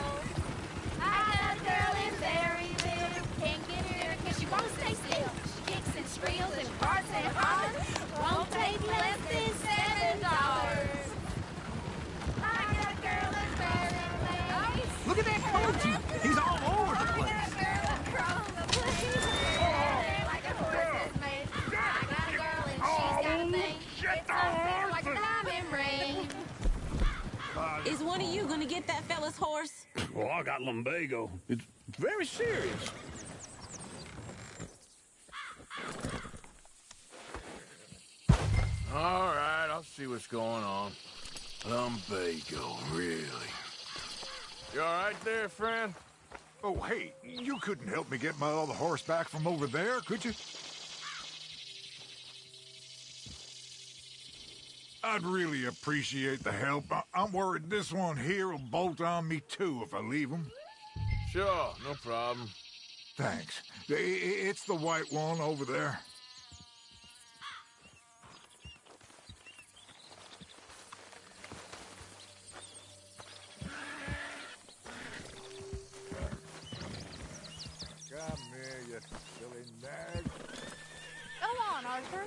I had a girl in Berryville. Can't get her because she won't stay still. She kicks and squeals and barks and hollers. Won't take less than $7. I got a girl in Berryville. Look at that coach. He's all over the place. Is one of you gonna get that fella's horse? Well, I got lumbago. It's very serious. All right, I'll see what's going on. Lumbago, really? You all right there, friend? Oh, hey, you couldn't help me get my other horse back from over there, could you? I'd really appreciate the help. I'm worried this one here will bolt on me, too, if I leave him. Sure, no problem. Thanks. It's the white one over there. Come here, you silly nag. Go on, Arthur.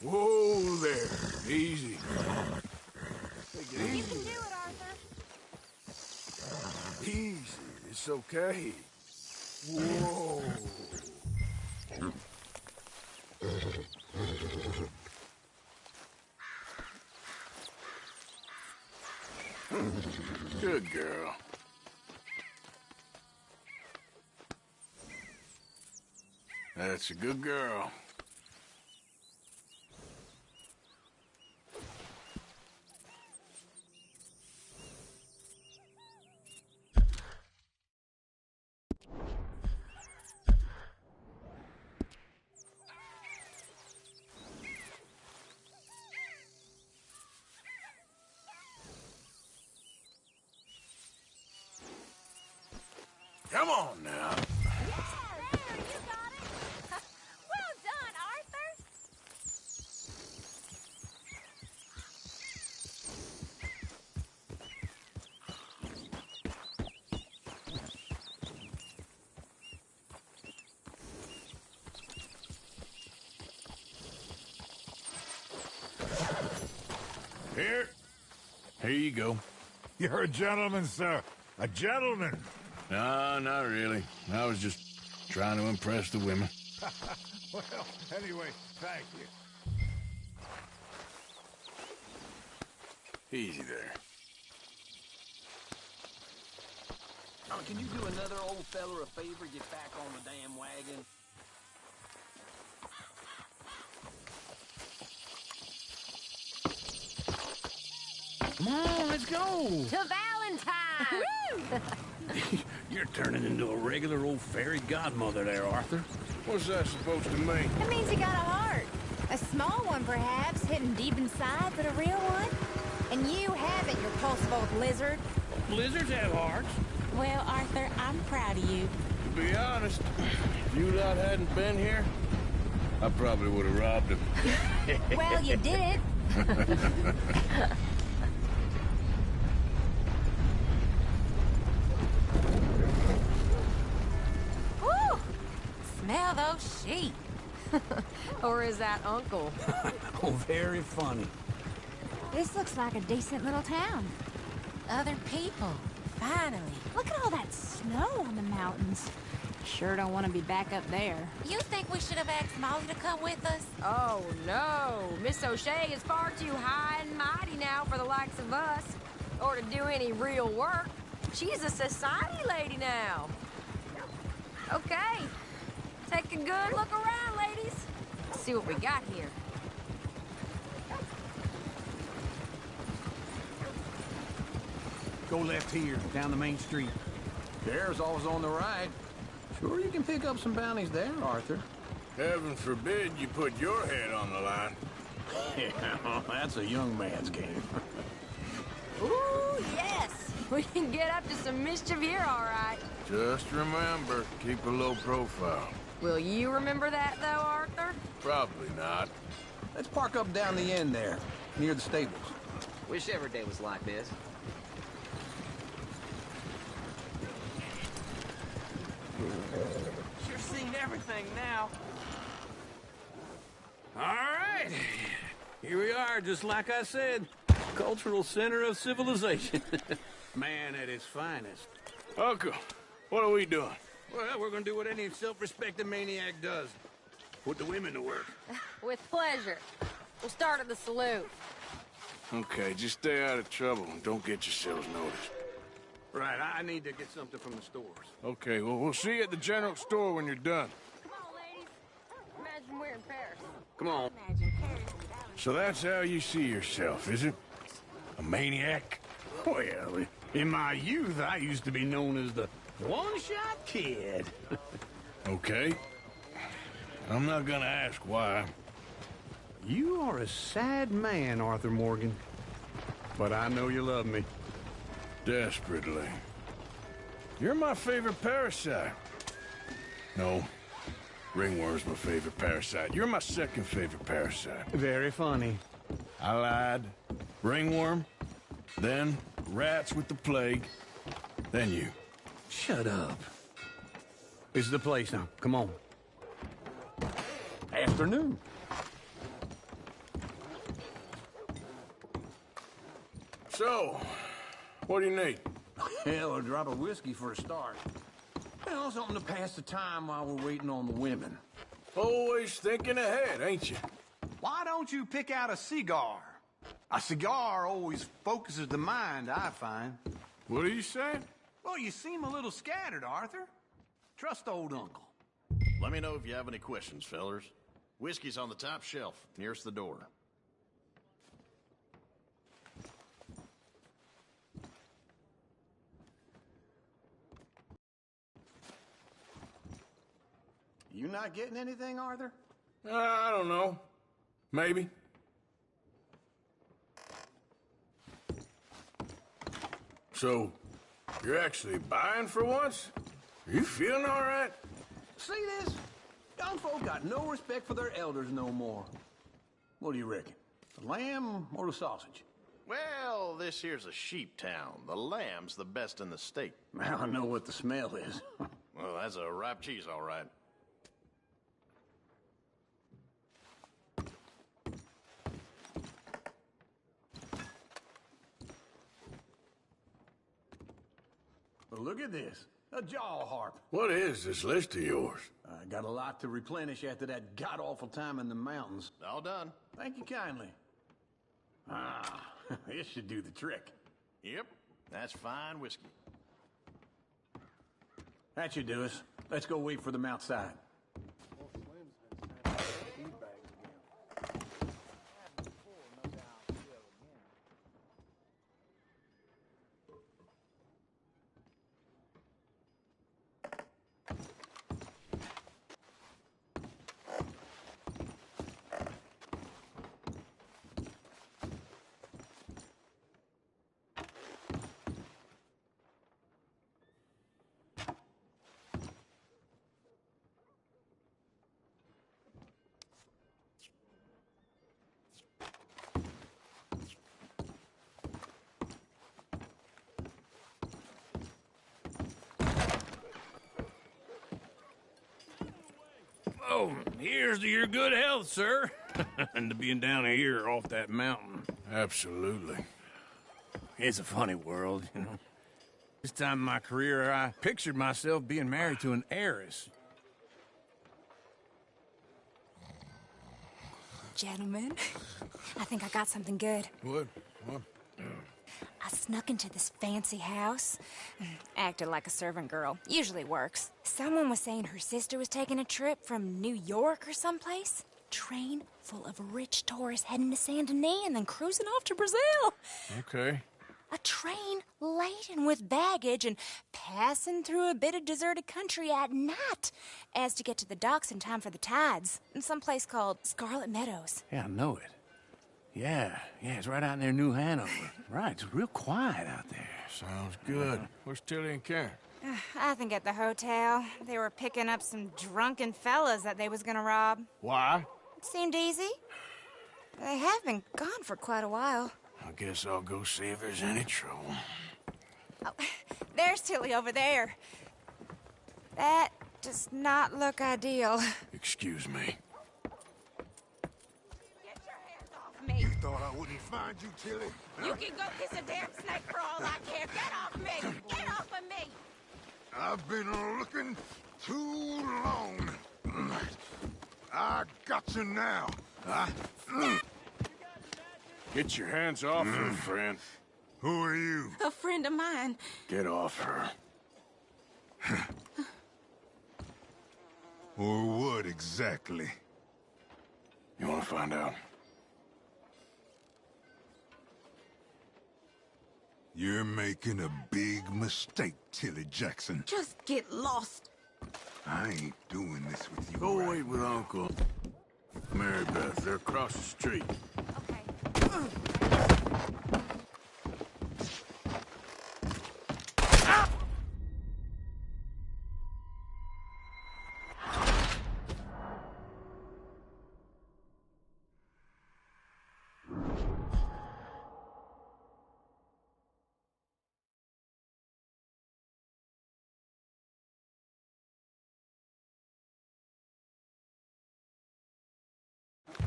Whoa there. Easy. Take it You easy. can do it, Arthur. Easy. It's okay. Whoa. Good girl. That's a good girl. Come on now. Well done, Arthur. Here you go. You're a gentleman, sir. A gentleman. No, not really. I was just trying to impress the women. Well, anyway, thank you. Easy there. Oh, can you do another old feller a favor? Get back on the damn wagon. Come on, let's go. To Valentine! You're turning into a regular old fairy godmother there, Arthur. What's that supposed to mean? It means you got a heart. A small one, perhaps, hidden deep inside, but a real one. And you haven't, you repulsive old lizard. Lizards have hearts. Well, Arthur, I'm proud of you. To be honest, if you lot hadn't been here, I probably would have robbed him. Well, you did it. Woo! Smell those sheep. Or is that Uncle? Oh, very funny. This looks like a decent little town. Other people. Finally. Look at all that snow on the mountains. Sure don't want to be back up there. You think we should have asked Molly to come with us? Oh, no. Miss O'Shea is far too high and mighty now for the likes of us. Or to do any real work. She's a society lady now. Okay. Take a good look around, ladies. Let's see what we got here. Go left here, down the main street. There's always on the right. Sure you can pick up some bounties there, Arthur. Heaven forbid you put your head on the line. Yeah, that's a young man's game. Ooh, yes. We can get up to some mischief here, all right. Just remember, keep a low profile. Will you remember that, though, Arthur? Probably not. Let's park up down the end there, near the stables. Wish every day was like this. Sure seen everything now. All right. Here we are, just like I said. Cultural center of civilization. Man at his finest. Uncle, what are we doing? Well, we're gonna do what any self-respecting maniac does. Put the women to work. With pleasure. We'll start at the saloon. Okay, just stay out of trouble and don't get yourselves noticed. Right, I need to get something from the stores. Okay, well, we'll see you at the general store when you're done. Come on, ladies. Imagine we're in Paris. Come on. So that's how you see yourself, is it? A maniac? Well, in my youth, I used to be known as the one-shot kid. Okay. I'm not gonna ask why. You are a sad man, Arthur Morgan. But I know you love me. Desperately. You're my favorite parasite. No. Ringworm's my favorite parasite. You're my second favorite parasite. Very funny. I lied. Ringworm. Then rats with the plague. Then you. Shut up. This is the place now. Come on. Afternoon. So, what do you need? Hell, a drop of whiskey for a start. You know, something to pass the time while we're waiting on the women. Always thinking ahead, ain't you? Why don't you pick out a cigar? A cigar always focuses the mind, I find. What are you saying? Well, you seem a little scattered, Arthur. Trust old uncle. Let me know if you have any questions, fellers. Whiskey's on the top shelf, nearest the door. You not getting anything, Arthur? I don't know. Maybe. So, you're actually buying for once? Are you feeling all right? See this? Young folk got no respect for their elders no more. What do you reckon? The lamb or the sausage? Well, this here's a sheep town. The lamb's the best in the state. I know what the smell is. Well, that's a ripe cheese, all right. Well, look at this. A jaw harp. What is this list of yours? I got a lot to replenish after that god-awful time in the mountains. All done. Thank you kindly. Ah, this should do the trick. Yep, that's fine whiskey. That should do us. Let's go wait for them outside. Oh, here's to your good health, sir. And to being down here off that mountain. Absolutely. It's a funny world, you know. This time in my career, I pictured myself being married to an heiress. Gentlemen, I think I got something good. What? I snuck into this fancy house, acted like a servant girl. Usually works. Someone was saying her sister was taking a trip from New York or someplace. Train full of rich tourists heading to Saint Denis and then cruising off to Brazil. Okay. A train laden with baggage and passing through a bit of deserted country at night as to get to the docks in time for the tides in some place called Scarlet Meadows. Yeah, I know it. Yeah, it's right out near New Hanover. Right, it's real quiet out there. Sounds good. Where's Tilly and Karen? I think at the hotel. They were picking up some drunken fellas that they was gonna rob. Why? It seemed easy. They have been gone for quite a while. I guess I'll go see if there's any trouble. Oh, there's Tilly over there. That does not look ideal. Excuse me. Me. You thought I wouldn't find you, Tilly? You can go kiss a damn snake for all I care. Get off me! Get off of me! I've been looking too long. I got you now. Get your hands off her, friend. Who are you? A friend of mine. Get off her. Or what exactly? You want to find out? You're making a big mistake, Tilly Jackson. Just get lost. I ain't doing this with you. Go wait with Uncle. Mary Beth, they're across the street.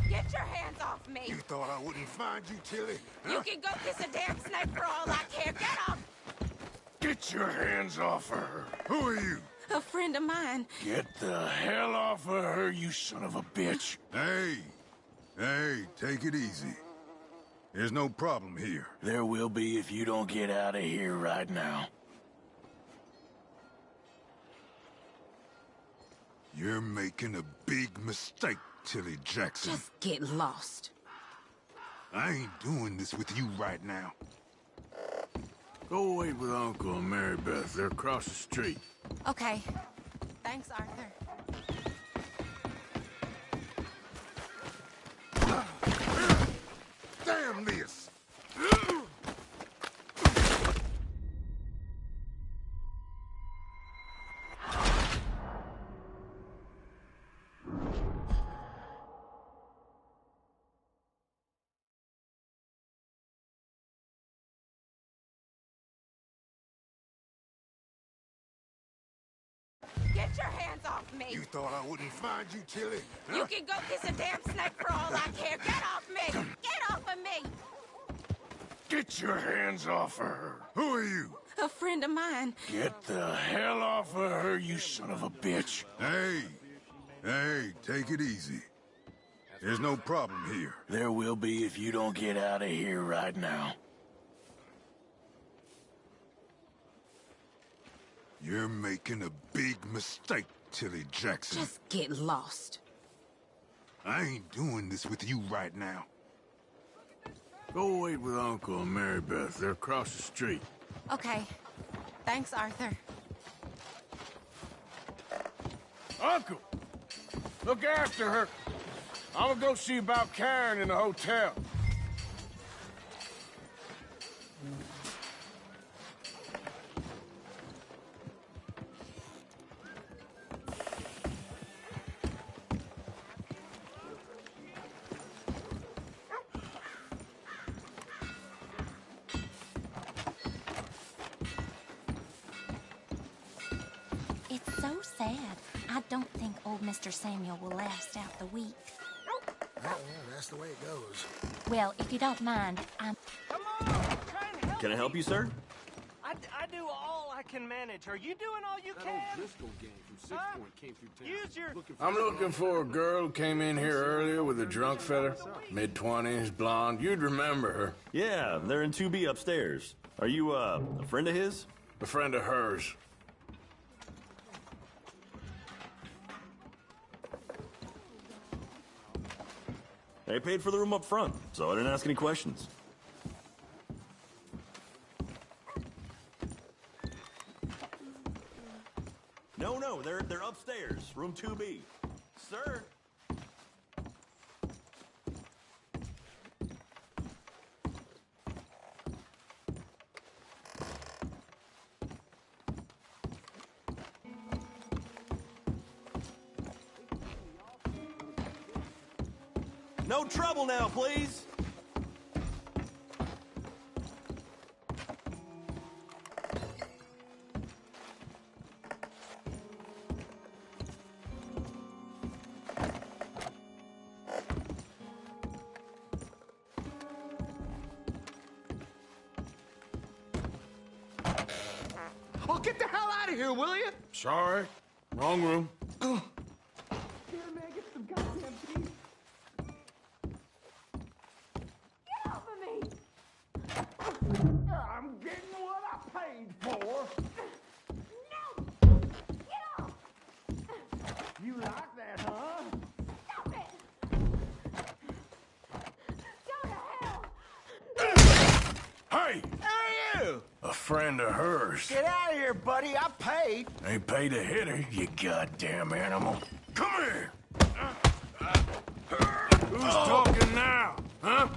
Get your hands off me! You thought I wouldn't find you, Tilly? You can go kiss a damn snake for all I care. Get off! Get your hands off her. Who are you? A friend of mine. Get the hell off of her, you son of a bitch. Hey, take it easy. There's no problem here. There will be if you don't get out of here right now. You're making a big mistake, Tilly Jackson. Just get lost. I ain't doing this with you right now. Go wait with Uncle and Mary Beth. They're across the street. Okay. Thanks, Arthur. Damn this! Get your hands off me! You thought I wouldn't find you, Tilly? Huh? You can go kiss a damn snake for all I care. Get off me! Get off of me! Get your hands off of her. Who are you? A friend of mine. Get the hell off of her, you son of a bitch. Hey, take it easy. There's no problem here. There will be if you don't get out of here right now. You're making a big mistake, Tilly Jackson. Just get lost. I ain't doing this with you right now. Go wait with Uncle and Mary Beth. They're across the street. Okay. Thanks, Arthur. Uncle! Look after her. I'm gonna go see about Karen in the hotel. It's so sad. I don't think old Mr. Samuel will last out the week. Well, that's the way it goes. Well, if you don't mind, I'm... Can I help you, sir? I do all I can manage. Are you doing all you can? Use your... I'm looking for a girl who came in here earlier with a drunk fella. Mid-20s, blonde. You'd remember her. Yeah, they're in 2B upstairs. Are you, a friend of his? A friend of hers. They paid for the room up front, so I didn't ask any questions. No, they're upstairs, room 2B. Sir? No trouble now, please. Oh, get the hell out of here, will you? Sorry. Wrong room. Here, man, get some goddamn peace. Get off of me! I'm getting what I paid for. No! Get off! You like that, huh? Stop it! Go to hell! Hey! Hey, you! A friend of hers. Get out of here, buddy. I paid. Ain't paid to hit her, you goddamn animal. Come here! Who's talking now, huh?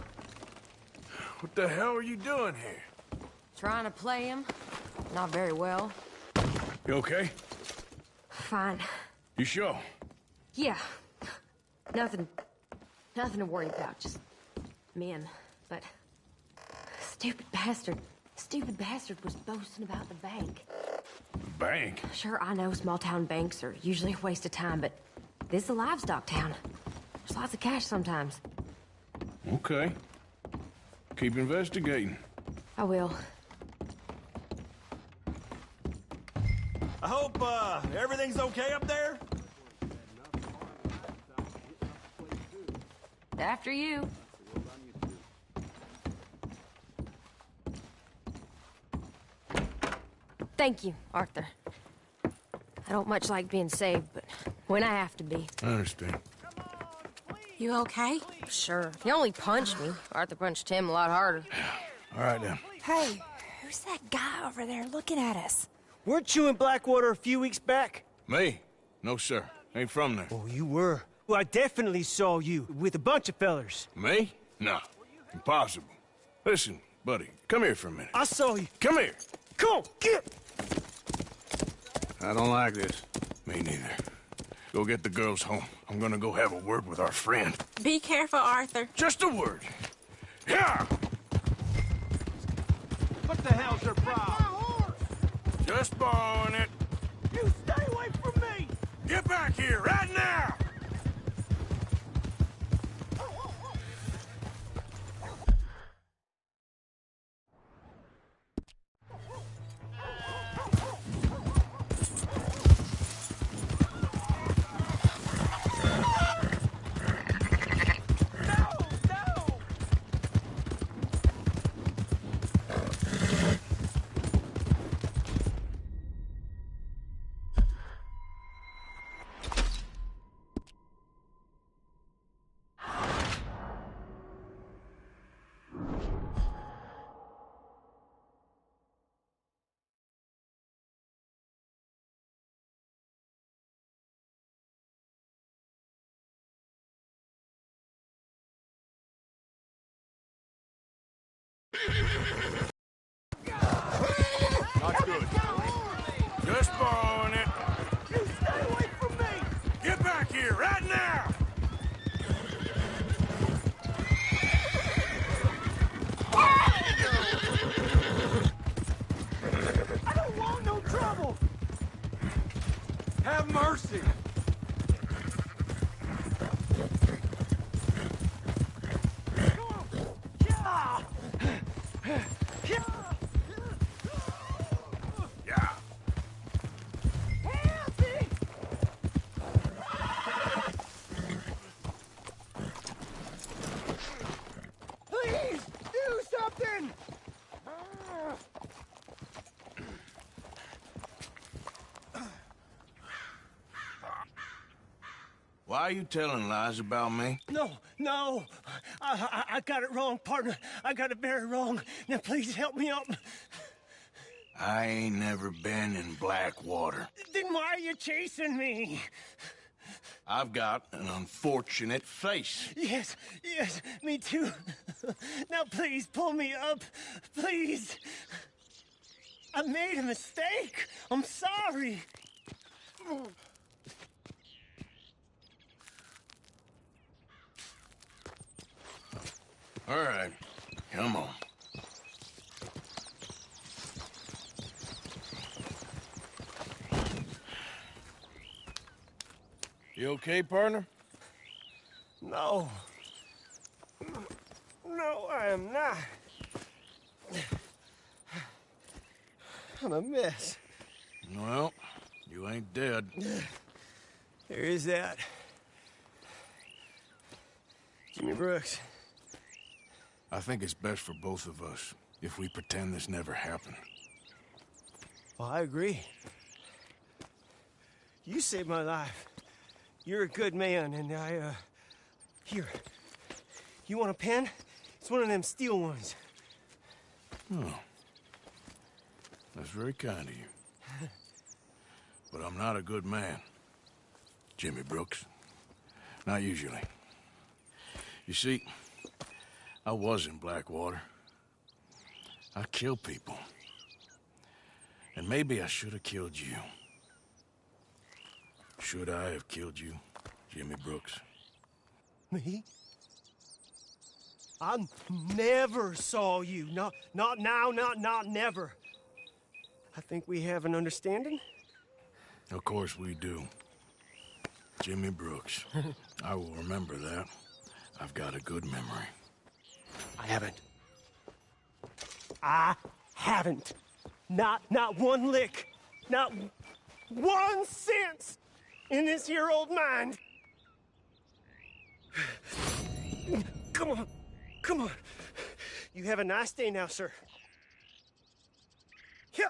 What the hell are you doing here? Trying to play him. Not very well. You okay? Fine. You sure? Yeah. Nothing to worry about. Just men. But stupid bastard was boasting about the bank. Bank? Sure, I know small town banks are usually a waste of time, but this is a livestock town. There's lots of cash sometimes. Okay. Keep investigating. I will. I hope, everything's okay up there? After you. Thank you, Arthur. I don't much like being saved, but when I have to be. I understand. You okay? Sure. He only punched me. Arthur punched him a lot harder. All right, then. Hey, who's that guy over there looking at us? Weren't you in Blackwater a few weeks back? Me? No, sir. Ain't from there. Oh, you were. Well, I definitely saw you with a bunch of fellers. Me? No. Impossible. Listen, buddy, come here for a minute. I saw you. Come here. Come on, get! I don't like this. Me neither. Go get the girls home. I'm gonna go have a word with our friend. Be careful, Arthur. Just a word. Yeah! What the hell's your problem? Just borrowing it. You stay away from me! Get back here, right now! Not good. Just borrowing it. You stay away from me! Get back here, right now! I don't want no trouble! Have mercy! Yeah. Please, do something! Why are you telling lies about me? No. I got it wrong, partner. I got it very wrong. Now, please help me out. I ain't never been in Blackwater. Then why are you chasing me? I've got an unfortunate face. Yes, me too. Now, please, pull me up. Please. I made a mistake. I'm sorry. All right, come on. You okay, partner? No. No, I am not. I'm a mess. Well, you ain't dead. There is that. Jimmy Brooks. I think it's best for both of us if we pretend this never happened. Well, I agree. You saved my life. You're a good man, and Here. You want a pen? It's one of them steel ones. Oh. That's very kind of you. But I'm not a good man, Jimmy Brooks. Not usually. You see, I was in Blackwater. I killed people. And maybe I should have killed you. Should I have killed you, Jimmy Brooks? Me? I never saw you. Not now, not never. I think we have an understanding? Of course we do. Jimmy Brooks. I will remember that. I've got a good memory. I haven't. Not one lick. Not... 1 cent in this here old mine. Come on. Come on. You have a nice day now, sir. Yeah.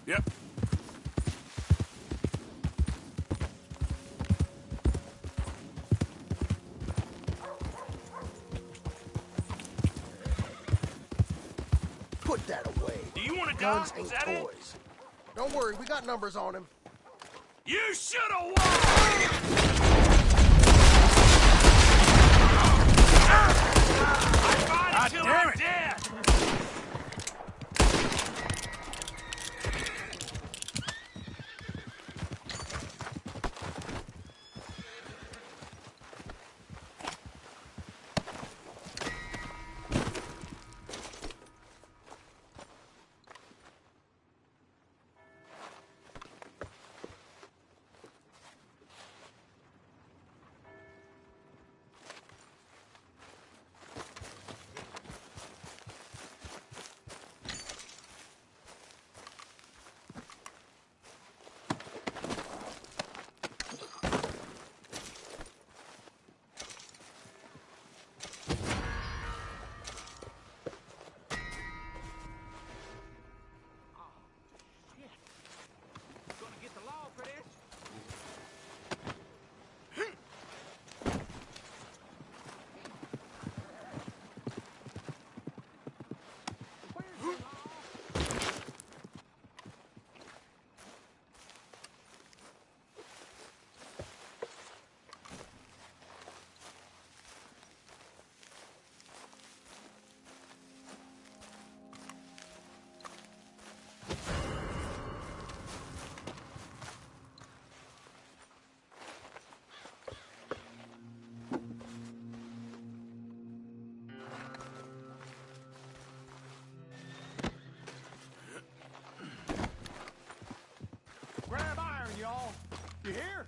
Yep. Put that away. Do you want to Guns die? ain't Is that it? toys. Don't worry, we got numbers on him. You should have won! I fought until I'm dead! Grab iron, y'all. You hear?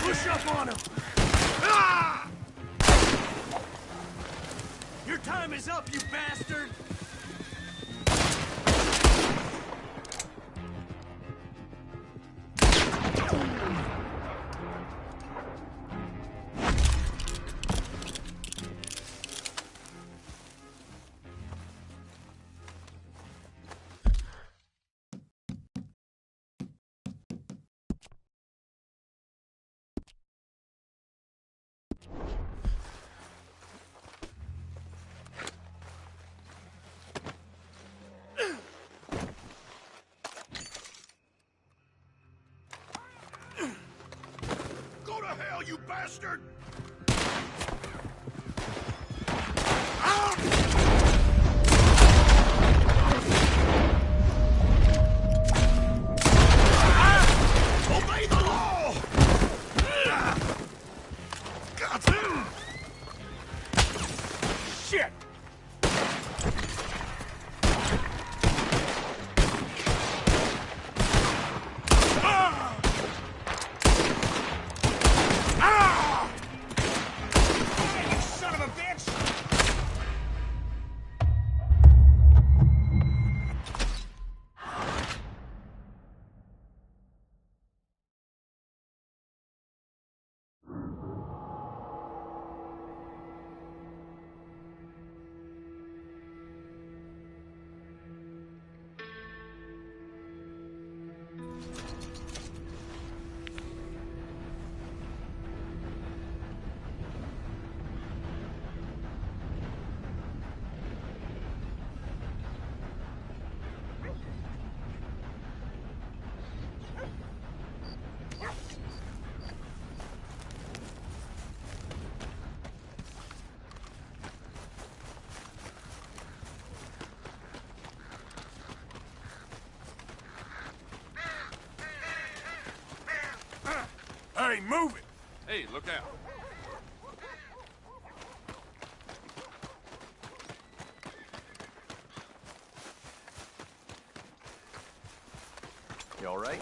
Push up on him. Your time is up, you bastard! Go to hell, you bastard! Obey the law! Got him! Shit! Ah! Hey, move it! Hey, look out. You all right?